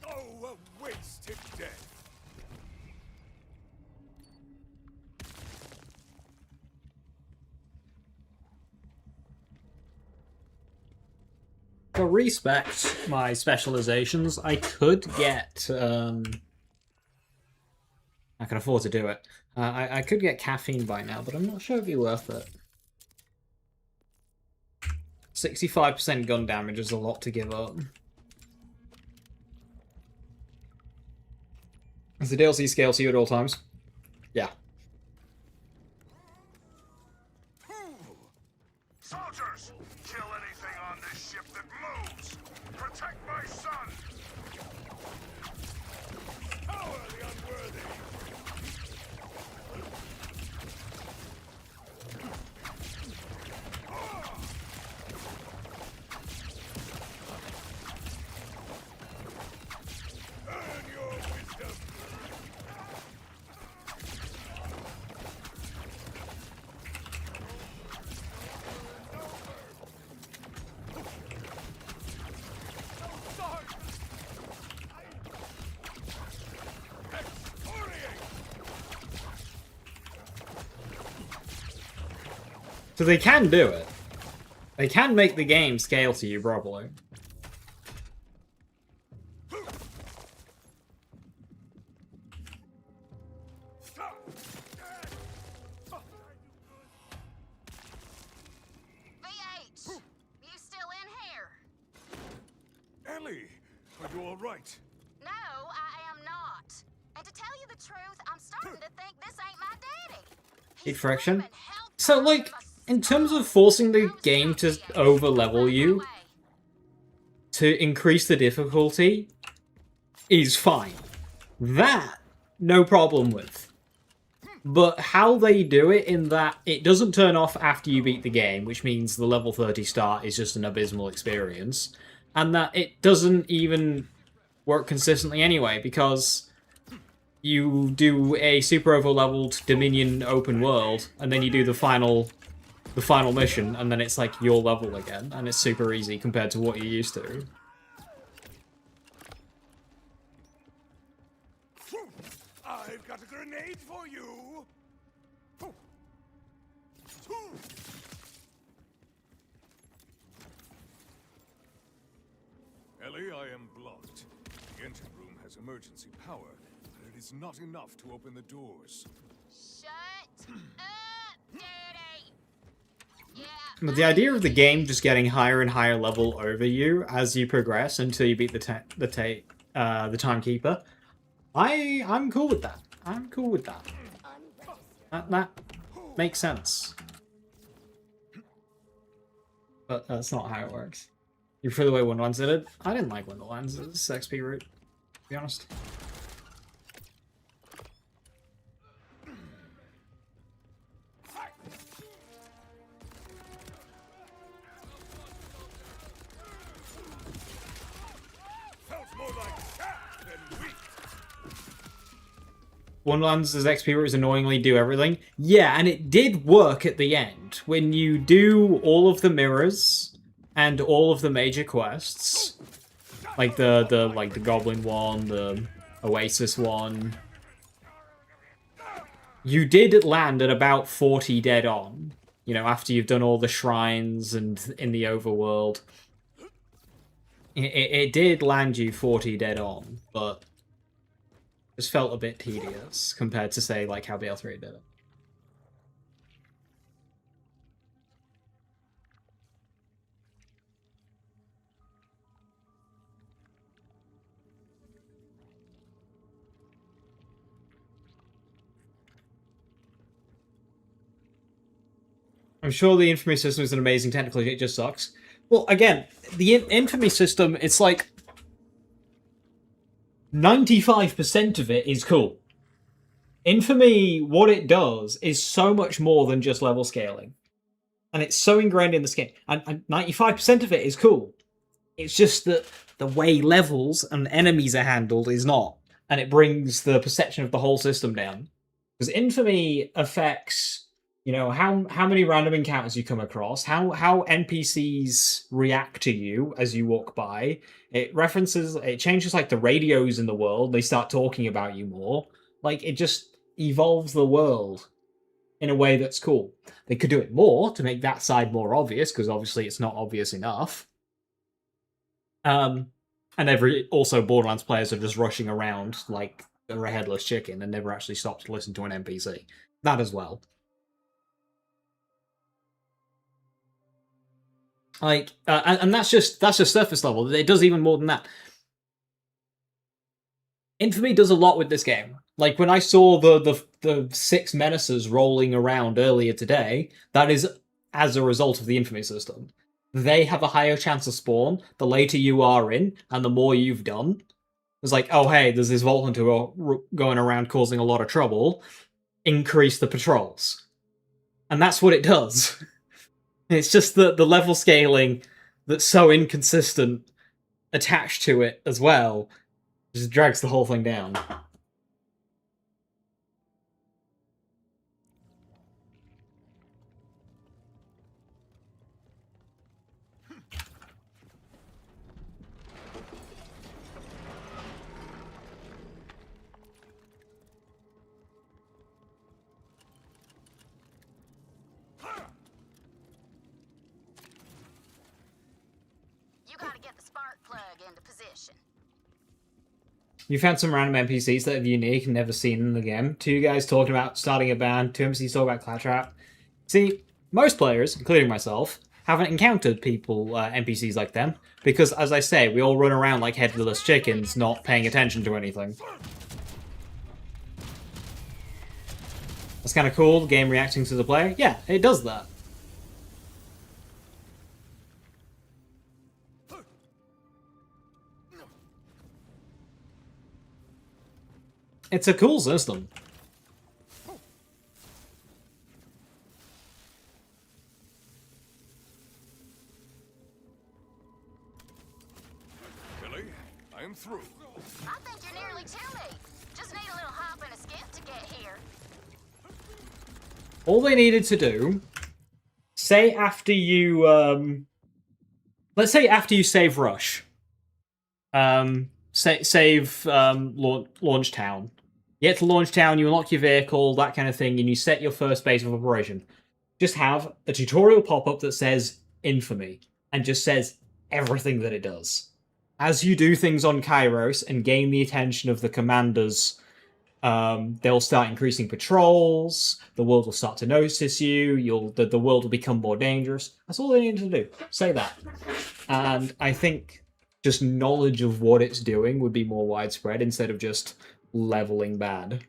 Oh, a wasted death! To respect my specializations, I could get I can afford to do it. I could get caffeine by now, but I'm not sure it'd be worth it. 65% gun damage is a lot to give up. Is the DLC scale to you at all times? Yeah. Soldiers, kill anything on this ship that moves. Protect my son. Power the unworthy! Earn your wisdom! So they can do it. They can make the game scale to you properly. VH, you still in here? Ellie, are you all right? No, I am not. And to tell you the truth, I'm starting to think this ain't my daddy. Heat friction. So, like, in terms of forcing the game to over-level you, to increase the difficulty, is fine. That, no problem with. But how they do it in that it doesn't turn off after you beat the game, which means the level 30 start is just an abysmal experience, and that it doesn't even work consistently anyway, because you do a super over-leveled Dominion open world, and then you do the final mission, and then it's like your level again, and it's super easy compared to what you're used to. I've got a grenade for you! The engine room has emergency power, but it is not enough to open the doors. Shut up, Daddy! Yeah. But the idea of the game just getting higher and higher level over you as you progress until you beat the timekeeper, I'm cool with that. I'm cool with that. That makes sense. But that's not how it works. You threw the way Wonderlands did it. I didn't like Wonderlands' XP route, to be honest. Felt more like cat than wheat. Wonderlands' XP route is annoyingly do everything. Yeah, and it did work at the end. When you do all of the mirrors and all of the major quests, like the Goblin one, the Oasis one, you did land at about 40 dead on. You know, after you've done all the shrines and in the overworld. It did land you 40 dead on, but just felt a bit tedious compared to, say, like how BL3 did it. I'm sure the Infamy system is an amazing technically, it just sucks. Well, again, the Infamy system, it's like 95% of it is cool. Infamy, what it does is so much more than just level scaling. And it's so ingrained in the game. And 95% of it is cool. It's just that the way levels and enemies are handled is not. And it brings the perception of the whole system down. Because Infamy affects, you know, how many random encounters you come across, how NPCs react to you as you walk by. It changes like the radios in the world. They start talking about you more. Like, it just evolves the world in a way that's cool. They could do it more to make that side more obvious, because obviously it's not obvious enough. And also Borderlands players are just rushing around like they're a headless chicken and never actually stop to listen to an NPC. That as well. Like, and that's just surface level. It does even more than that. Infamy does a lot with this game. Like, when I saw the 6 menaces rolling around earlier today, that is as a result of the Infamy system. They have a higher chance of spawn the later you are in, and the more you've done. It's like, oh hey, there's this Vault Hunter going around causing a lot of trouble. Increase the patrols. And that's what it does. It's just the level scaling that's so inconsistent attached to it as well just drags the whole thing down. You gotta get the spark plug into position. You found some random NPCs that are unique and never seen in the game. 2 guys talking about starting a band, 2 NPCs talking about Claptrap. See, most players, including myself, haven't encountered NPCs like them, because, as I say, we all run around like headless chickens, not paying attention to anything. That's kind of cool, the game reacting to the player. Yeah, it does that. It's a cool system. Billy, I am through. I think you're nearly to me. Just need a little hop and a skip to get here. All they needed to do, say after you, let's say after you save Rush, save Launch Town. You get to Launch Town, you unlock your vehicle, that kind of thing, and you set your first base of operation. Just have a tutorial pop up that says Infamy, and just says everything that it does. as you do things on Kairos and gain the attention of the commanders, they'll start increasing patrols. The world will start to notice you. The world will become more dangerous. That's all they need to do. Say that, and I think just knowledge of what it's doing would be more widespread instead of just leveling bad.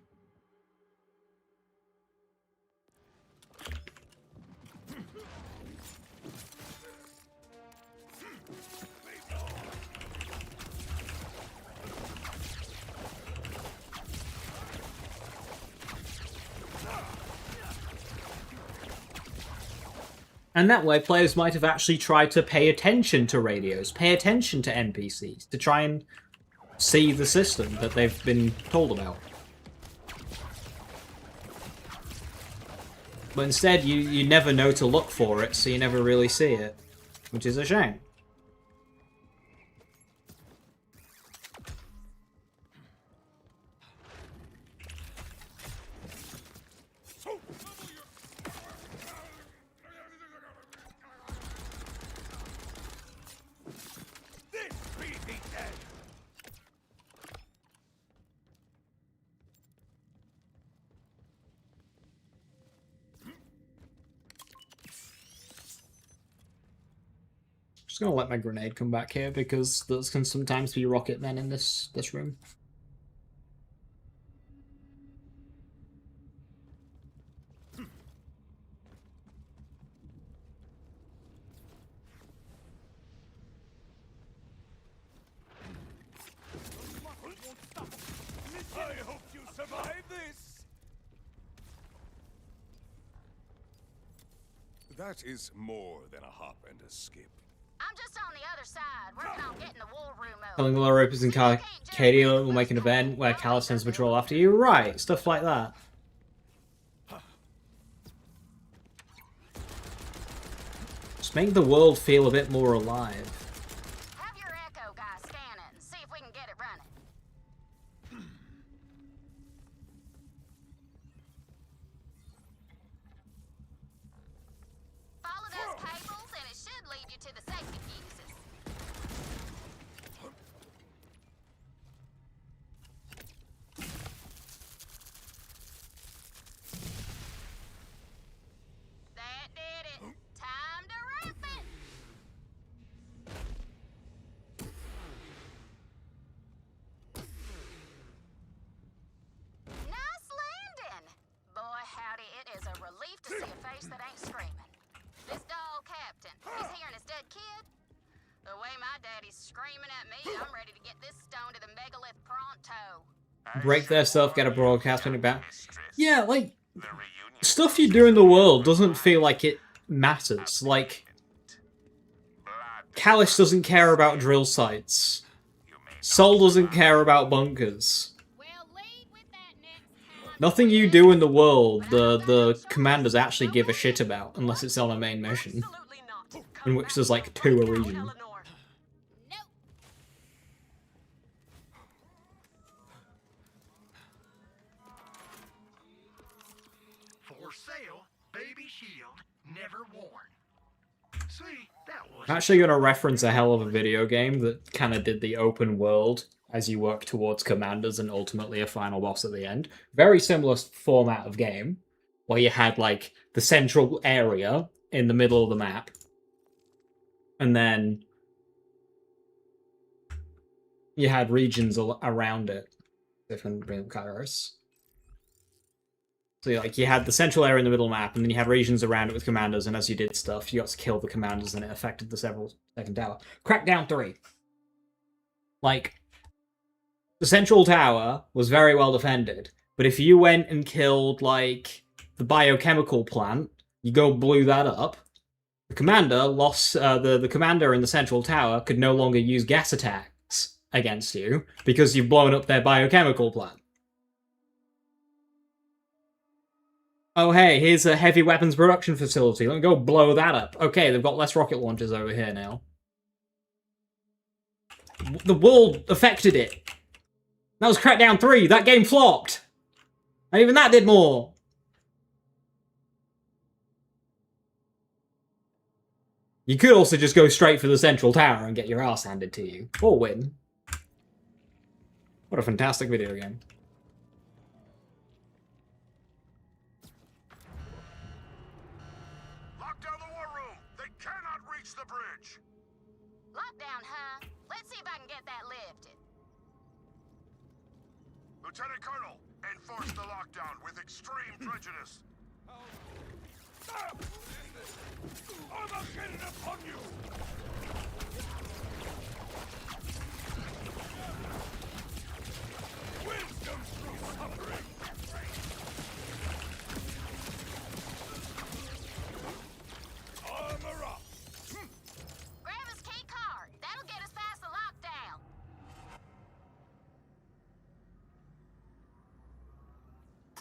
And that way, players might have actually tried to pay attention to radios, pay attention to NPCs, to try and see the system that they've been told about. But instead, you never know to look for it, so you never really see it, which is a shame. Just gonna let my grenade come back here because there can sometimes be rocket men in this room. I hope you survive this! That is more than a hop and a skip. I'm just on the other side, working on getting the war room open. Killing the low ropers in Cadia will make an event where Callus sends patrol after you. Right, stuff like that. Just make the world feel a bit more alive. Have your echo guy scan it and see if we can get it running. Follow those cables and it should lead you to the safety fuses. That did it. Time to ramp it. Nice landing. Boy, howdy, it is a relief to see a face that ain't screaming. This dog captain, he's hearing his dead kid. The way my daddy's screaming at me, I'm ready to get this stone to the megalith pronto. Break their stuff, get a broadcast on your back. Yeah, like, stuff you do in the world doesn't feel like it matters. Like, Callus doesn't care about drill sites. Sol doesn't care about bunkers. Nothing you do in the world, the commanders actually give a shit about, unless it's on a main mission. In which there's like 2 a region. For sale, baby shield, never worn. See, that was... I'm actually going to reference a hell of a video game that kind of did the open world as you work towards commanders and ultimately a final boss at the end. Very similar format of game, where you had like the central area in the middle of the map, and then you had regions around it. Different Kairos. So like you had the central area in the middle of the map, and then you had regions around it with commanders, and as you did stuff, you got to kill the commanders, and it affected the second tower. Crackdown 3. Like, the central tower was very well defended, but if you went and killed, like, the biochemical plant, you blew that up, the commander lost, the commander in the central tower could no longer use gas attacks against you, because you've blown up their biochemical plant. Oh hey, here's a heavy weapons production facility, let me go blow that up. Okay, they've got less rocket launchers over here now. The world affected it. That was Crackdown 3, that game flopped! And even that did more! You could also just go straight for the central tower and get your ass handed to you. Or win. What a fantastic video game. Lock down the war room! They cannot reach the bridge! Lockdown, huh? Let's see if I can get that lifted. Lieutenant Colonel, enforce the lockdown with extreme prejudice. I'm getting upon you! Wisdom through suffering! Armor up! Grab his key card. That'll get us past the lockdown.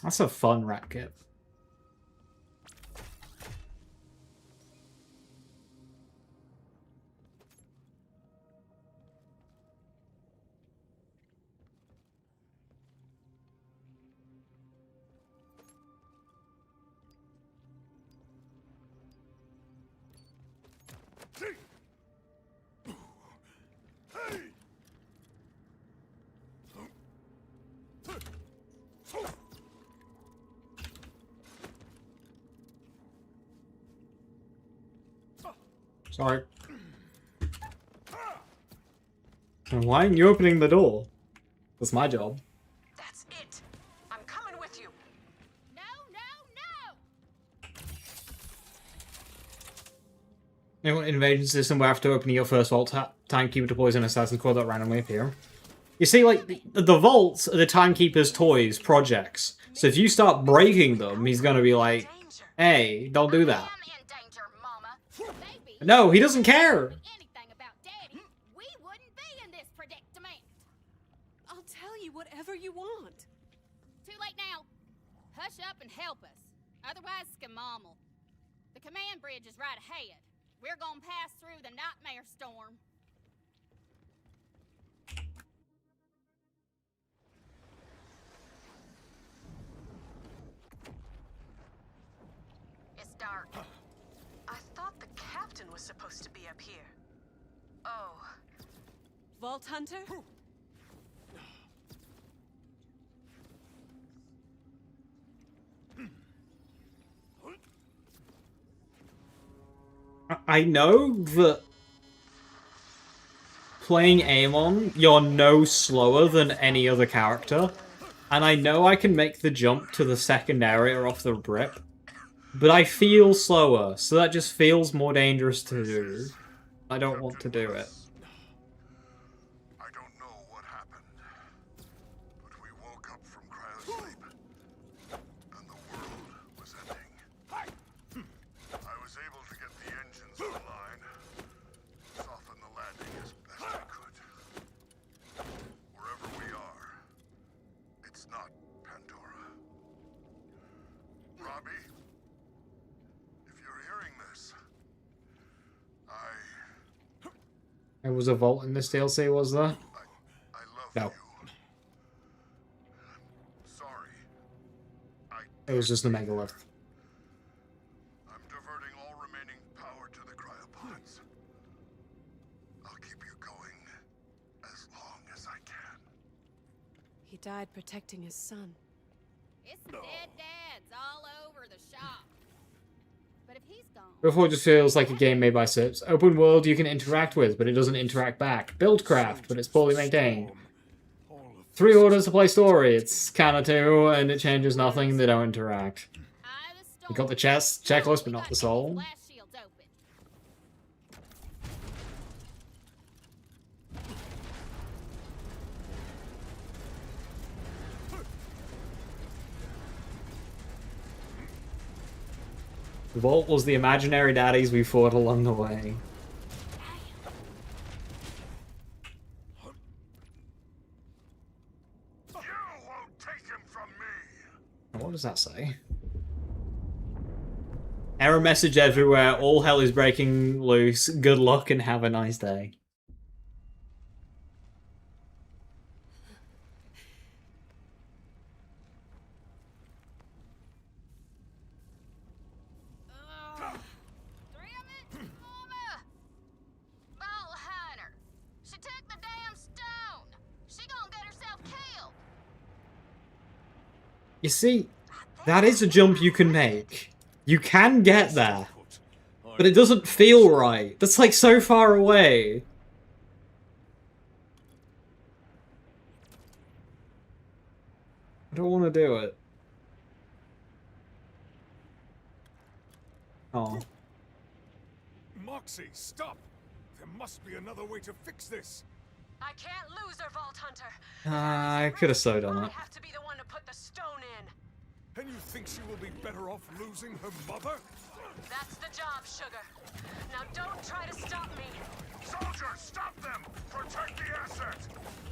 That's a fun rat kit. Sorry. And why aren't you opening the door? That's my job. That's it. I'm coming with you. No, no, no! You know, invasion system where after opening your first vault, timekeeper deploys an assassin's core that randomly appear. You see, like, the vaults are the timekeeper's toys, projects. So if you start breaking them, he's gonna be like, hey, don't do that. No, he doesn't care. Anything about Daddy, we wouldn't be in this predicament. I'll tell you whatever you want. Too late now. Hush up and help us. Otherwise, skamamal. The command bridge is right ahead. We're gonna pass through the nightmare storm. It's dark. I thought the captain was supposed to be up here. Oh. Vault Hunter? I know that playing Amon, you're no slower than any other character. And I know I can make the jump to the second area off the rip. But I feel slower, so that just feels more dangerous to do. I don't want to do it. I don't know what happened, but we woke up from cryosleep, and the world was ending. I was able to get the engines online, soften the landing as best I could. Wherever we are, it's not Pandora. Robbie? If you're hearing this, There was a vault in this DLC, was there? No. sorry. It was just a megalith. I'm diverting all remaining power to the cryopods. I'll keep you going as long as I can. He died protecting his son. It's dead dads all over the shop. But if he's gone... Before it just feels like a game made by Sips. Open world you can interact with, but it doesn't interact back. Buildcraft, but it's poorly maintained. 3 orders to play story. It's kinda 2, and it changes nothing. They don't interact. You got the checklist, but not the soul. The vault was the imaginary daddies we fought along the way. You won't take him from me. What does that say? Error message everywhere. All hell is breaking loose. Good luck and have a nice day. You see, that is a jump you can make. You can get there. But it doesn't feel right. That's like so far away. I don't want to do it. Oh. Moxie, stop! There must be another way to fix this. I can't lose her, Vault Hunter. I could have so done I it. have to be the one to put the stone in. And you think she will be better off losing her mother? That's the job, Sugar. Now don't try to stop me. Soldiers, stop them! Protect the asset!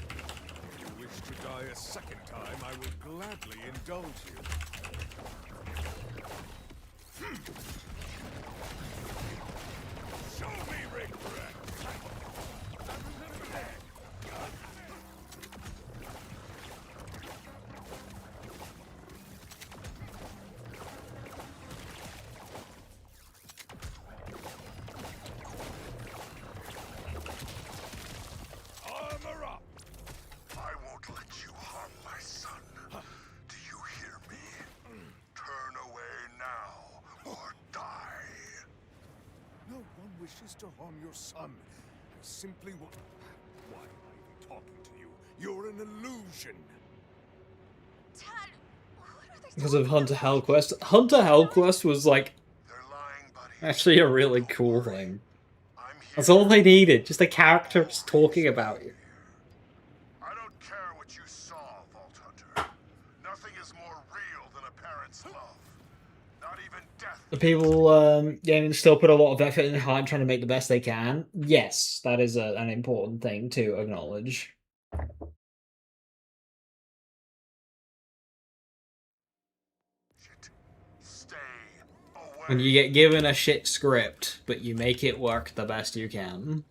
If you wish to die a second time, I will gladly indulge you. Show me regret! Armor up! I won't let you harm my son. Do you hear me? Turn away now, or die. No one wishes to harm your son. I simply want... Why am I even talking to you? You're an illusion. Dad, what are they Because of Hunter Hellquest. Hunter Hellquest was like actually a really cool thing. That's all they needed. Just a character just talking about you. I don't care what you saw, Vault Hunter. Nothing is more real than a parent's love. Not even death. The people gaming still put a lot of effort and heart trying to make the best they can. Yes, that is an important thing to acknowledge. When you get given a shit script, but you make it work the best you can.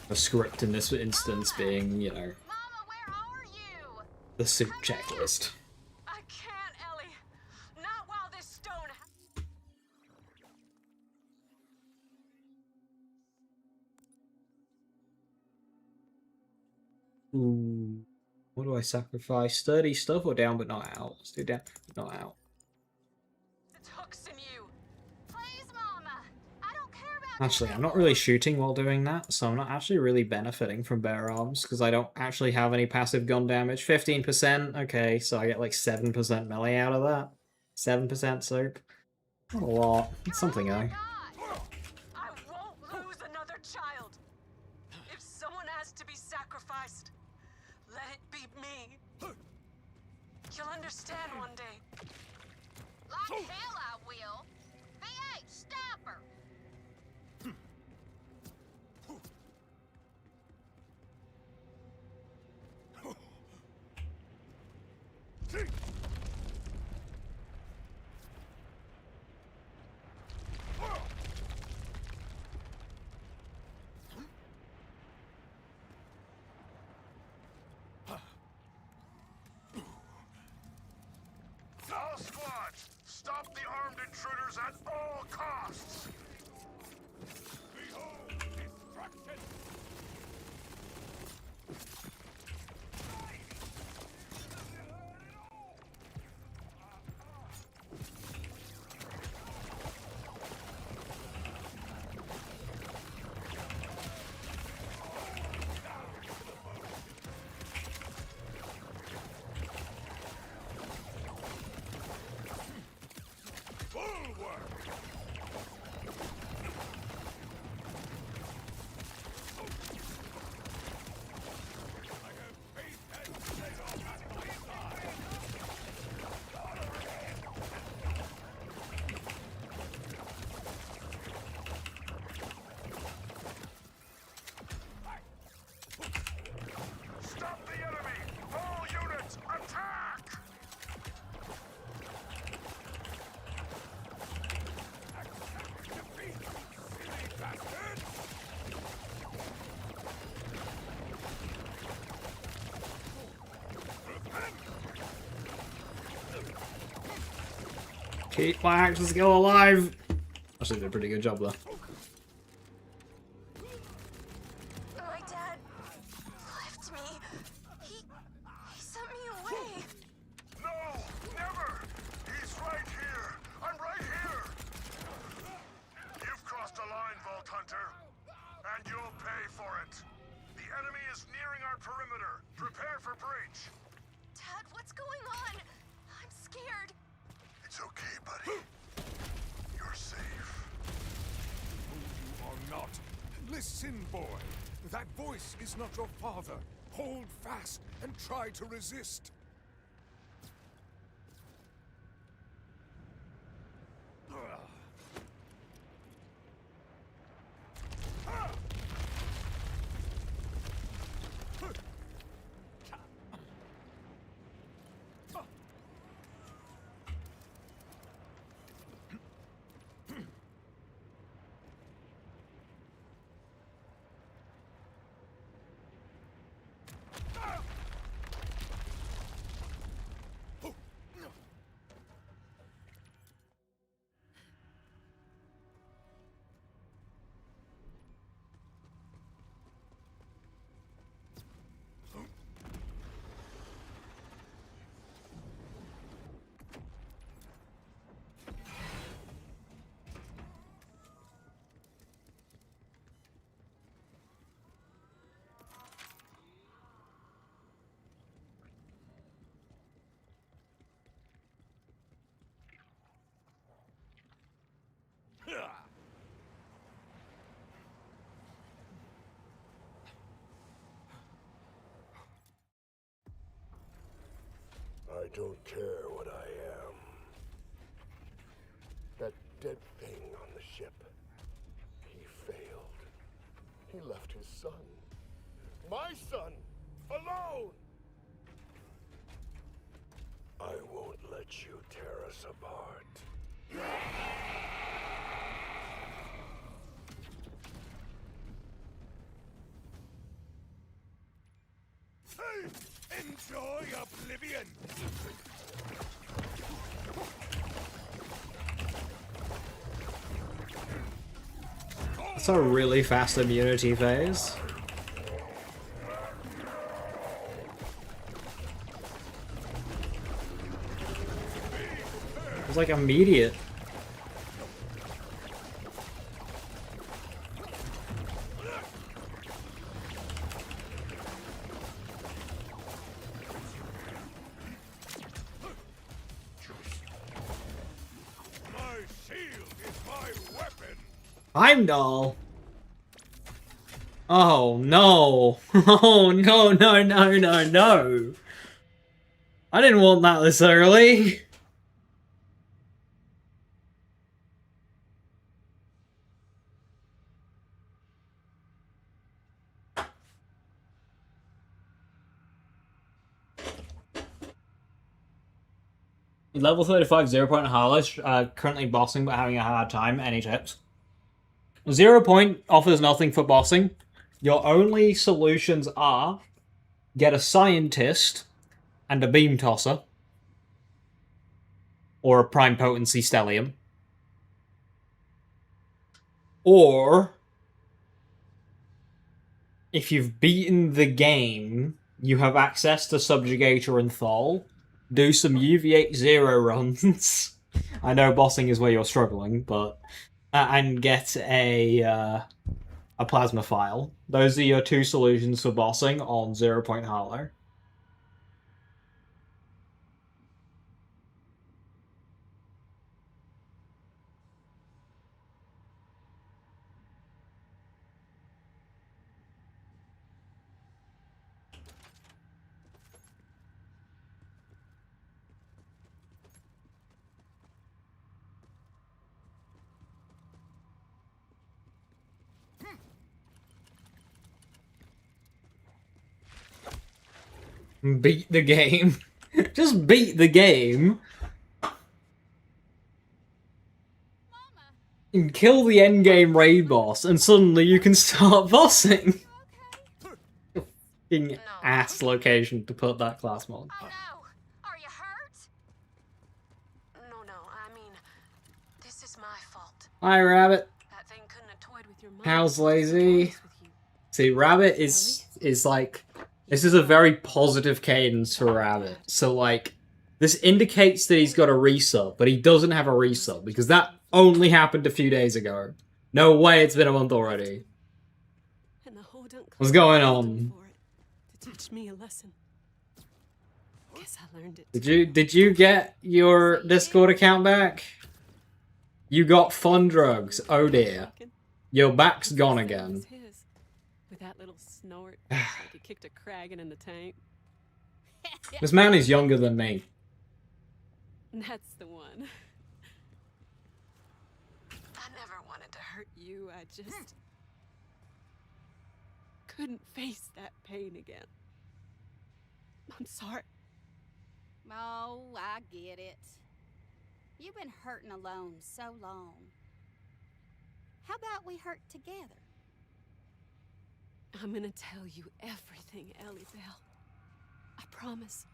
The script in this instance being, you know, the suit checklist. I can't, Ellie. Not while this stone... Ooh. What do I sacrifice? Sturdy stuff or down but not out? Let's do down but not out. It's hooks in you. Please, Mama. I don't care about... Actually, I'm not really shooting while doing that, so I'm not actually really benefiting from bare arms, because I don't actually have any passive gun damage. 15%, okay, so I get like 7% melee out of that. 7% soap. Not a lot. It's something, though. I won't lose another child. If someone has to be sacrificed, let it be me. You'll understand one day. Like hell I will. V8, stop her. All squads, stop the Keep my action skill alive! Actually did a pretty good job there. My dad left me. He sent me away. No! Never! He's right here! I'm right here! You've crossed a line, Vault Hunter. And you'll pay for it. The enemy is nearing our perimeter. Prepare for breach. Dad, what's going on? I'm scared. It's okay, buddy. You're safe. You are not. Listen, boy. That voice is not your father. Hold fast and try to resist. I don't care what I am. That dead thing on the ship. He failed. He left his son. My son! Alone! I won't let you tear us apart. Enjoy oblivion! That's a really fast immunity phase. It's like immediate. My shield is my weapon! Heimdall! Oh no! Oh no, no, no, no, no! I didn't want that this early! Level 35 0 Point Harless, currently bossing but having a hard time. Any tips? 0 Point offers nothing for bossing. Your only solutions are get a scientist and a beam tosser, or a prime potency stellium, or if you've beaten the game, you have access to Subjugator and Thal. Do some UV8 0 runs. I know bossing is where you're struggling, but and get a plasma file. Those are your two solutions for bossing on 0 Point Harlow. Beat the game. Just beat the game. And kill the endgame raid boss, and suddenly you can start bossing. Fucking ass location to put that class mod. Oh no! Are you hurt? No, I mean, Hi, Rabbit. That thing couldn't have toyed with your mind. How's Just to be Lazy? honest with you. See, Rabbit is like, this is a very positive cadence for Rabbit. So like, this indicates that he's got a resub, but he doesn't have a resub because that only happened a few days ago. No way, it's been a month already. And the Hodunk What's going clan on? for it, to teach me a lesson. Guess I learned it. Did you get your Discord account back? You got fun drugs. Oh dear. Your back's gone again. His, with that little snort, like he kicked a Kragan in the tank. This man is younger than me. That's the one. I never wanted to hurt you. I just couldn't face that pain again. I'm sorry. Oh, I get it. You've been hurting alone so long. How about we hurt together? I'm gonna tell you everything, Ellie Bell. I promise.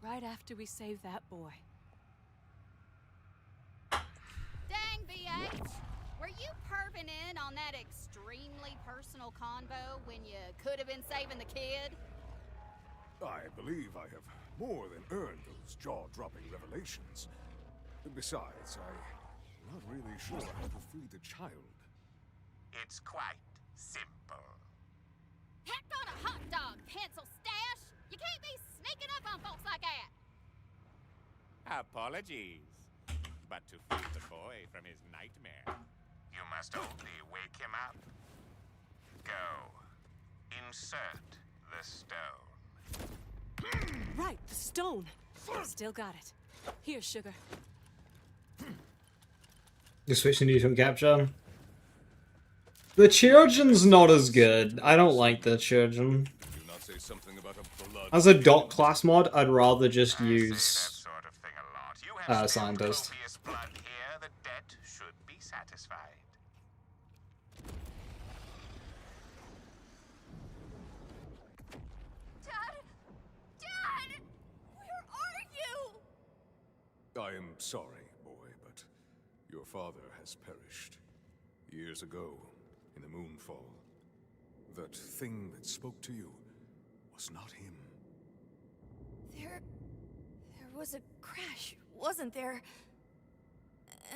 Right after we save that boy. Dang, V8! Were you perving in on that extremely personal convo when you could have been saving the kid? I believe I have more than earned those jaw-dropping revelations. Besides, I'm not really sure how to free the child. It's quite simple. Heck on a hot dog, pencil stash! You can't be sneaking up on folks like that! Apologies. But to free the boy from his nightmare, you must only wake him up. Go. Insert the stone. Right, the stone. Still got it. Here, sugar. You're switching to YouTube capture. The children's not as good. I don't like the children. Do not say something about a blood. As a dot class mod, I'd rather just use scientist. Copious blood here, the debt should be satisfied. Dad! Dad! Where are you? I am sorry, boy, but your father has perished. Years ago, in the Moonfall. That thing that spoke to you was not him. There was a crash, wasn't there?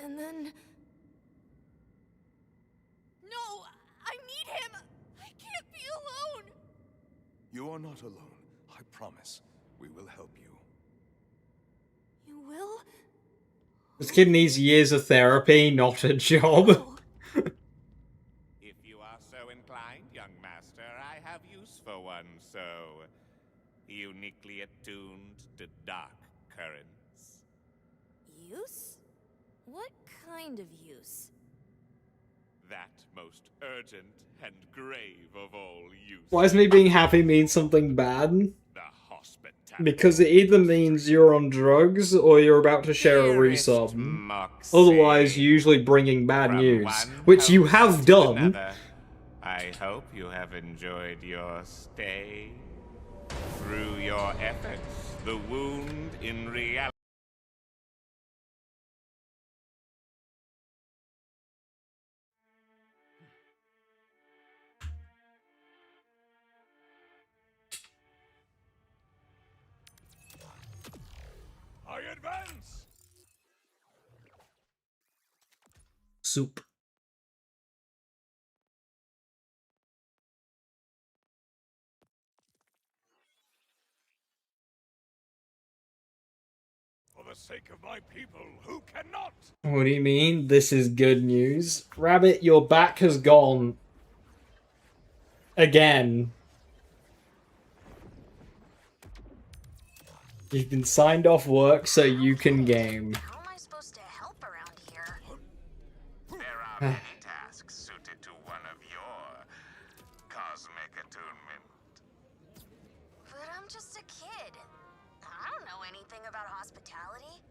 And then... No! I need him! I can't be alone! You are not alone. I promise. We will help you. You will? This kid needs years of therapy, not a job. If you are so inclined, young master, I have use for one so uniquely attuned to dark currents. Use? What kind of use? That most urgent and grave of all use. Why does me being happy mean something bad? The hospitality. Because it either means you're on drugs or you're about to share a resub. Otherwise, usually bringing bad news, which you have done. Another. I hope you have enjoyed your stay. Through your efforts, the wound in reality. I advance! Soup. For the sake of my people, who cannot? What do you mean? This is good news. Rabbit, your back has gone. Again. You've been signed off work so you can game. How am I supposed to help around here? There are many tasks suited to one of your cosmic attunement. But I'm just a kid. I don't know anything about hospitality.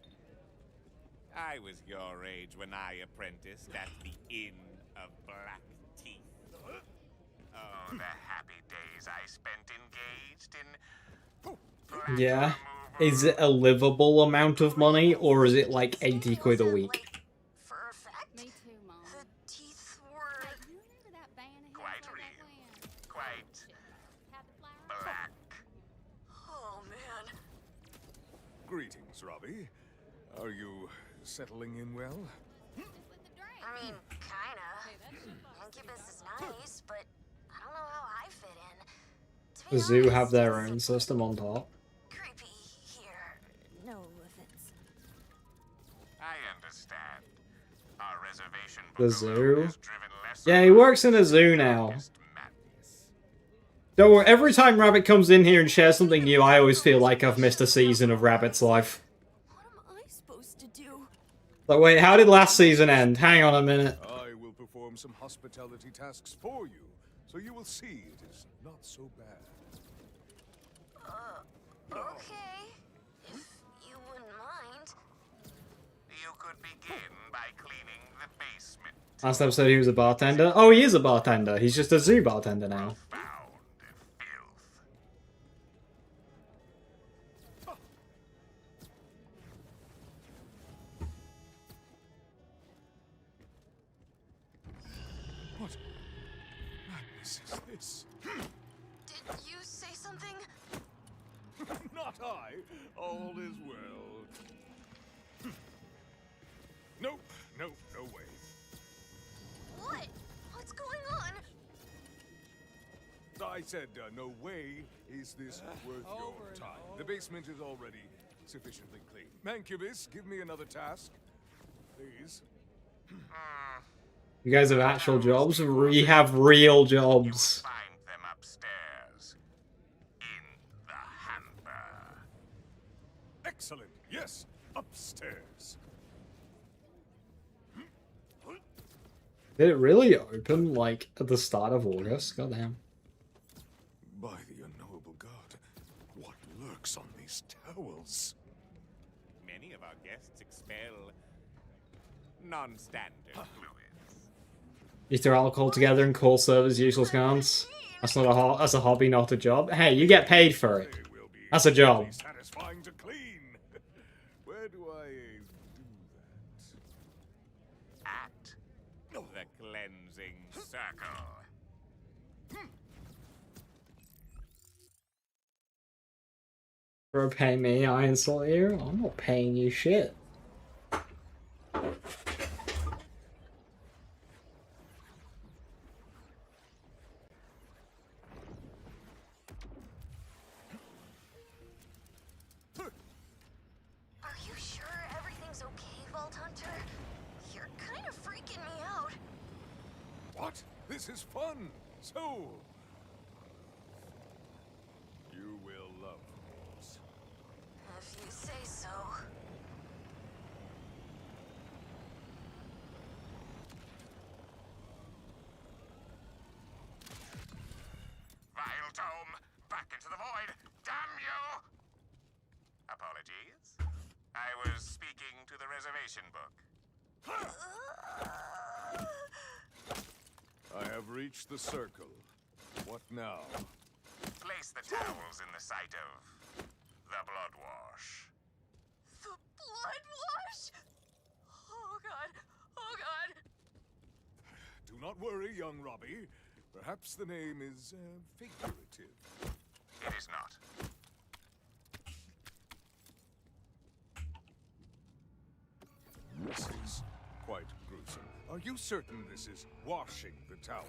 I was your age when I apprenticed at the Inn of Black Teeth. Oh, the happy days I spent engaged in Yeah. is it a livable amount of money, or is it like 80 quid a week? Me too, Mom. The teeth were... Hey, you remember that band of Quite his way back real. when? Quite Had the flower? black. Oh, man. Greetings, Robbie. Are you settling in well? I mean, kinda. Incubus is nice, but I don't know how I fit in. To be The zoo honest, have their it's own system on top. creepy here. No offense. I understand. Our reservation The boogaloo zoo? has driven less Yeah, of he our works in a zoo now. Don't worry, every time Rabbit comes in here and shares something new, I always feel like I've missed a season of Rabbit's life. What am I supposed to do? Like, wait, how did last season end? Hang on a minute. I will perform some hospitality tasks for you, so you will see it is not so bad. Okay. If you wouldn't mind. You could begin by cleaning the basement. Last episode he was a bartender. Oh, he is a bartender. He's just a zoo bartender now. What madness is this? Did you say something? Not I. All is well. Nope. No way. What? What's going on? I said no way is this worth your time. The basement is already sufficiently clean. Mancubus, give me another task, please. You guys have actual jobs? We have real jobs. Find them upstairs. In the hamper. Excellent. Yes, upstairs. Did it really open, like, at the start of August? Goddamn. By the unknowable god, what lurks on these towels? Many of our guests expel non-standard fluids. You throw alcohol together and call servers useless guns? That's not a that's a hobby, not a job. Hey, you get paid for it. That's a job. Satisfying to clean. Where do I At the cleansing circle. Bro, pay me, I insult you? I'm not paying you shit. Are you sure everything's okay, Vault Hunter? You're kind of freaking me out. What? This is fun. So, you will love this. If you say so. Vile tome, back into the void. Damn you! Apologies. I was speaking to the reservation book. I have reached the circle. What now? Place the towels in the site of the blood wash. The blood wash? Oh, God. Oh, God. Do not worry, young Robbie. Perhaps the name is figurative. It is not. This is quite gruesome. Are you certain this is washing the towels?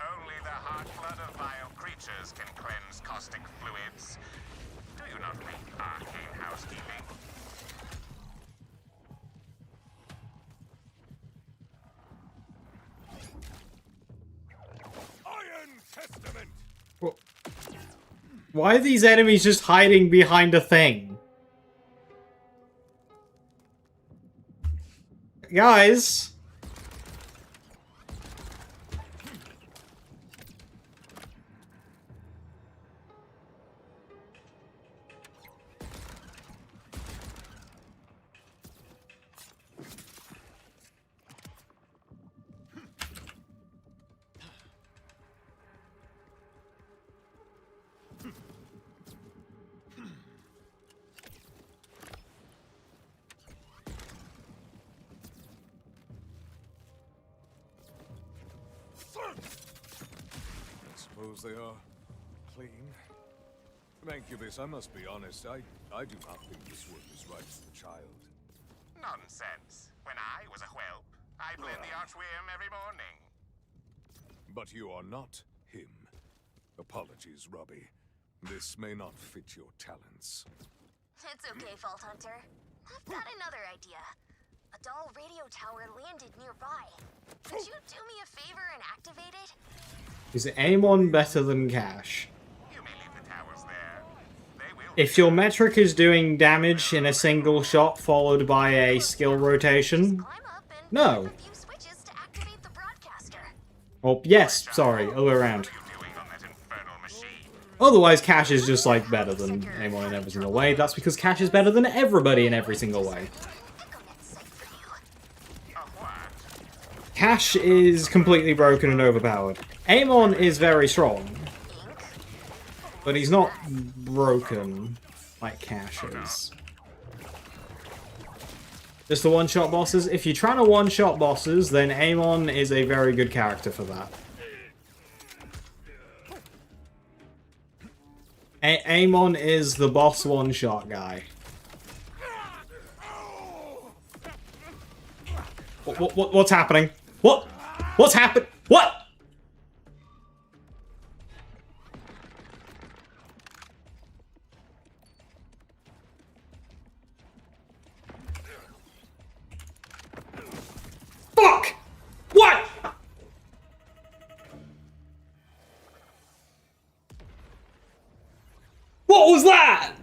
Only the hot blood of vile creatures can cleanse caustic fluids. Do you not read arcane housekeeping? Iron Testament! Why are these enemies just hiding behind a thing? Guys! I suppose they are clean. Incubus, I must be honest, I do not think this work is right for the child. Nonsense. When I was a whelp, I played the archworm every morning. But you are not him. Apologies, Robbie. This may not fit your talents. It's okay, Vault Hunter. I've got another idea. A doll radio tower landed nearby. Could you do me a favor and activate it? Is Amon better than Cash? If your metric is doing damage in a single shot followed by a skill rotation, no. Well, yes, sorry, other way around. Otherwise, Cash is just, like, better than Amon in every single way. That's because Cash is better than everybody in every single way. Cash is completely broken and overpowered. Amon is very strong. But he's not broken like Cash is. Just the one-shot bosses? If you're trying to one-shot bosses, then Amon is a very good character for that. Amon is the boss one-shot guy. What's happening? What's happened? What? Fuck! What? What was that?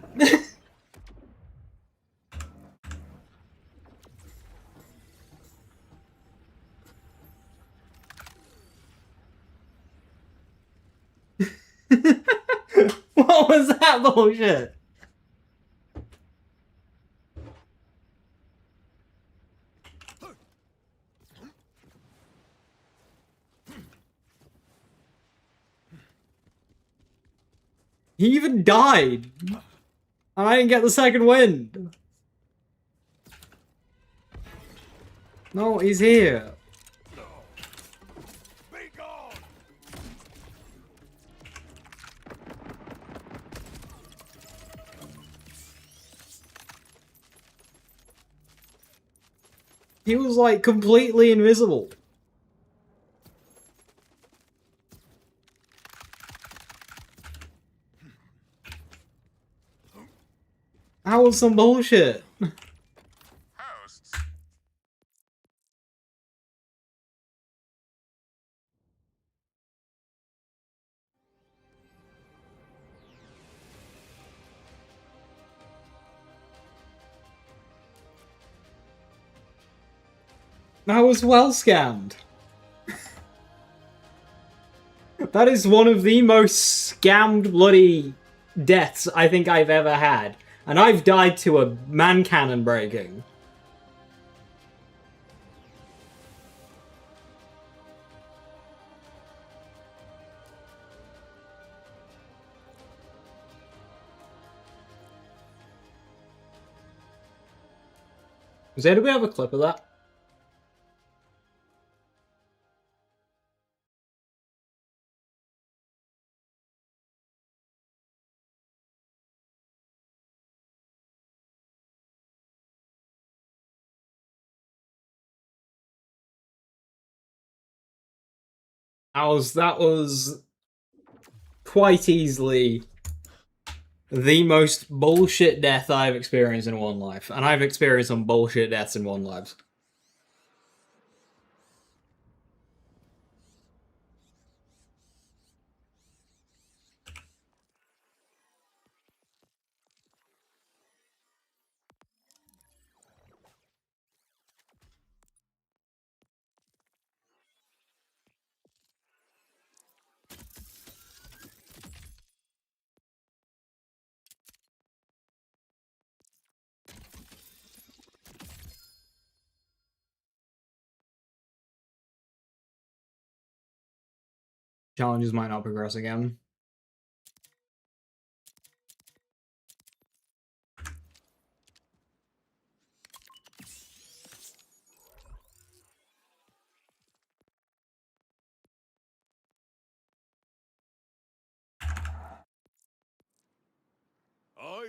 What was that bullshit? He even died. And I didn't get the second wind. No, he's here. He was like completely invisible. That was some bullshit. That was well scammed. That is one of the most scammed bloody deaths I think I've ever had. And I've died to a man cannon breaking. Do we have a clip of that? That was quite easily the most bullshit death I've experienced in one life. And I've experienced some bullshit deaths in one life. Challenges might not progress again.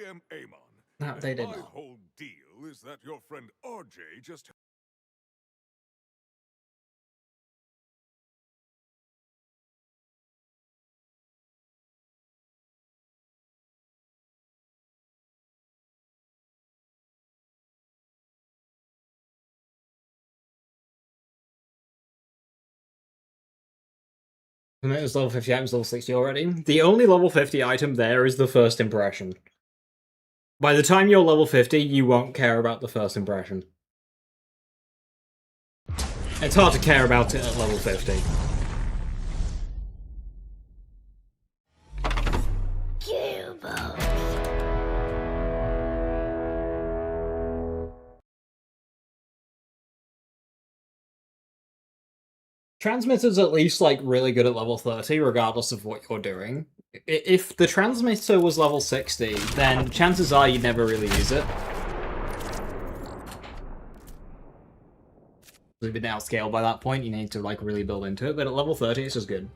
am Amon. No, And they did my not. whole deal is that your friend RJ just... And it was level 50 items, level 60 already. The only level 50 item there is the first impression. By the time you're level 50, you won't care about the first impression. It's hard to care about it at level 50. Transmitter's at least, like, really good at level 30, regardless of what you're doing. If the transmitter was level 60, then chances are you'd never really use it. We've been outscaled by that point, you need to, like, really build into it, but at level 30, it's just good.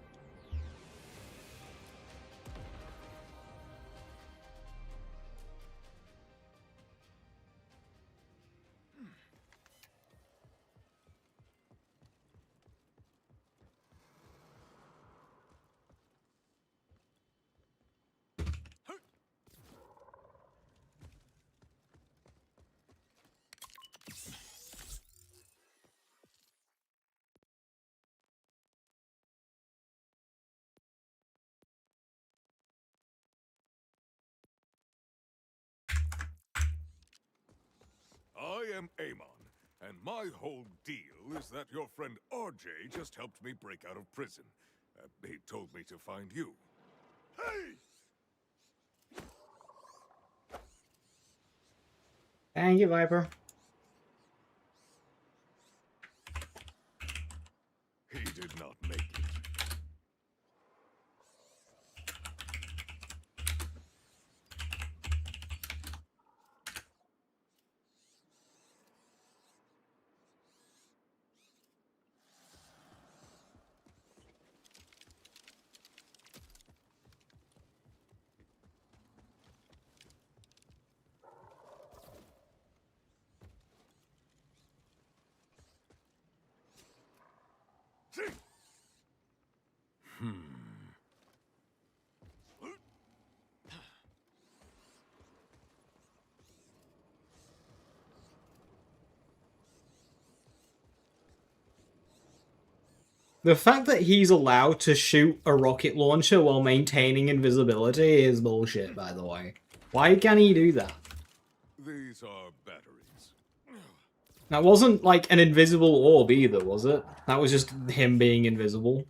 I am Amon, and my whole deal is that your friend RJ just helped me break out of prison. He told me to find you. Hey! Thank you, Viper. He did not make it. The fact that he's allowed to shoot a rocket launcher while maintaining invisibility is bullshit, by the way. Why can he do that? These are batteries. That wasn't, like, an invisible orb either, was it? That was just him being invisible.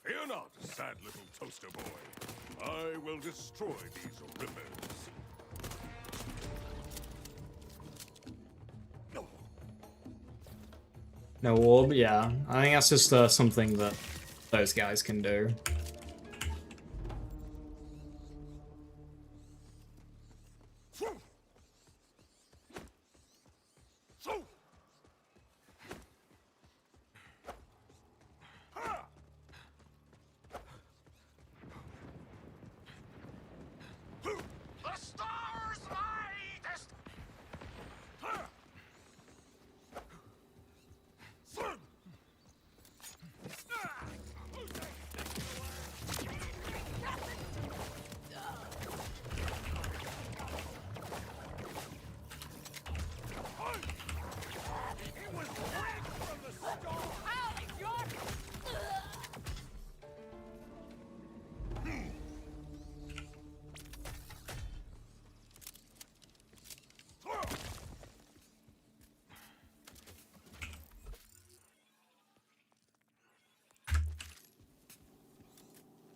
Fear not, sad little toaster boy. I will destroy these rippers. No orb? Yeah. I think that's just something that those guys can do. The stars, my destiny.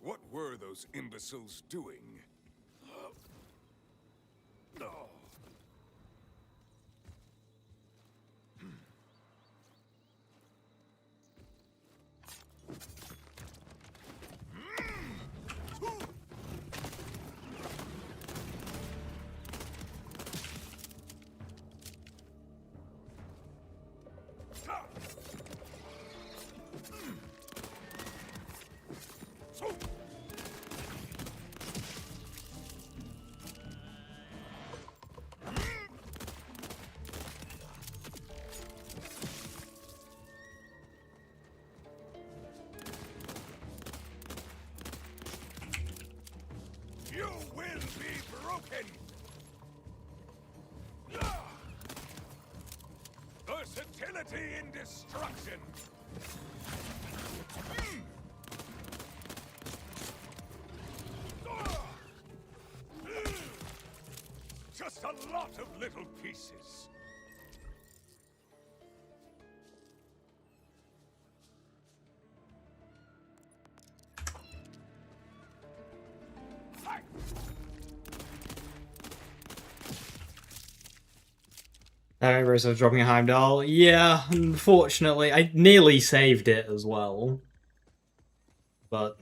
What were those imbeciles doing? No. will be broken. Versatility in destruction. Just a lot of little pieces. Risk of dropping a Heimdall. Yeah, unfortunately. I nearly saved it as well. But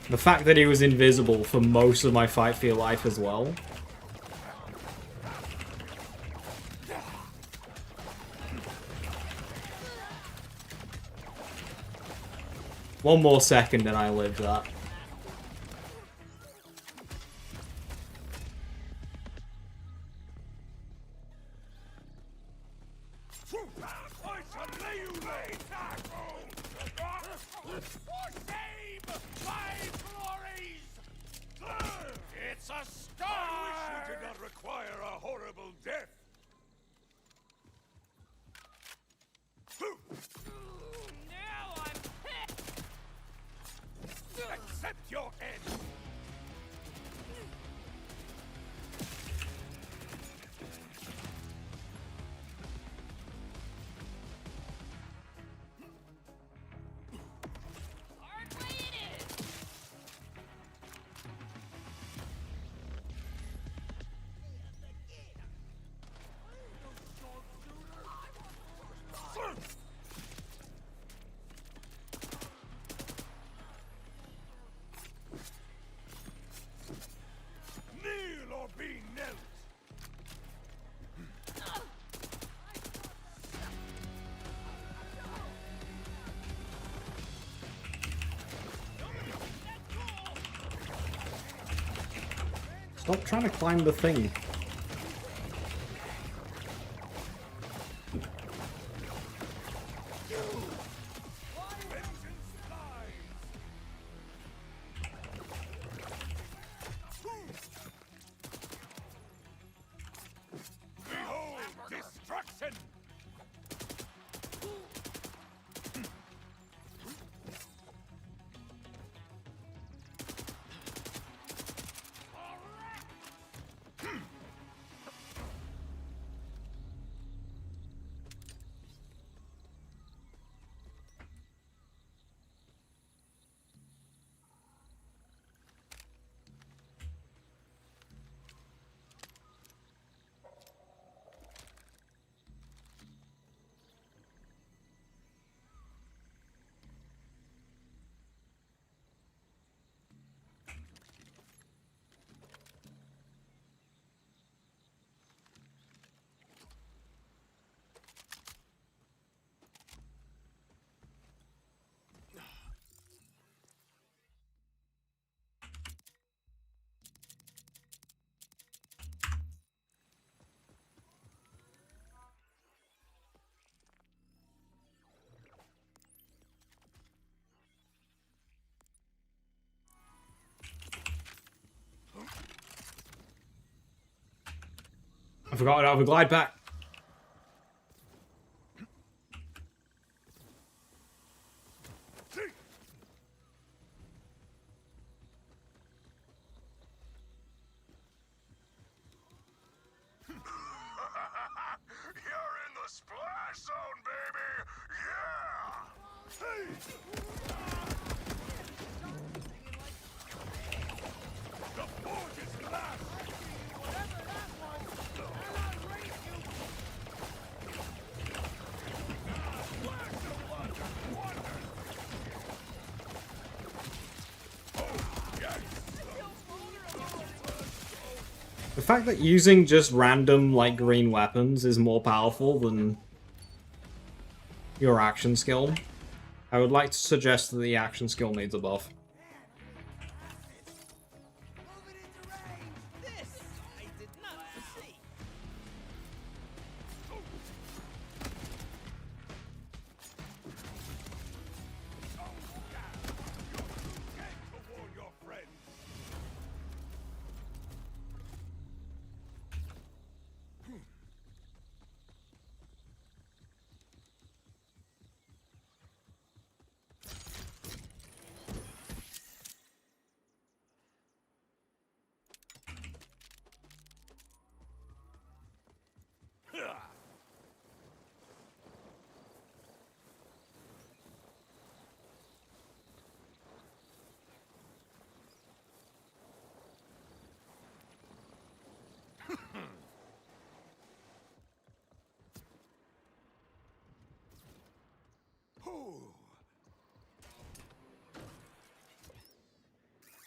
the fact that he was invisible for most of my fight for your life as well. One more second and I lived that. It's a star! I wish you did not require a horrible death. Now I'm pissed! Accept your end! Hard way it is! Kneel or be knelt! Stop trying to climb the thing. Behold destruction! I forgot to have a glide back. You're in the splash zone, baby! Yeah! The forge is last! Whatever that was, and I'll raise you! The fact that using just random, like, green weapons is more powerful than your action skill, I would like to suggest that the action skill needs a buff. To warn your friends.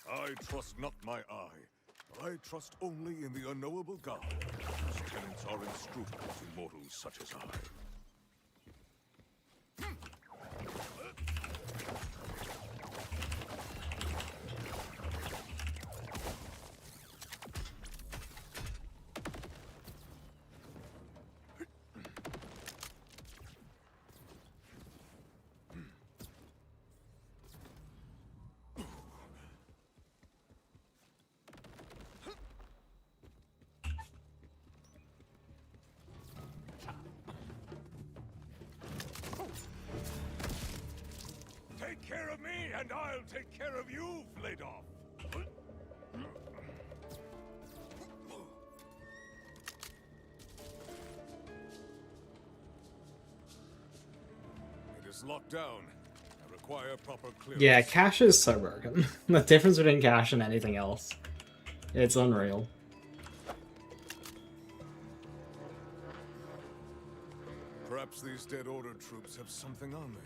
I trust not my eye. I trust only in the unknowable God, whose tenets are inscrutable to mortals such as I. Take care of me, and I'll take care of you, Fladoff. It is locked down. I require proper clearance. Yeah, cash is so broken. The difference between cash and anything else. It's unreal. Perhaps these dead order troops have something on them.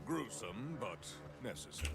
Gruesome, but necessary.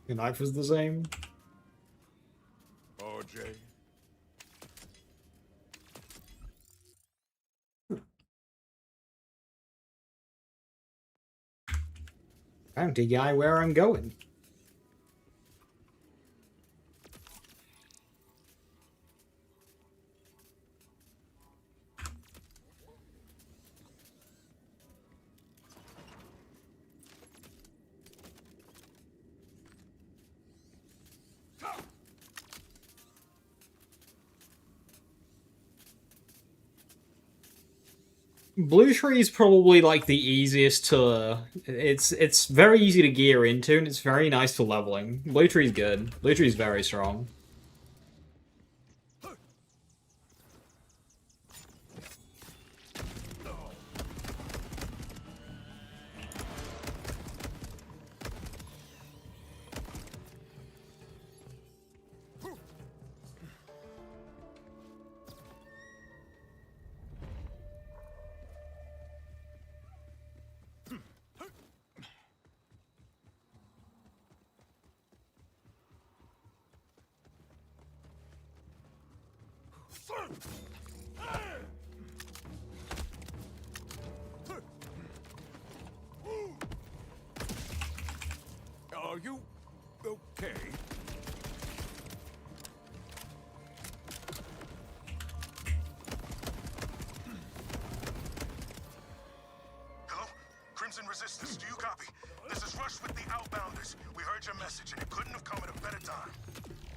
Your knife is the same. RJ. Bounty guy, where I'm going. Blue Tree is probably like the easiest to. It's very easy to gear into, and it's very nice for leveling. Blue Tree's good. Blue Tree's very strong. Are you okay? Hello? Crimson Resistance, do you copy? This is Rush with the Outbounders. We heard your message, and it couldn't have come at a better time.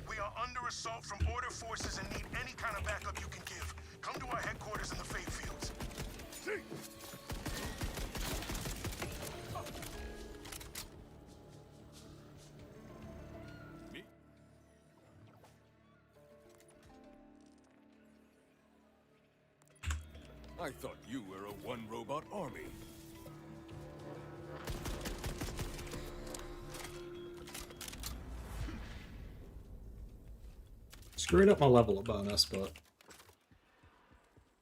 We are under assault from Order forces and need any kind of backup you can give. Come to our headquarters in the Fade Fields. I thought you were a one-robot army. Screwed up my level up bonus, but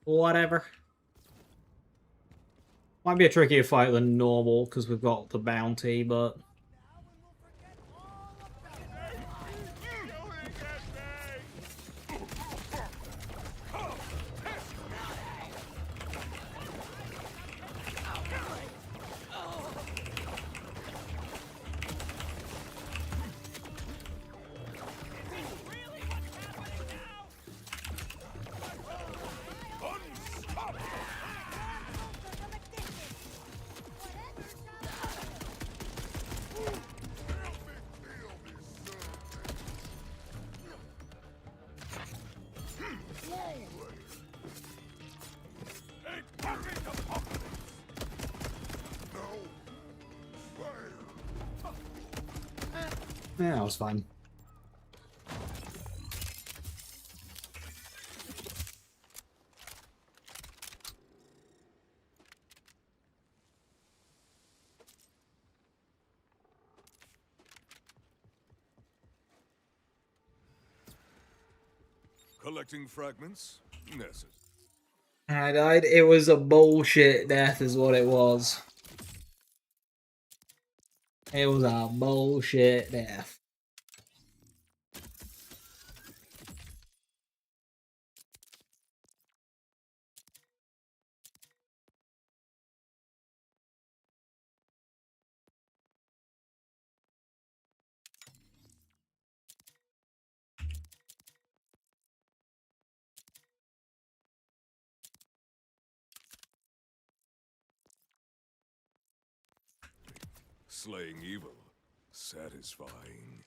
whatever. Might be a trickier fight than normal because we've got the bounty, but yeah, that was fine. Collecting fragments? Necessary. I died. It was a bullshit death is what it was. It was a bullshit death. Slaying evil. Satisfying.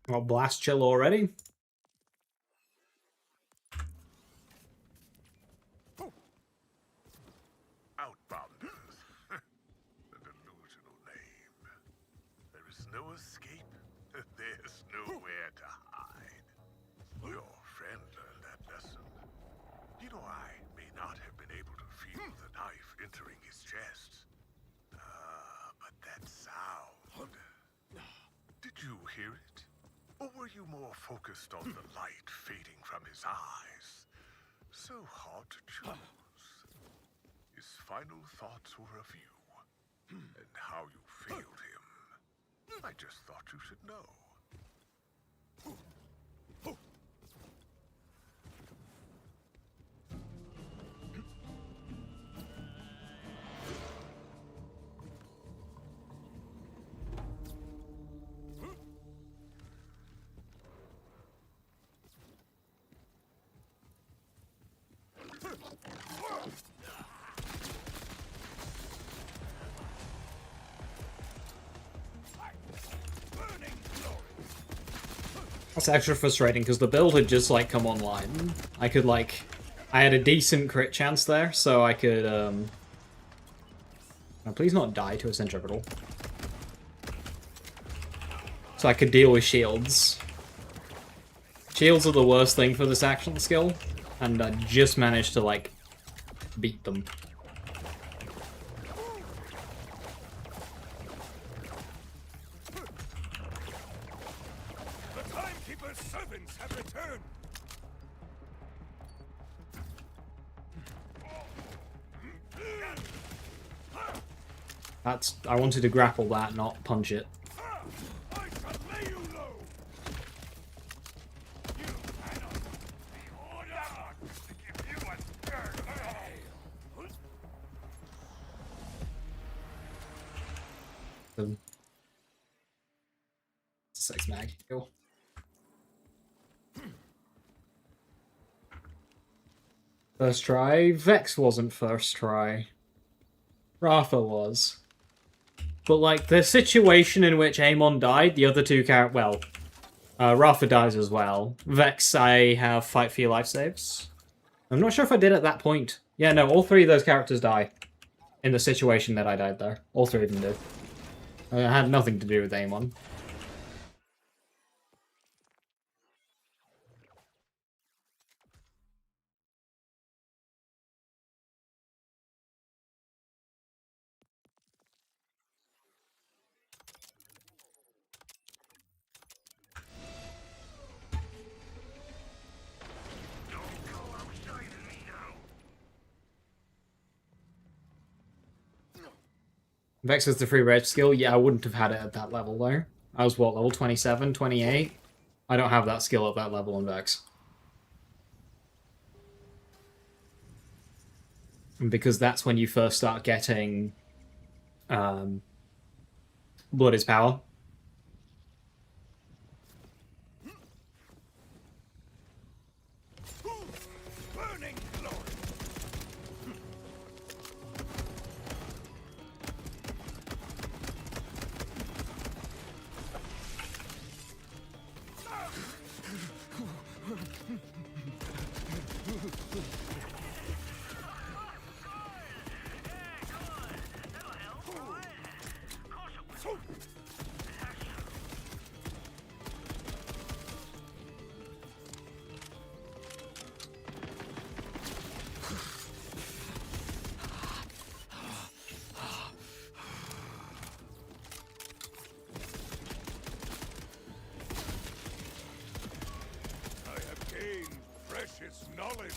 Got blast chill already. Outbounders. A delusional name. There is no escape. There's nowhere to hide. Your friend learned that lesson. You know, I may not have been able to feel the knife entering his chest. But that sound. Did you hear it? Or were you more focused on the light fading from his eyes? So hard to choose. His final thoughts were of you, and how you failed him. I just thought you should know. That's extra frustrating because the build had just like come online. I could like, I had a decent crit chance there, so I could now please not die to a centripetal. So I could deal with shields. Shields are the worst thing for this action skill, and I just managed to like beat them. Servants have returned! That's, I wanted to grapple that, not punch it. I shall lay you low! You cannot be ordered to give you a third Six mag, cool. First try. Vex wasn't first try. Rafa was. But, like, the situation in which Amon died, the other two characters... Well, Rafa dies as well. Vex, I have fight for your life saves. I'm not sure if I did at that point. Yeah, no, all three of those characters die in the situation that I died there. All three of them did. It had nothing to do with Amon. Vex is the free rage skill. Yeah, I wouldn't have had it at that level, though. I was, what, level 27, 28? I don't have that skill at that level in Vex. And because that's when you first start getting Blood is Power. Burning glory. Precious knowledge.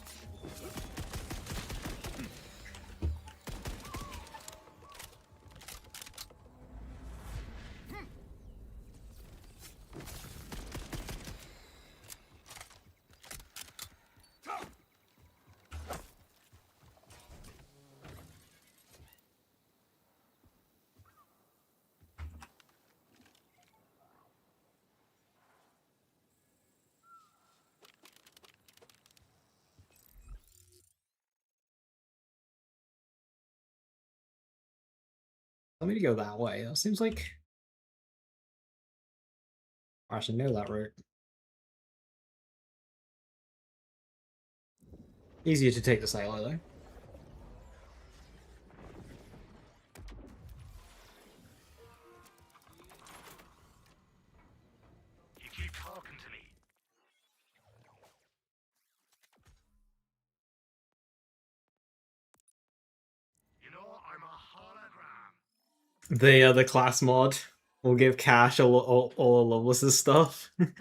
Let me go that way. That seems like I should know that route. Easier to take the sailor, though. You keep talking to me. You know, I'm a hologram. The class mod will give Cash all of Lovelace's stuff. It's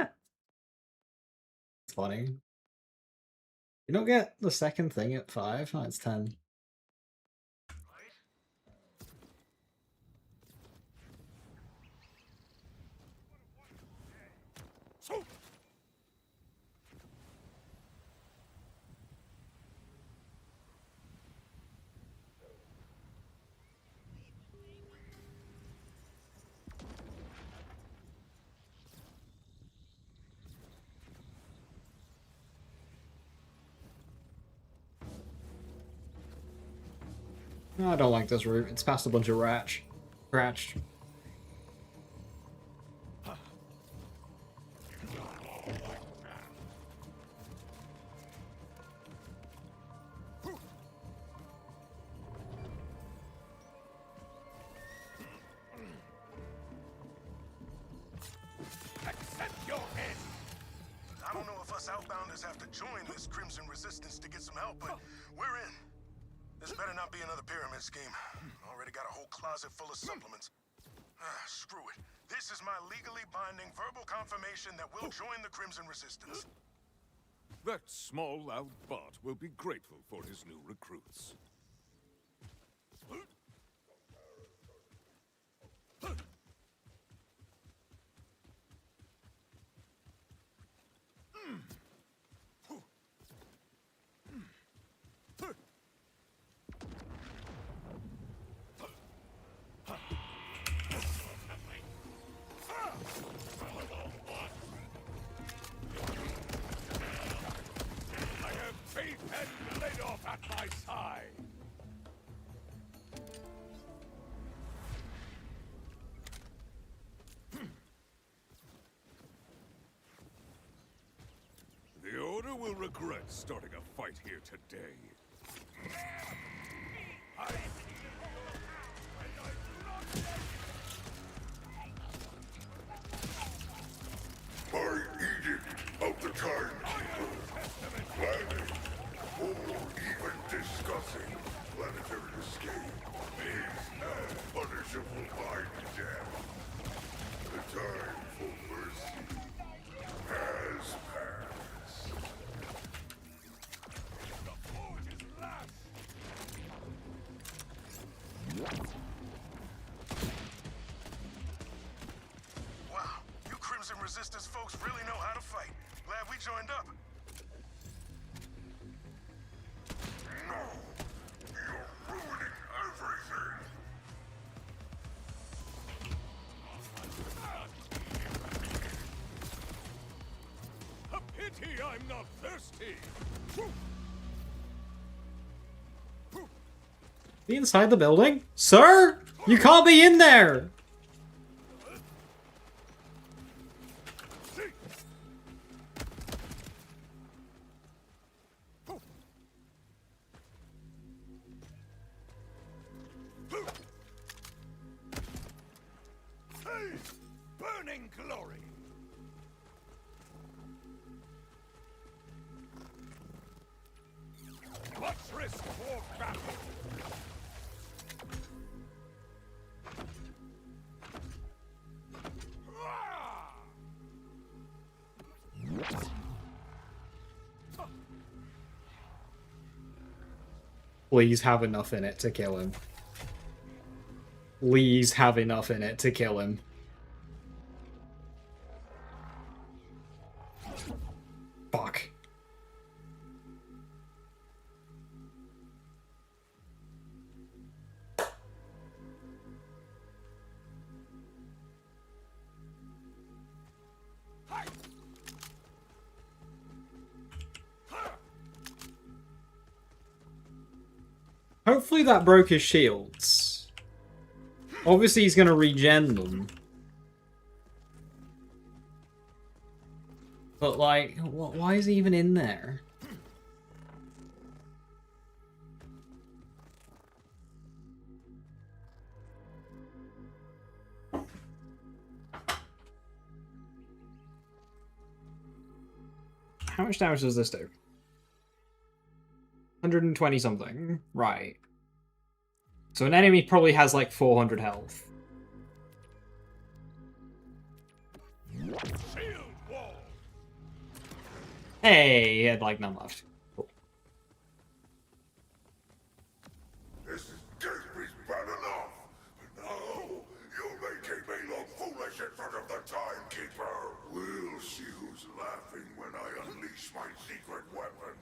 funny. You don't get the second thing at 5? No, it's 10. No, I don't like this route. It's past a bunch of ratch. Accept your end. I don't know if us outbounders have to join this Crimson Resistance to get some help, but we're in. This better not be another pyramid scheme. Already got a whole closet full of supplements. Screw it. This is my legally binding verbal confirmation that we'll join the Crimson Resistance. That small, loud bot will be grateful for his new recruits. I have faith and Laid off at my side. will regret starting a fight here today. My edict of the Timekeeper. Planning, or even discussing planetary escape is as punishable by death. The time for mercy has passed. The forge is lashed. Wow, you Crimson Resistance folks really know how to fight. Glad we joined up. No! You're ruining everything! A pity I'm not thirsty. Be inside the building? Sir? You can't be in there! Burning glory. Let's risk for battle. Please have enough in it to kill him. Please have enough in it to kill him. Fuck. Hopefully that broke his shields. Obviously he's gonna regen them. But like, why is he even in there? How much damage does this do? 120 something. Right. So an enemy probably has like 400 health. Shield wall. Hey, he had like none left. Cool. This is Gatsby's bad enough. But now, you're making me look foolish in front of the Timekeeper. We'll see who's laughing when I unleash my secret weapon.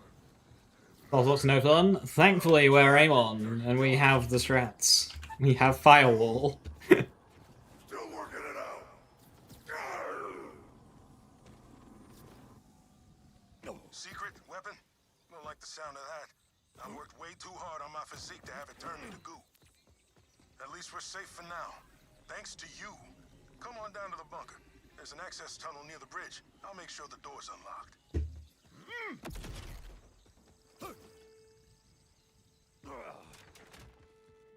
Lots no fun. Thankfully, we're Amon, and we have the strats. We have Firewall. Still working it out. Secret weapon? Don't like the sound of that. I worked way too hard on my physique to have it turn into goo. At least we're safe for now. Thanks to you. Come on down to the bunker. There's an access tunnel near the bridge. I'll make sure the door's unlocked.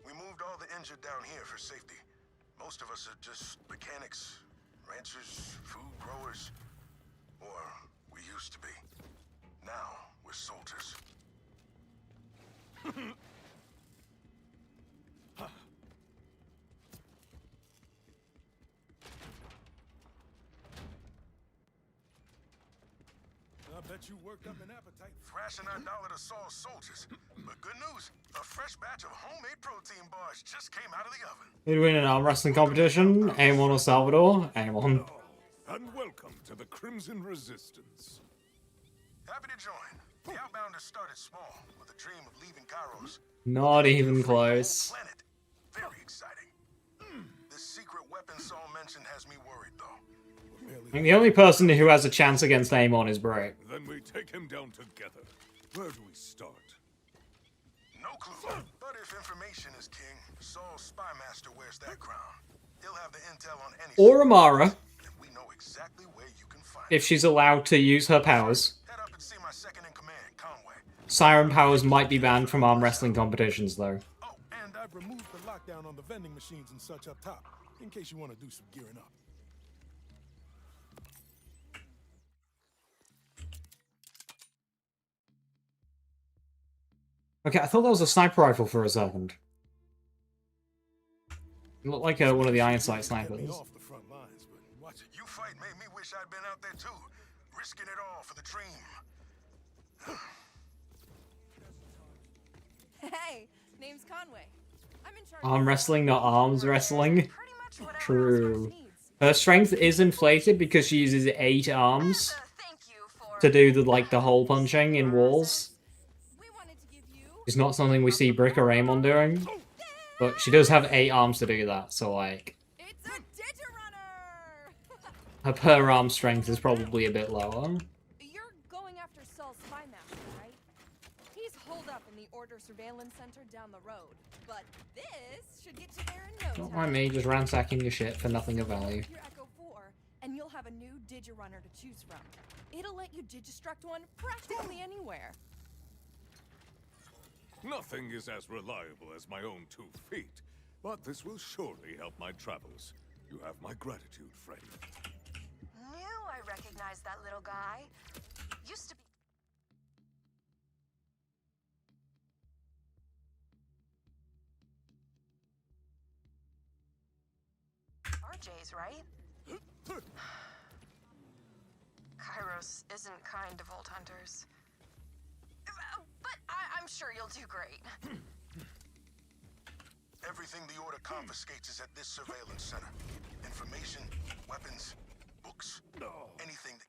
We moved all the injured down here for safety. Most of us are just mechanics, ranchers, food growers. Or we used to be. Now we're soldiers. I bet you worked up an appetite. Thrashing our dollar to Saul's soldiers. But good news, a fresh batch of homemade protein bars just came out of the oven. Who'd win an arm wrestling competition? Amon or Salvador? Amon. And welcome to the Crimson Resistance. Happy to join. The Outbounders started small, with a dream of leaving Kairos. Not even close. Planet. Very exciting. This secret weapon Saul mentioned has me worried, though. I think the only person who has a chance against Amon is Brick. Then we take him down together. Where do we start? No clue. But if information is king, Saul's spy master wears that crown. He'll have the intel on any Or Amara, and we know exactly where you can find if she's allowed to use her powers. Head up and see my second siren powers might be banned from arm wrestling competitions, though. Oh, and I've removed the lockdown on the vending machines and such up top, in case you want to do some gearing up. Okay, I thought that was a sniper rifle for a second. It looked like one of the iron sight snipers. Off the front lines, but watch it. You fight made me wish I'd been out there too, risking it all for the dream. Hey, name's Conway. I'm in charge. Arm wrestling, not arms wrestling. True. Her strength is inflated because she uses 8 arms to do the hole punching in walls. It's not something we see Brick or Amon doing, but she does have 8 arms to do that. So like, her per arm strength is probably a bit lower. You're going after Saul's spy master, right? He's holed up in the Order Surveillance Center down the road, but this should get you there in no time. Don't mind me just ransacking your shit for nothing of value. Your Echo 4, and you'll have a new Digirunner to choose from. It'll let you Digistruct one practically anywhere. Nothing is as reliable as my own 2 feet, but this will surely help my travels. You have my gratitude, friend. Knew I recognized that little guy. Used to be... RJ's, right? Kairos isn't kind to Vault Hunters. But I'm sure you'll do great. Everything the Order confiscates is at this surveillance center. Information, weapons, books, anything that...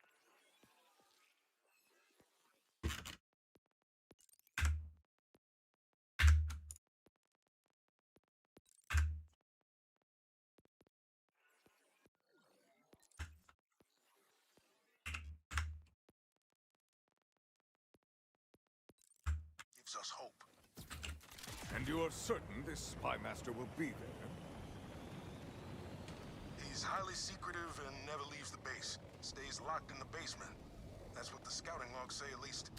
gives us hope. And you are certain this spy master will be there? He's highly secretive and never leaves the base. Stays locked in the basement. That's what the scouting logs say, at least.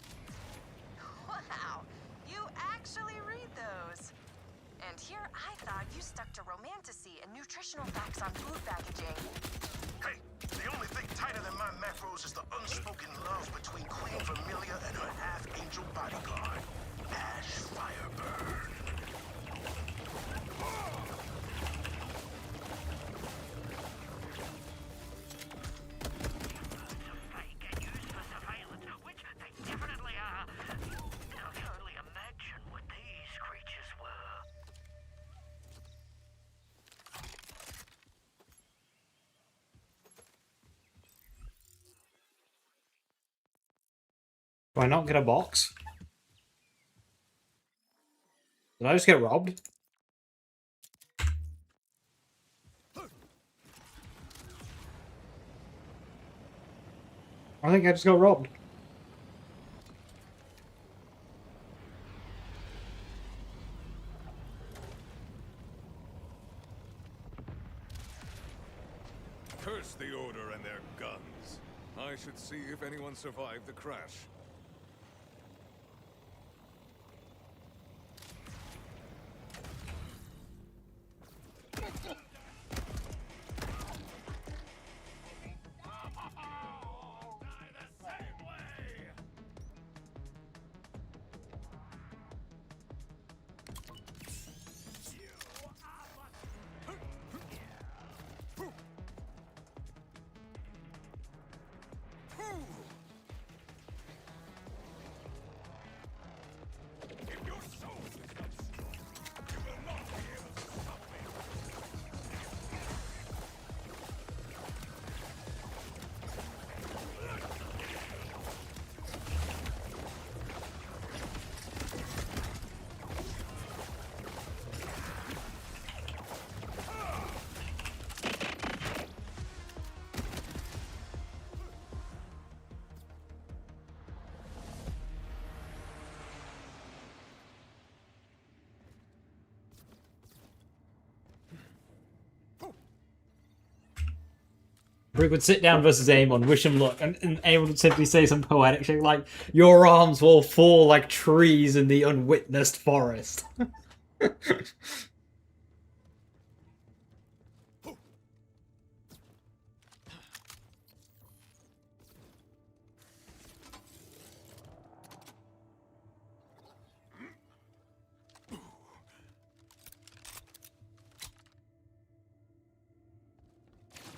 Wow, you actually read those. And here I thought you stuck to romantasy and nutritional facts on food packaging. Hey, the only thing tighter than my macros is the unspoken love between Queen Vermilia and her half-angel bodyguard, Ash Fireburn. Do I not get a box? Did I just get robbed? I think I just got robbed. Curse the Order and their guns. I should see if anyone survived the crash. Brick would sit down versus Amon, wish him luck, and Amon would simply say some poetic shit like, "Your arms will fall like trees in the unwitnessed forest."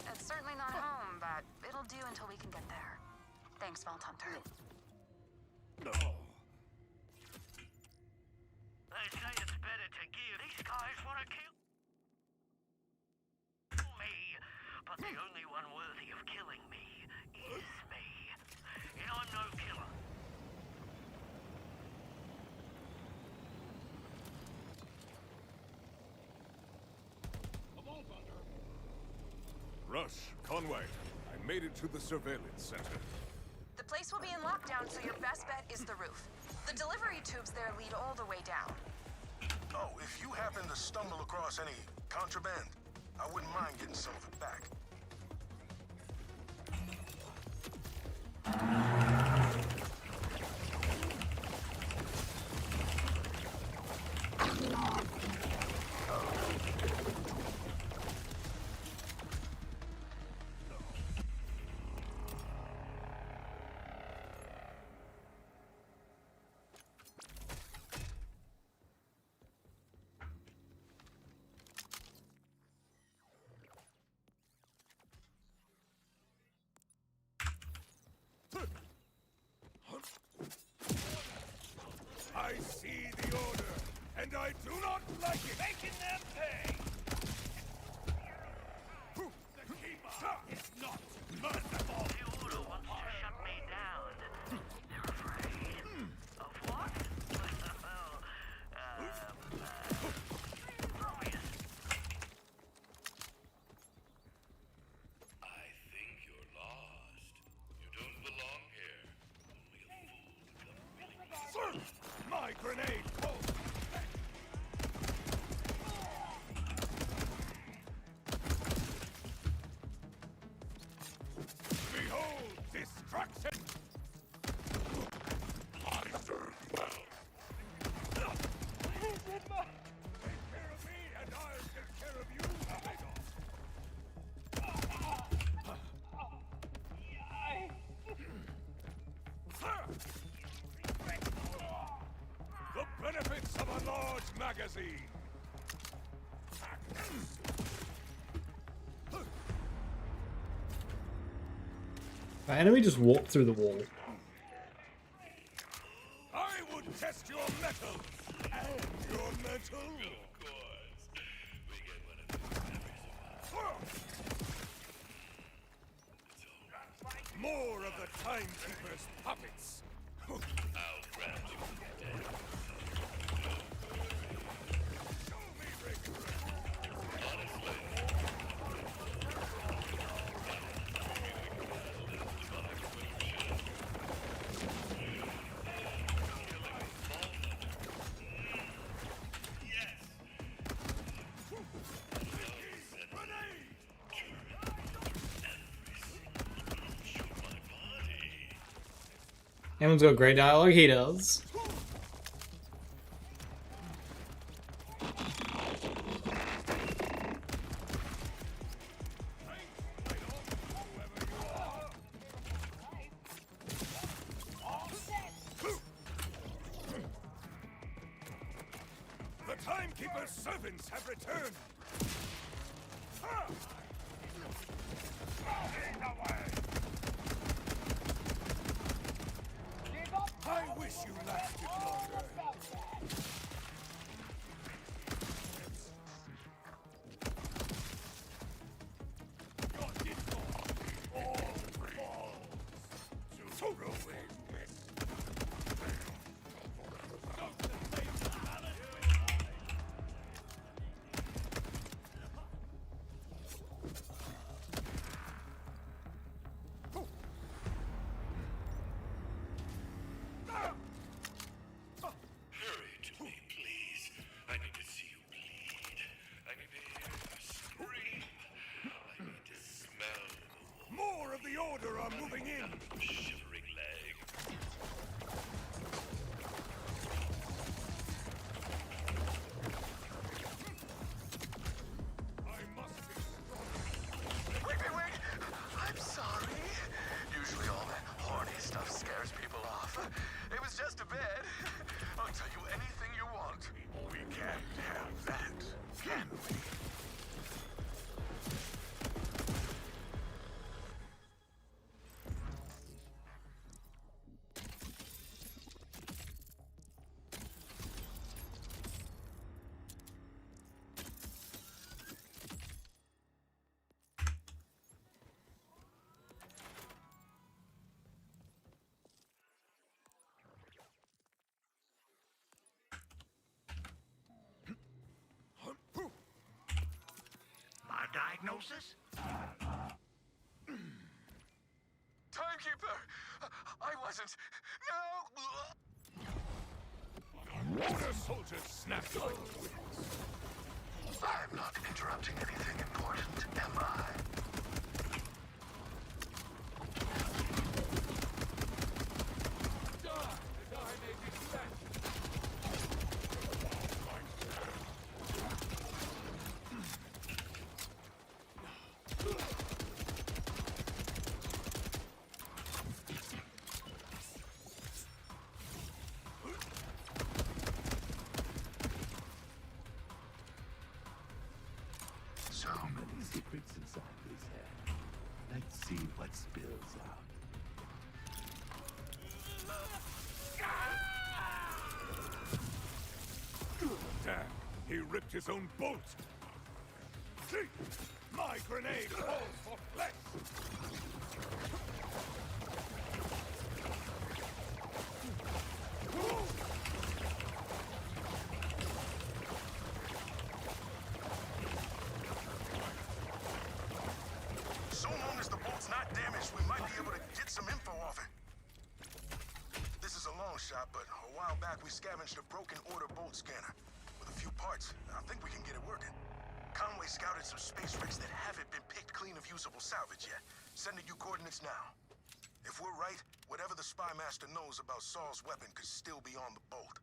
It's certainly not home, but it'll do until we can get there. Thanks, Vault Hunter. They say it's better to give. These guys want to kill me, but the only one worthy of killing me is me. And I'm no killer. Rush, Conway, I made it to the surveillance center. The place will be in lockdown, so your best bet is the roof. The delivery tubes there lead all the way down. Oh, if you happen to stumble across any contraband, I wouldn't mind getting some of it back. I see the order, and I do not like it. Making them pay. The keeper is not merciful. The order wants to shut me down. They're afraid. Of what? I think you're lost. You don't belong here. Only a fool would come willing. My grenade pulls. Behold destruction! I serve well. Take care of me, and I'll take care of you, the benefits of a large magazine! Right, enemy just walked through the wall. I would test your metal! And your metal? Of course. We get one of these every More of the Timekeeper's puppets! I'll grant you dead. Show me regret! Honestly. Amon's got great dialogue, he does. The Timekeeper's servants have returned! I wish you lasted longer. Your discord all falls to ruin. Order are moving in. Shivering leg. Wait! I'm sorry. Usually all that horny stuff scares people off. It was just a bed. I'll tell you anything you want. We can't have that, can we? My diagnosis? Timekeeper! I wasn't. No! Order soldiers snapped up. I'm not interrupting anything important, am I? So many secrets inside his head. Let's see what spills out. Damn, he ripped his own bolt. See, my grenade falls for flesh. So long as the bolt's not damaged, we might be able to get some info off it. This is a long shot, but a while back we scavenged a broken order bolt scanner. With a few parts, I think we can get it working. Conway scouted some space rigs that haven't been picked clean of usable salvage yet. Sending you coordinates now. If we're right, whatever the spy master knows about Saul's weapon could still be on the bolt.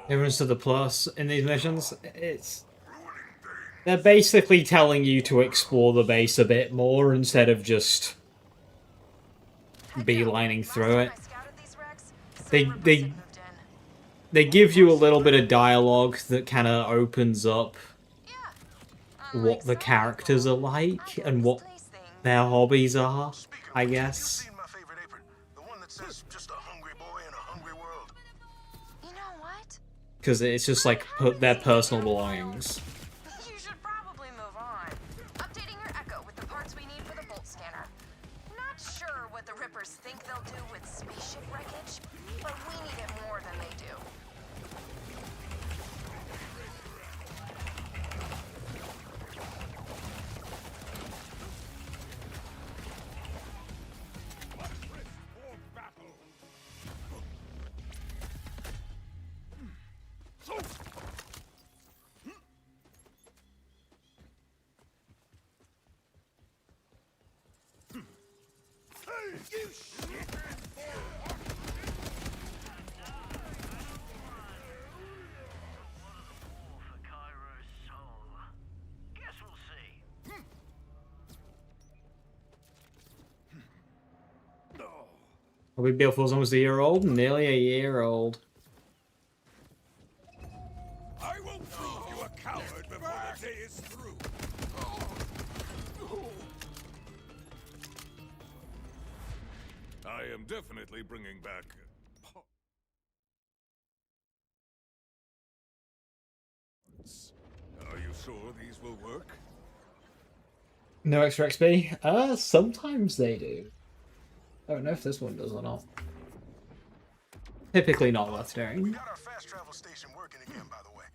Difference to the plus in these missions, they're basically telling you to explore the base a bit more instead of just beelining through it. They give you a little bit of dialogue that kind of opens up what the characters are like and what their hobbies are, I guess. Because it's just like their personal belongings. You should probably move on. Updating your echo with the parts we need for the bolt scanner. Not sure what the Rippers think they'll do with spaceship wreckage, but we need it more than they do. Are we built for almost a year old? Nearly a year old. I will prove you a coward before the day is through. I am definitely bringing back. Are you sure these will work? No extra XP? Sometimes they do. I don't know if this one does or not. Typically not worth doing. We got our fast travel station working again, by the way.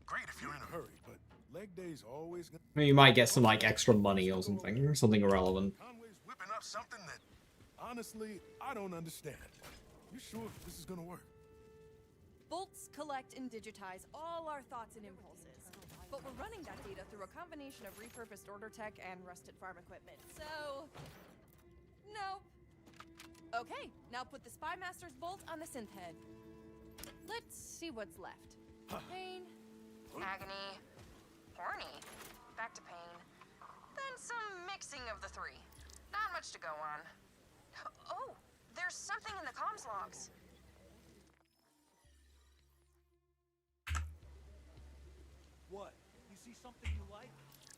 Great if you're in a hurry, but leg day's always gonna... I mean, you might get some like extra money or something, something irrelevant. Conway's whipping up something that, honestly, I don't understand. You sure this is gonna work? Bolts collect and digitize all our thoughts and impulses. But we're running that data through a combination of repurposed order tech and rusted farm equipment. So, no. Okay, now put the Spy Master's bolt on the synth head. Let's see what's left. Pain, Agony, horny, back to pain, then some mixing of the three. Not much to go on. Oh, there's something in the comms logs. What? You see something you like?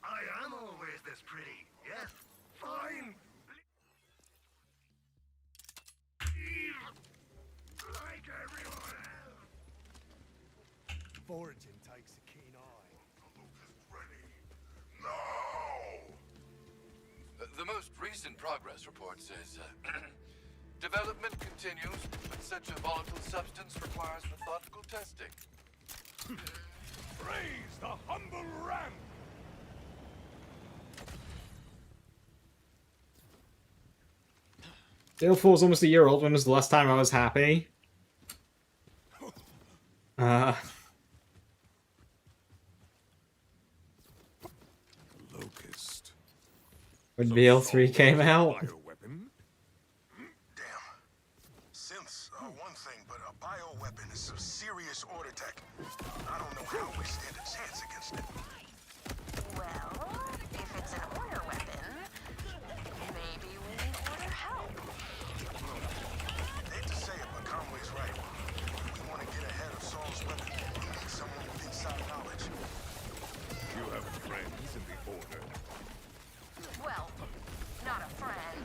I am always this pretty. Yes. Fine. Like everyone else. Foraging takes a keen eye. Lucas ready. Now! The most recent progress report says, development continues, but such a volatile substance requires methodical testing. Praise the humble ramp! Diablo 4's almost a year old. When was the last time I was happy? Locust. When BL3 came out. Bioweapon? Damn. Synths are one thing, but a bioweapon is some serious order tech. I don't know how we stand a chance against it. Well, if it's an order weapon, maybe we need order help. Hate to say it, but Conway's right. If we want to get ahead of Saul's weapon, we need someone with inside knowledge. You have friends in the Order? Well, not a friend.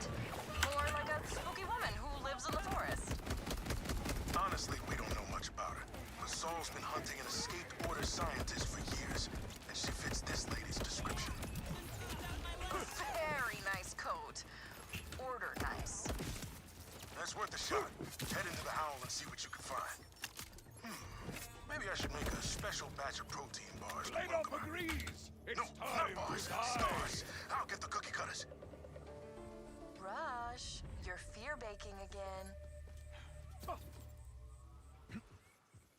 More like a spooky woman who lives in the forest. Honestly, we don't know much about her. But Saul's been hunting an escaped Order scientist for years, and she fits this lady's description. Very nice coat. Order nice. That's worth a shot. Head into the Howl and see what you can find. Maybe I should make a special batch of protein bars. Blade off agrees! It's No, time not bars, to die! stars. I'll get the cookie cutters. Rush, you're fear baking again.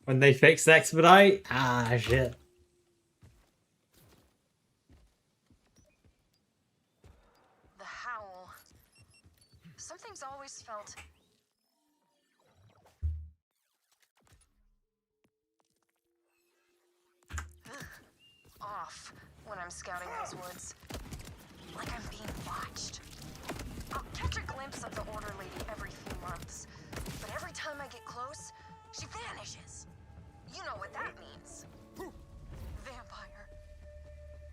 When they fixed Expedite? Ah, shit. The Howl. Something's always felt off when I'm scouting those woods. Like I'm being watched. I'll catch a glimpse of the Order Lady every few months, but every time I get close, she vanishes. You know what that means. Vampire.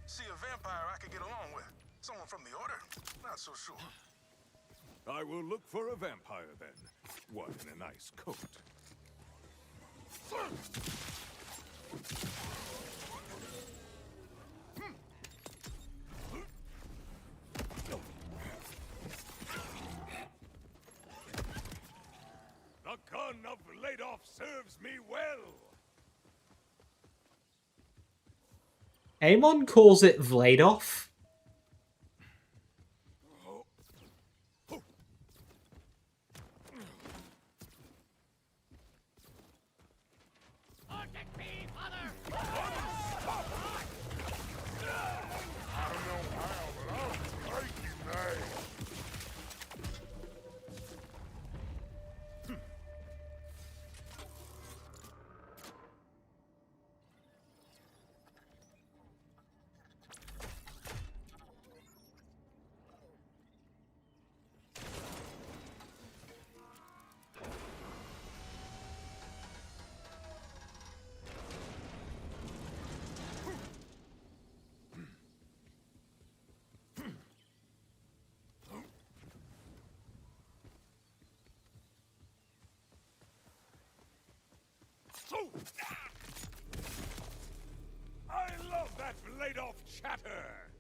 See, a vampire I could get along with. Someone from the Order? Not so sure. I will look for a vampire then. One in a nice coat. The gun of Ladoff serves me well! Amon calls it Vladoff. I love that Ladoff chatter!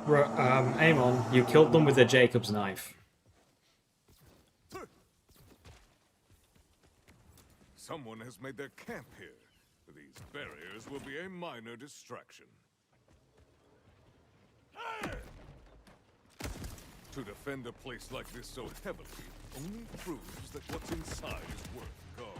Amon, you killed them with a Jacob's knife. Someone has made their camp here. These barriers will be a minor distraction. To defend a place like this so heavily only proves that what's inside is worth going.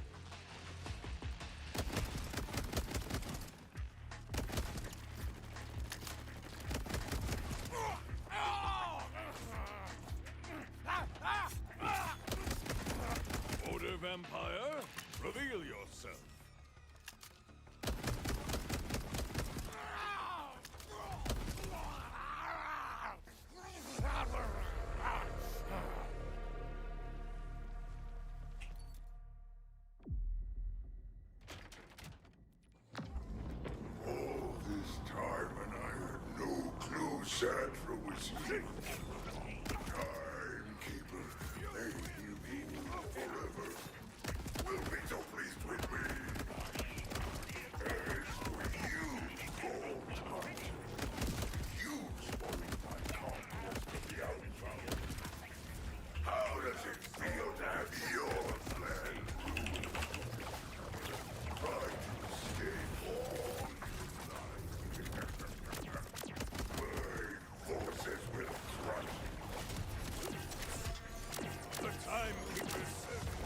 Order Vampire, reveal yourself. All this time and I had no clue Sandra was here. Timekeeper, may you rule forever. Will be so pleased with me. As for you, Gold Hunter, you spoiled my conquest of the Outbound. How does it feel to have your land ruled? Try to escape on my forces will crush you. The Timekeeper's service.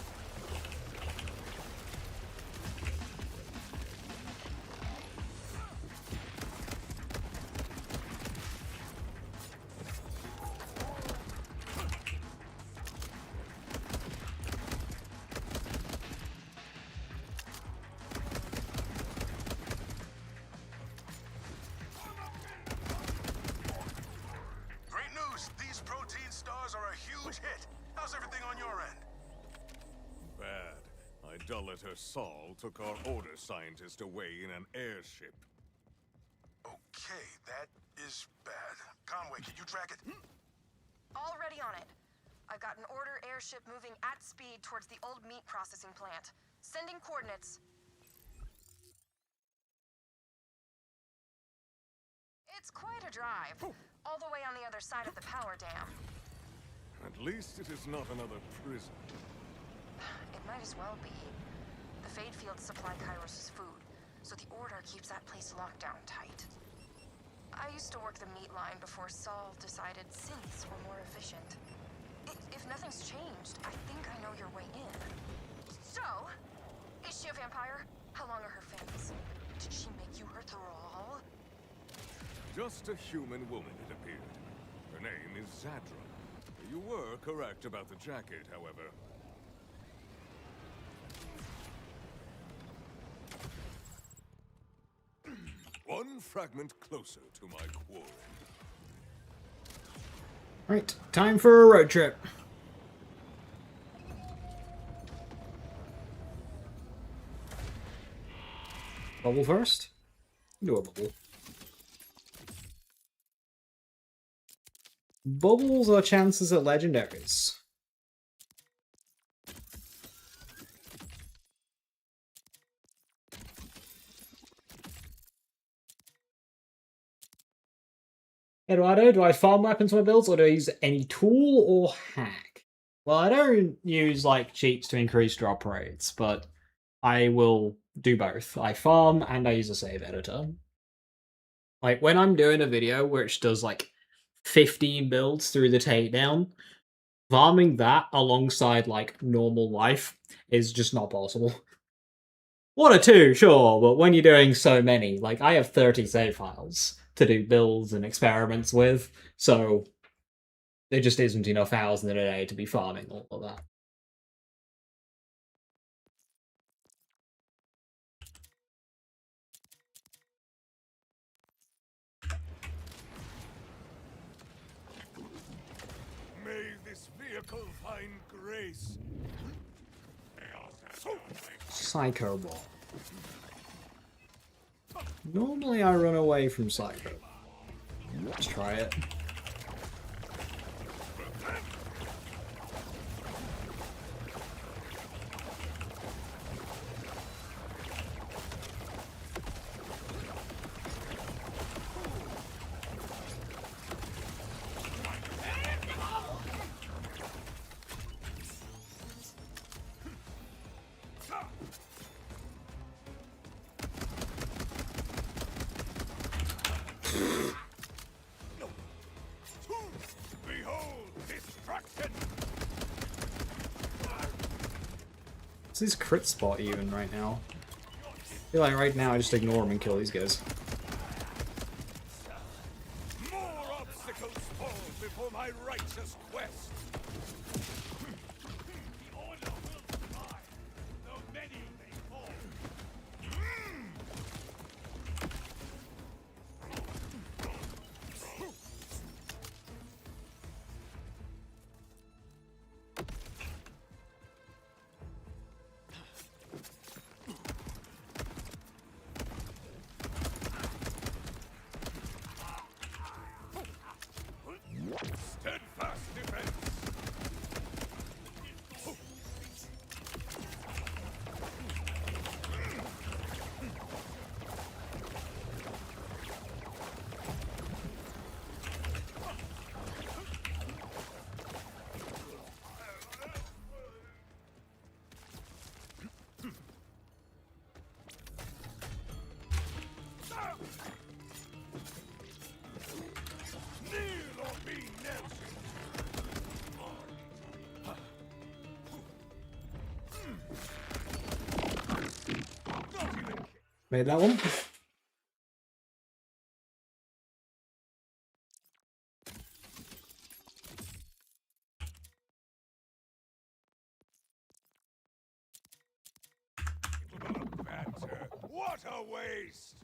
Great news! These protein stars are a huge hit. How's everything on your end? Bad. Idolater Saul took our order scientist away in an airship. Okay, that is bad. Conway, can you track it? Already on it. I've got an order airship moving at speed towards the old meat processing plant. Sending coordinates. It's quite a drive. All the way on the other side of the power dam. At least it is not another prison. It might as well be. The Fade Fields supply Kairos' food, so the Order keeps that place locked down tight. I used to work the meat line before Saul decided synths were more efficient. If nothing's changed, I think I know your way in. So, is she a vampire? How long are her fangs? Did she make you her thrall? Just a human woman, it appeared. Her name is Zadra. You were correct about the jacket, however. One fragment closer to my quarry. Right, time for a road trip. Bubble first? Do a bubble. Bubbles are chances at legendaries. Eduardo, do I farm weapons for my builds, or do I use any tool or hack? Well, I don't use, like, cheats to increase drop rates, but I will do both. I farm and I use a save editor. Like, when I'm doing a video which does, like, 15 builds through the takedown, farming that alongside, like, normal life is just not possible. 1 or 2, sure, but when you're doing so many, like, I have 30 save files to do builds and experiments with, so there just isn't enough hours in a day to be farming all of that. May this vehicle find grace. Psycho Ball. Normally I run away from Psycho. Let's try it. What's his crit spot even right now? I feel like right now I just ignore him and kill these guys. More obstacles fall before my righteous quest. The order will survive, though many may fall. Steadfast defense. Kneel or be knelt. Made that one. Banter. What a waste!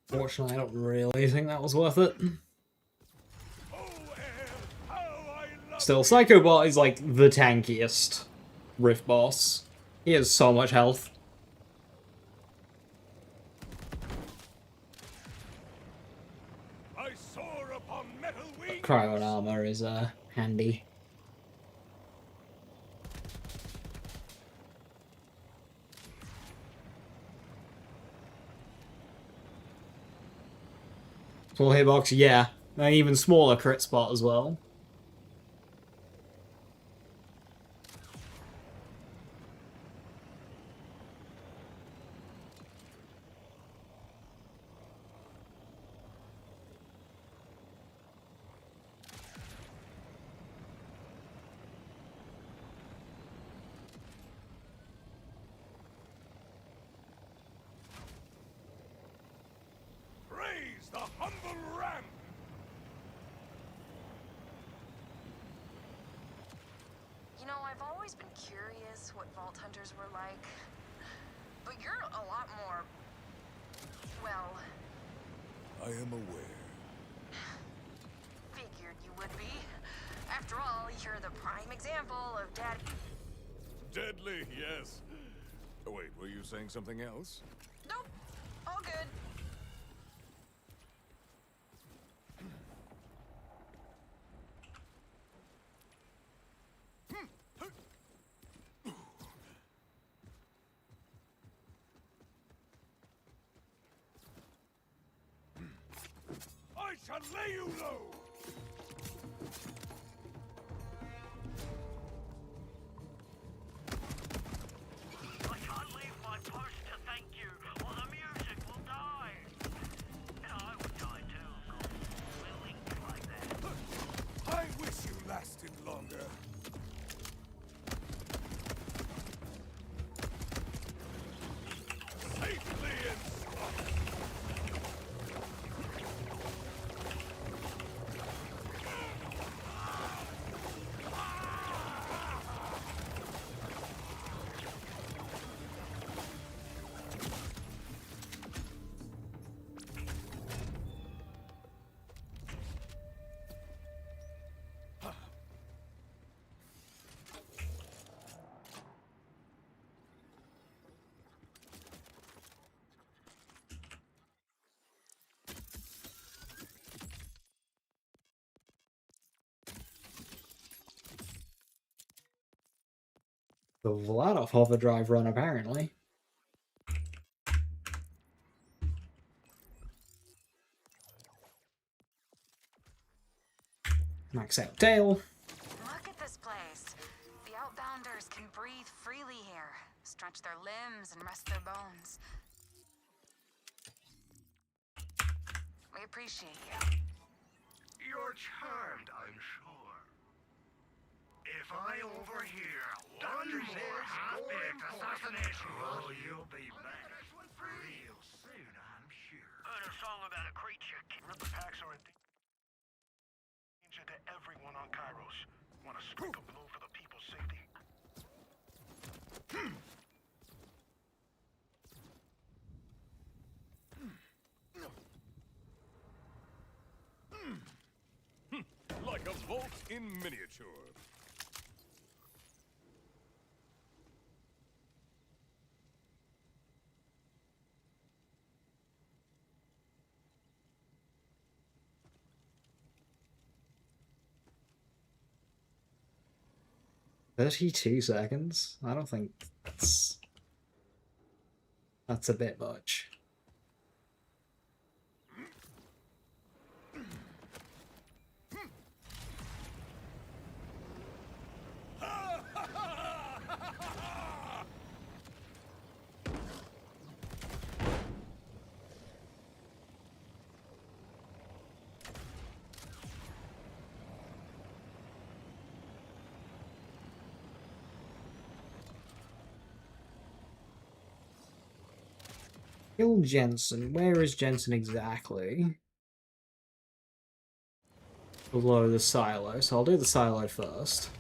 Fortunately, I don't really think that was worth it. Still, Psychobot is like the tankiest Rift boss. He has so much health. I soar upon metal wings. Cryo armor is handy. Full hitbox, yeah. An even smaller crit spot as well. Praise the humble ram. You know, I've always been curious what Vault Hunters were like. But you're a lot more... well... I am aware. figured you would be. After all, you're the prime example of dad... Deadly, yes. Oh, wait, were you saying something else? Nope. All good. I shall lay you low. I can't leave my post to thank you, or the music will die. And I would die too, of course. Willing like that. I wish you lasted longer. Safely ensconced. The Vladov overdrive run, apparently. Max out tail. Look at this place. The Outbounders can breathe freely here, stretch their limbs and rest their bones. We appreciate you. You're charmed, I'm sure. If I overhear One more half-baked assassination. Oh, you'll be back real soon, I'm sure. Heard a song about a creature. Ripper packs are a danger to everyone on Kairos. Want to strike a blow for the people's safety? Like a vault in miniature. $32 I don't think that's a bit much. Kill Jensen. Where is Jensen exactly? Below the silo. So I'll do the silo first.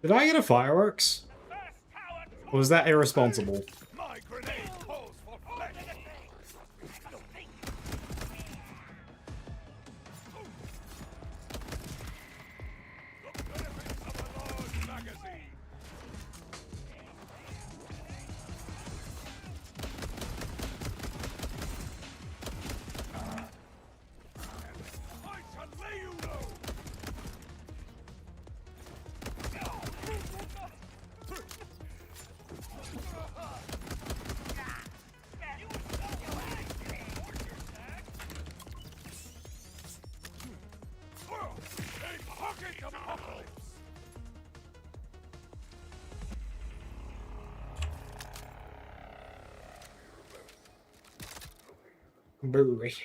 Did I get a fireworks? Or was that irresponsible? My grenade calls for flesh. The benefits of a large magazine. I shall lay you low. A pocket apocalypse. Brewery.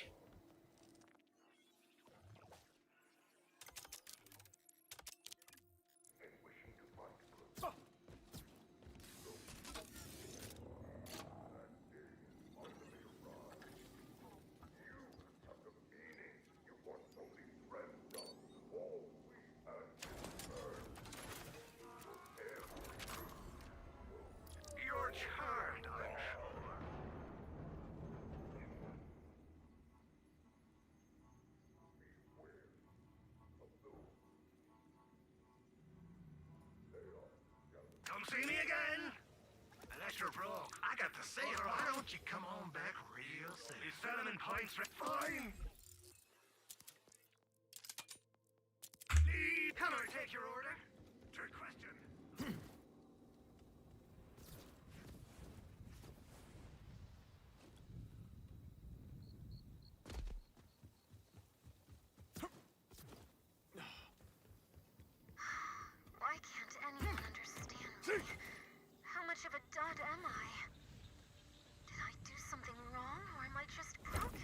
You're charmed, I'm sure. Come see me again? Unless you're broke, I got the sale. Why don't you come on back real soon? You sell them in pints, fine. Come on, take your order. Trick question. Why can't anyone understand me? How much of a dud am I? Did I do something wrong, or am I just broken?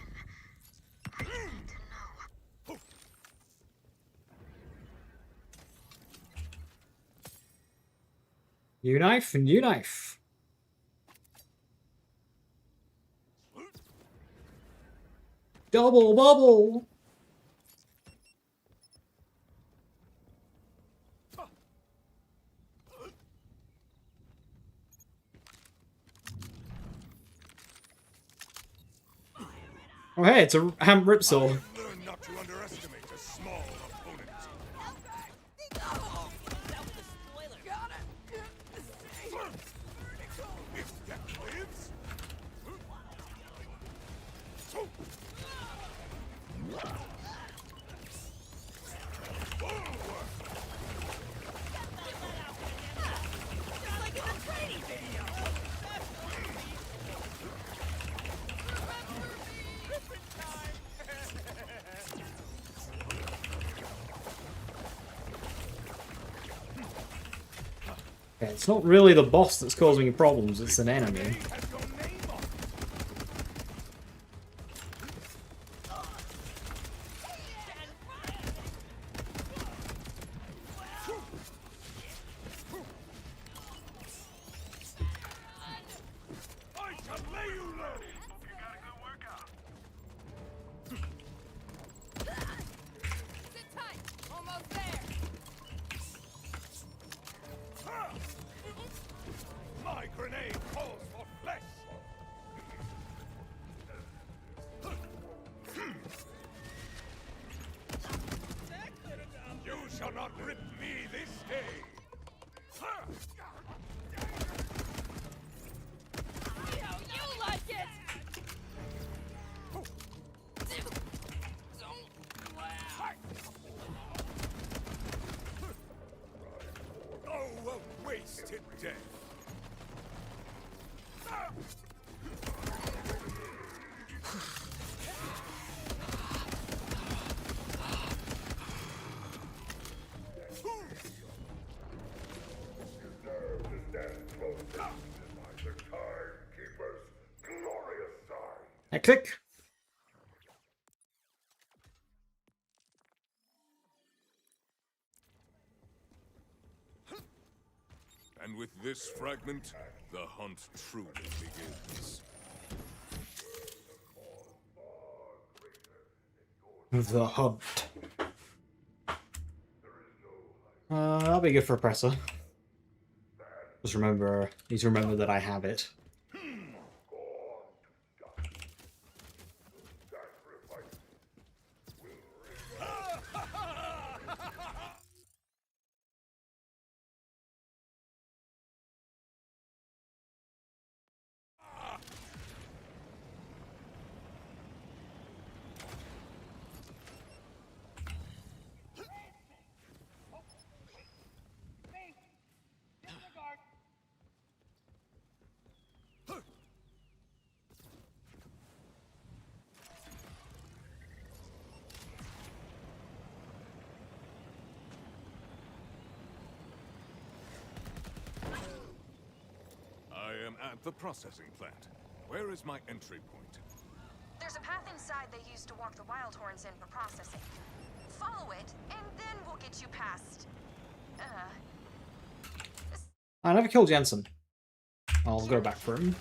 New knife, new knife. Double bubble. Oh hey, it's a ham ripsaw. Learn not to underestimate a small opponent. If death lives, Okay, it's not really the boss that's causing you problems, it's an enemy. I shall lay you low. Sit tight. Almost there. My grenade calls for flesh. You shall not rip me this day. You like it. Oh, a wasted death. Hectic. And with this fragment, the hunt truly begins. The hunt. That'll be good for Oppressor. Just remember, need to remember that I have it. I am at the processing plant. Where is my entry point? There's a path inside they used to walk the wild horns in for processing. Follow it, and then we'll get you past... I never killed Jensen. I'll go back for him.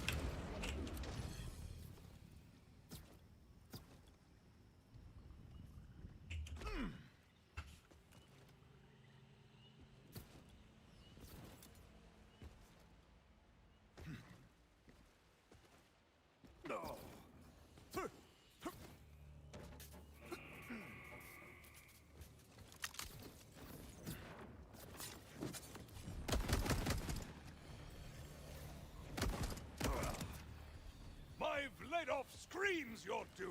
My Vladoff screams your doom.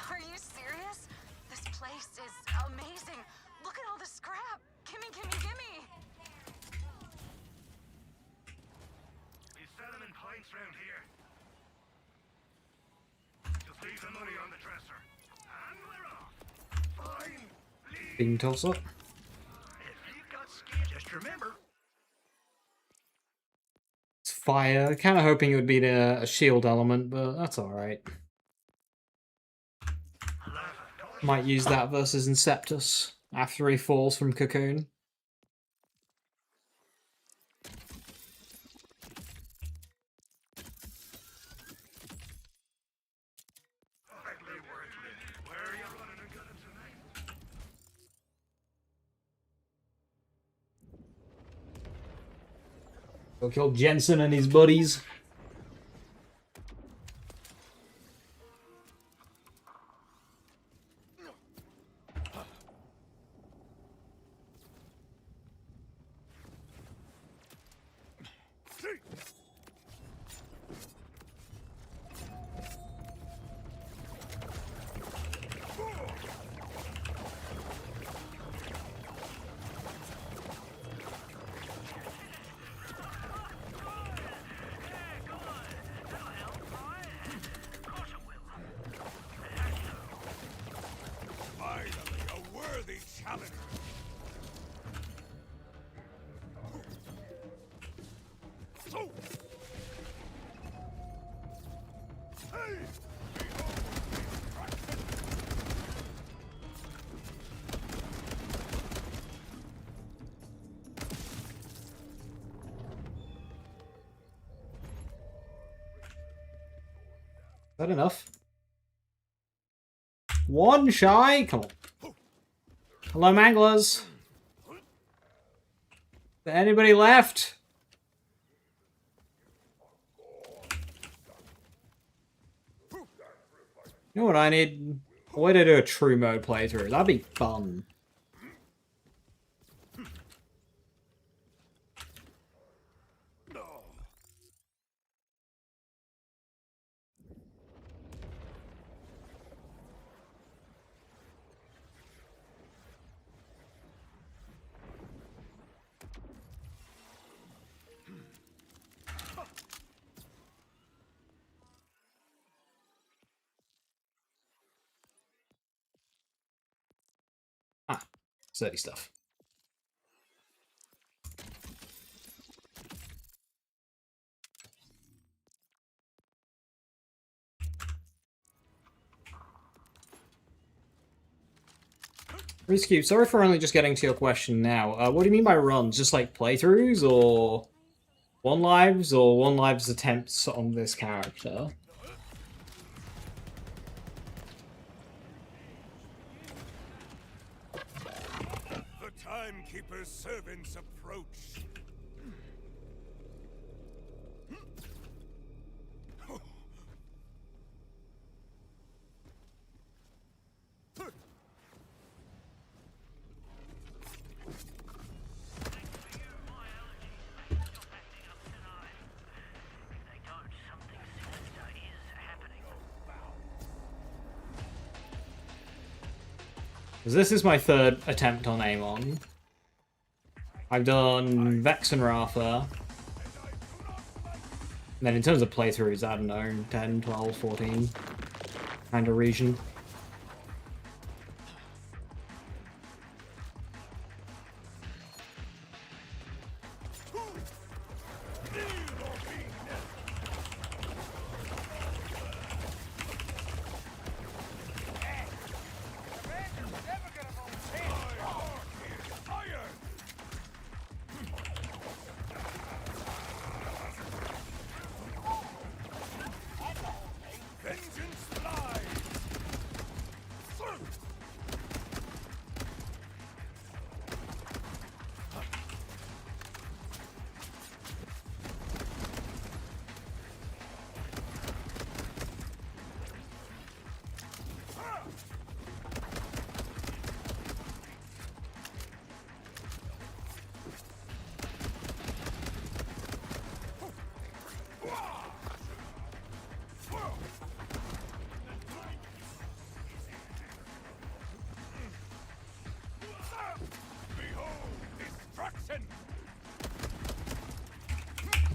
Are you serious? This place is amazing. Look at all the scrap. Gimme, gimme, gimme. Beam toss up. Just remember. It's fire. Kind of hoping it would be a shield element, but that's alright. Might use that versus Inceptus after he falls from Cocoon. Go kill Jensen and his buddies. Finally, a worthy challenger. So. Hey! Is that enough? One shy? Come on. Hello, Manglers. Is there anybody left? You know what I need? A way to do a true mode playthrough. That'd be fun. Ah, dirty stuff. Rescue, sorry for only just getting to your question now. What do you mean by runs? Just like playthroughs, or one lives, or one lives attempts on this character? The Timekeeper's servants approach. This is my third attempt on Amon. I've done Vex and Ratha. And then in terms of playthroughs, I don't know, 10, 12, 14 kind of region.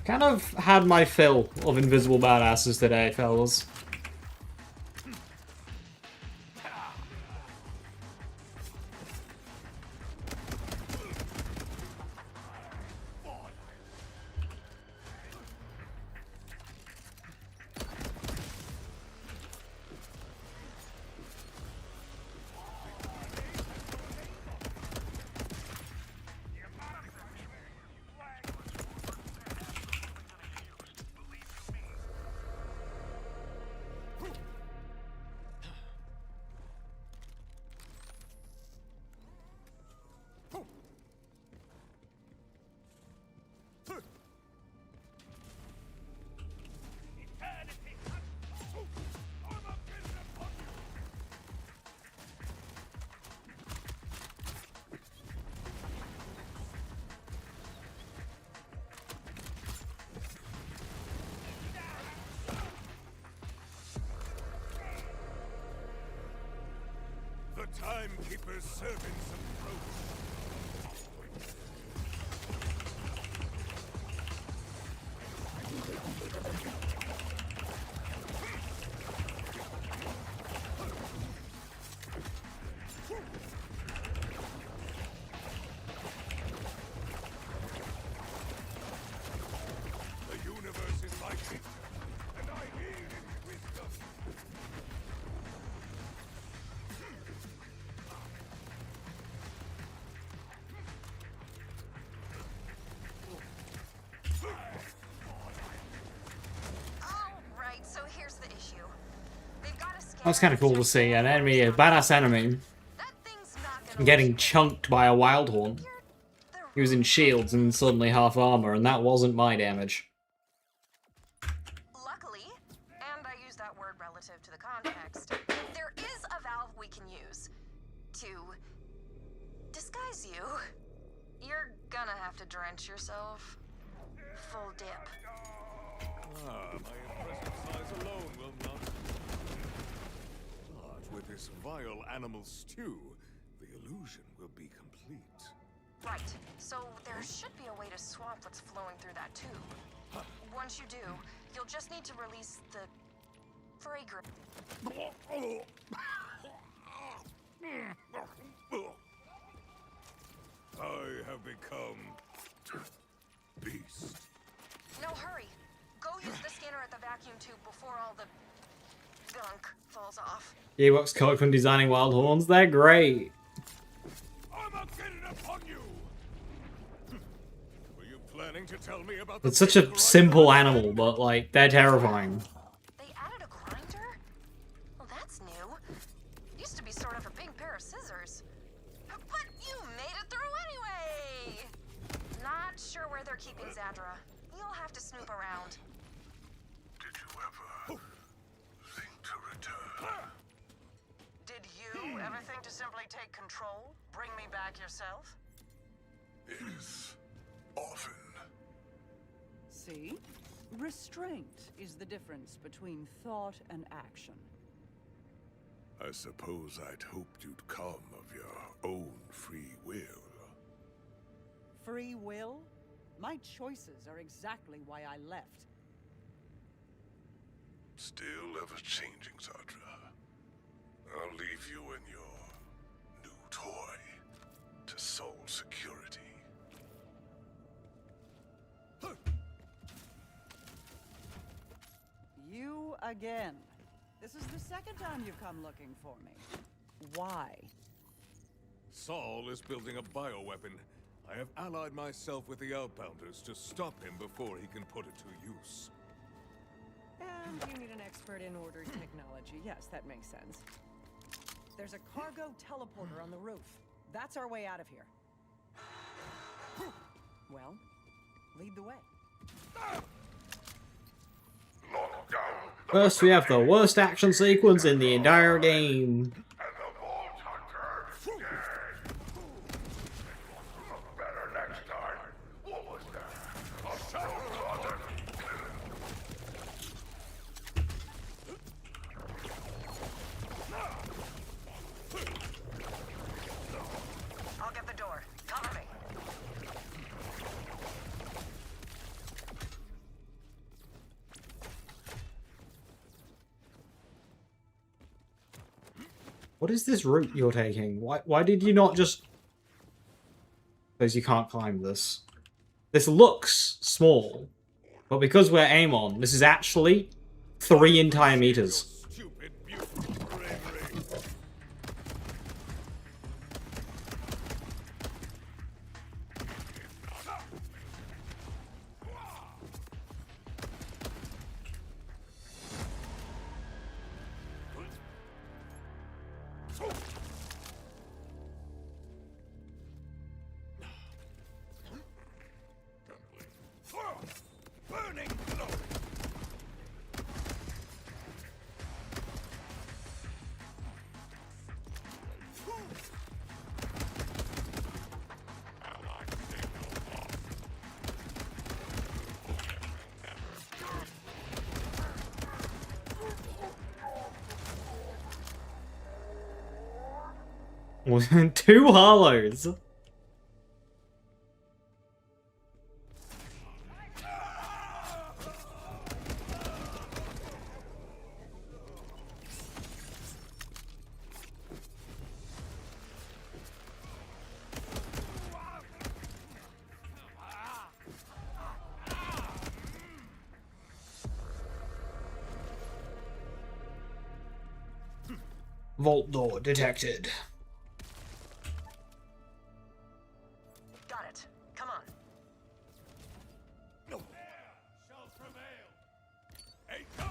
Kind of had my fill of invisible badasses today, fellas. Timekeeper's servants approach. The universe is my teacher, and I need its wisdom. Alright, so here's the issue. They've got a scanner. That's kind of cool to see an enemy, a badass enemy, getting chunked by a wild horn using shields and suddenly half armor, and that wasn't my damage. Luckily, and I use that word relative to the context, there is a valve we can use to disguise you. You're gonna have to drench yourself. Full dip. Ah, my impressive size alone will not. But with this vile animal stew, the illusion will be complete. Right, so there should be a way to swamp what's flowing through that tube. Once you do, you'll just need to release the fragrance. I have become beast. No, hurry. Go use the scanner at the vacuum tube before all the gunk falls off. Gearbox caught from designing wild horns. They're great. I'm getting upon you. Were you planning to tell me about It's such a simple animal, but like they're terrifying. They added a grinder? Well, that's new. Used to be sort of a big pair of scissors. But you made it through anyway! Not sure where they're keeping Zadra. You'll have to snoop around. Did you ever think to return? Did you ever think to simply take control? Bring me back yourself? Yes, often. See? Restraint is the difference between thought and action. I suppose I'd hoped you'd come of your own free will. Free will? My choices are exactly why I left. Still ever changing, Zadra. I'll leave you and your new toy to Soul Security. You again. This is the second time you've come looking for me. Why? Saul is building a bioweapon. I have allied myself with the Outbounders to stop him before he can put it to use. And you need an expert in ordering technology. Yes, that makes sense. There's a cargo teleporter on the roof. That's our way out of here. Well, lead the way. First, we have the worst action sequence in the entire game. Better next time. What was that? A soul closet? I'll get the door. Cover me. What is this route you're taking? Why did you not just... Because you can't climb this. This looks small, but because we're Amon, this is actually 3 entire meters. Burning glory! 2 Harlows. Vault door detected. Got it. Come on. Shall prevail. Hey, come!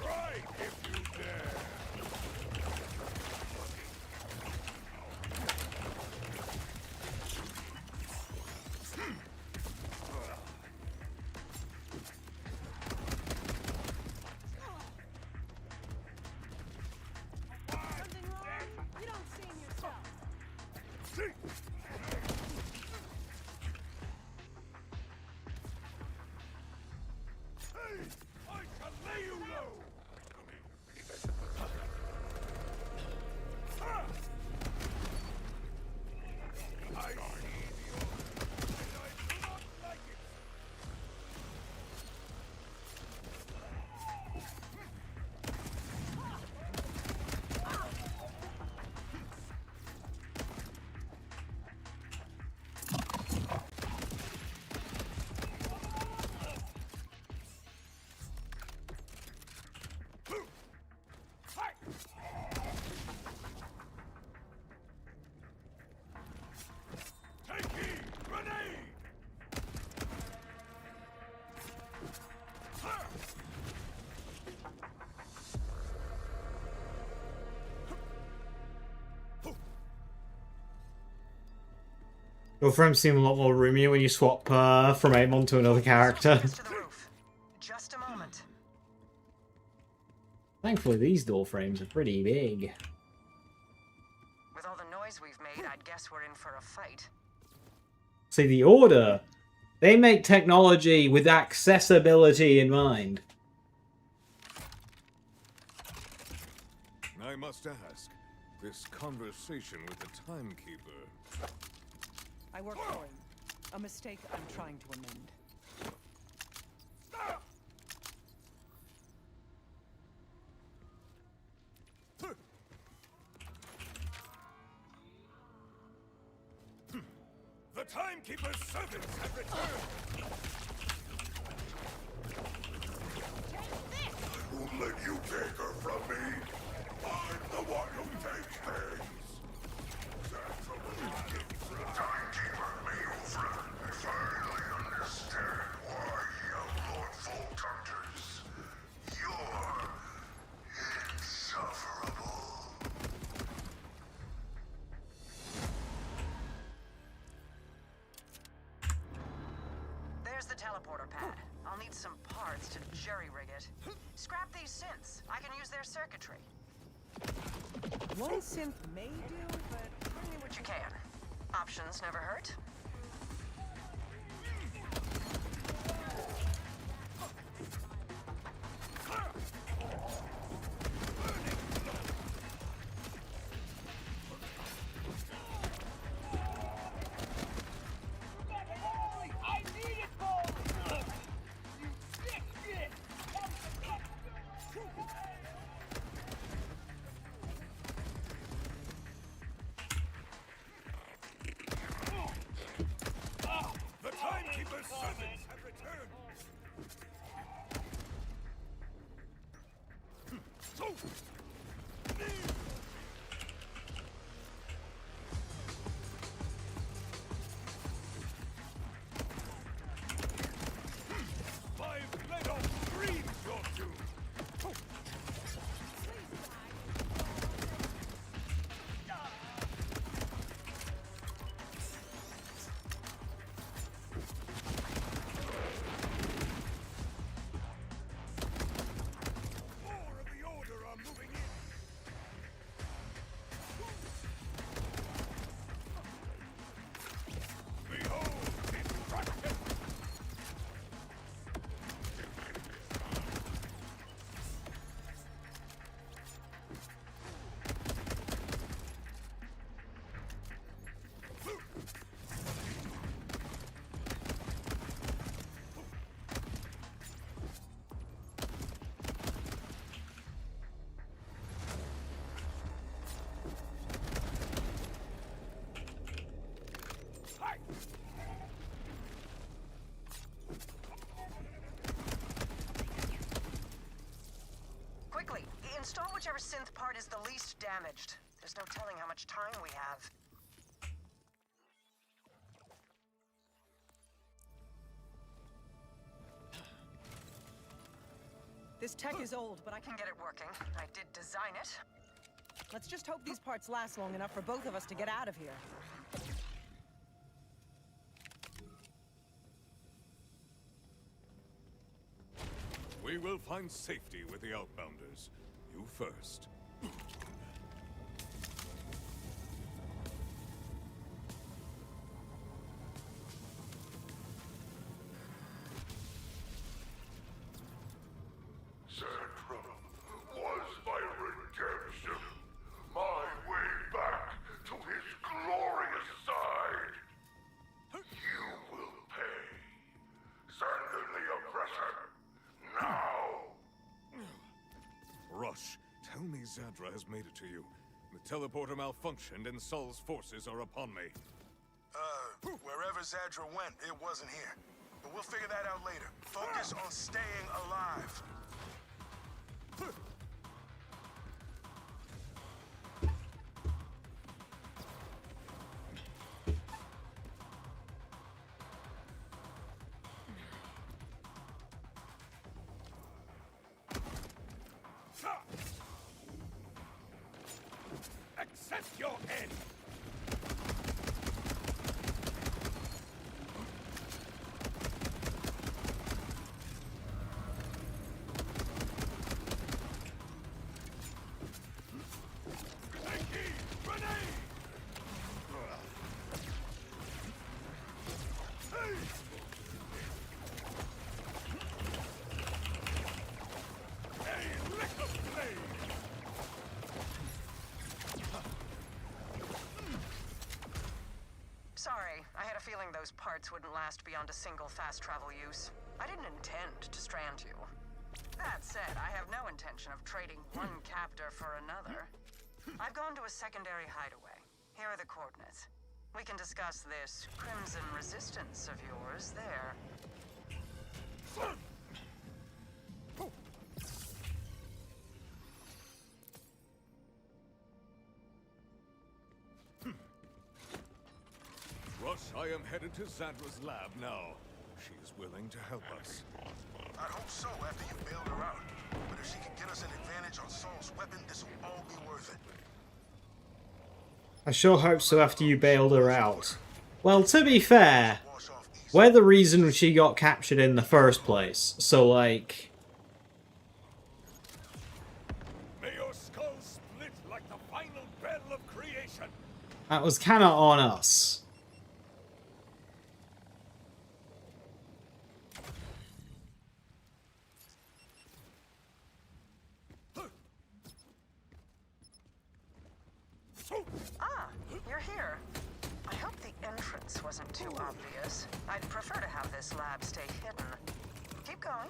Right, if you dare. Something wrong? You don't seem yourself. Hey, I shall lay you low. I see the order, and I do not like it. Take heed! Grenade! Your frames seem a lot more roomy when you swap from Amon to another character. Just a moment. Thankfully, these door frames are pretty big. With all the noise we've made, I'd guess we're in for a fight. See, the Order, they make technology with accessibility in mind. I must ask, this conversation with the timekeeper. I work for him. A mistake I'm trying to amend. The timekeeper's servants have returned! I won't let you take her from me. I'm the one who takes things. That's a little gift for the timekeeper, Leofra. I finally understand why you Lord Vault Hunters. You're insufferable. There's the teleporter pad. I'll need some parts to jerry-rig it. Scrap these synths. I can use their circuitry. One synth may do, but Only what you can. Options never hurt. The timekeeper's servants have returned! My blade of green your doom! More of the Order are moving Install whichever synth part is the least damaged. There's no telling how much time we have. This tech is old, but I Can get it working. I did design it. Let's just hope these parts last long enough for both of us to get out of here. We will find safety with the Outbounders. You first. Sandra was my redemption. My way back to his glorious side. You will pay. Sandra the oppressor. Now! Rush, tell me Zadra has made it to you. The teleporter malfunctioned and Sol's forces are upon me. Wherever Zadra went, it wasn't here. But we'll figure that out later. Focus on staying alive. Accept your end! Sorry, I had a feeling those parts wouldn't last beyond a single fast travel use. I didn't intend to strand you. That said, I have no intention of trading one captor for another. I've gone to a secondary hideaway. Here are the coordinates. We can discuss this Crimson Resistance of yours there. Rush, I am headed to Zadra's lab now. She is willing to help us. I'd hope so after you bailed her out. But if she can get us an advantage on Sol's weapon, this will all be worth it. I sure hope so after you bailed her out. Well, to be fair, we're the reason she got captured in the first place. So, like... May your skull split like the final bell of creation! that was kinda on us. Ah, you're here. I hope the entrance wasn't too obvious. I'd prefer to have this lab stay hidden. Keep going.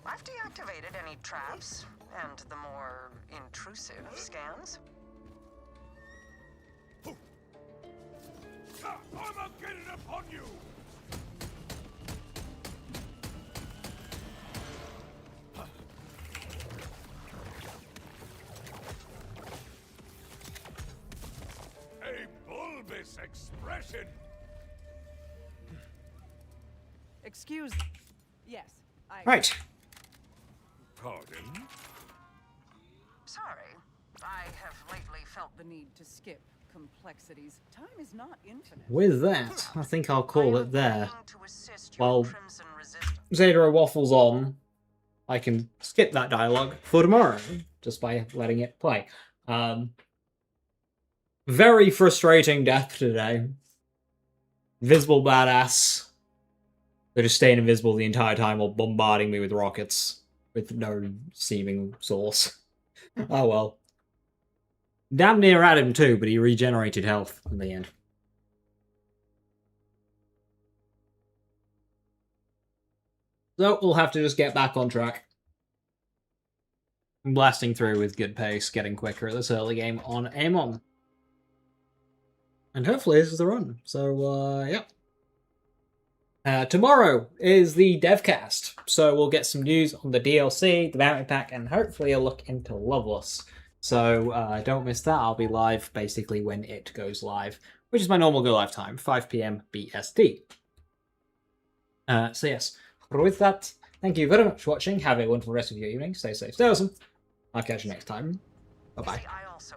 I've deactivated any traps and the more intrusive scans. I'm getting upon you! A bulbous expression! Excuse... Yes, I... Right. Pardon? Sorry. I have lately felt the need to skip complexities. Time is not infinite. With that, I think I'll call it there. While Zadra waffles on, I can skip that dialogue for tomorrow, just by letting it play. Very frustrating death today. Visible badass. They're just staying invisible the entire time while bombarding me with rockets. With no seeming source. Oh well. Damn near at him too, but he regenerated health in the end. So we'll have to just get back on track. I'm blasting through with good pace, getting quicker at this early game on Amon. And hopefully this is the run. So, yep. Tomorrow is the devcast, so we'll get some news on the DLC, the Bounty Pack, and hopefully a look into Loveless. So don't miss that. I'll be live basically when it goes live, which is my normal go live time, 5 PM BST. So yes, with that, thank you very much for watching. Have a wonderful rest of your evening. Stay safe, stay awesome. I'll catch you next time. Bye-bye. I also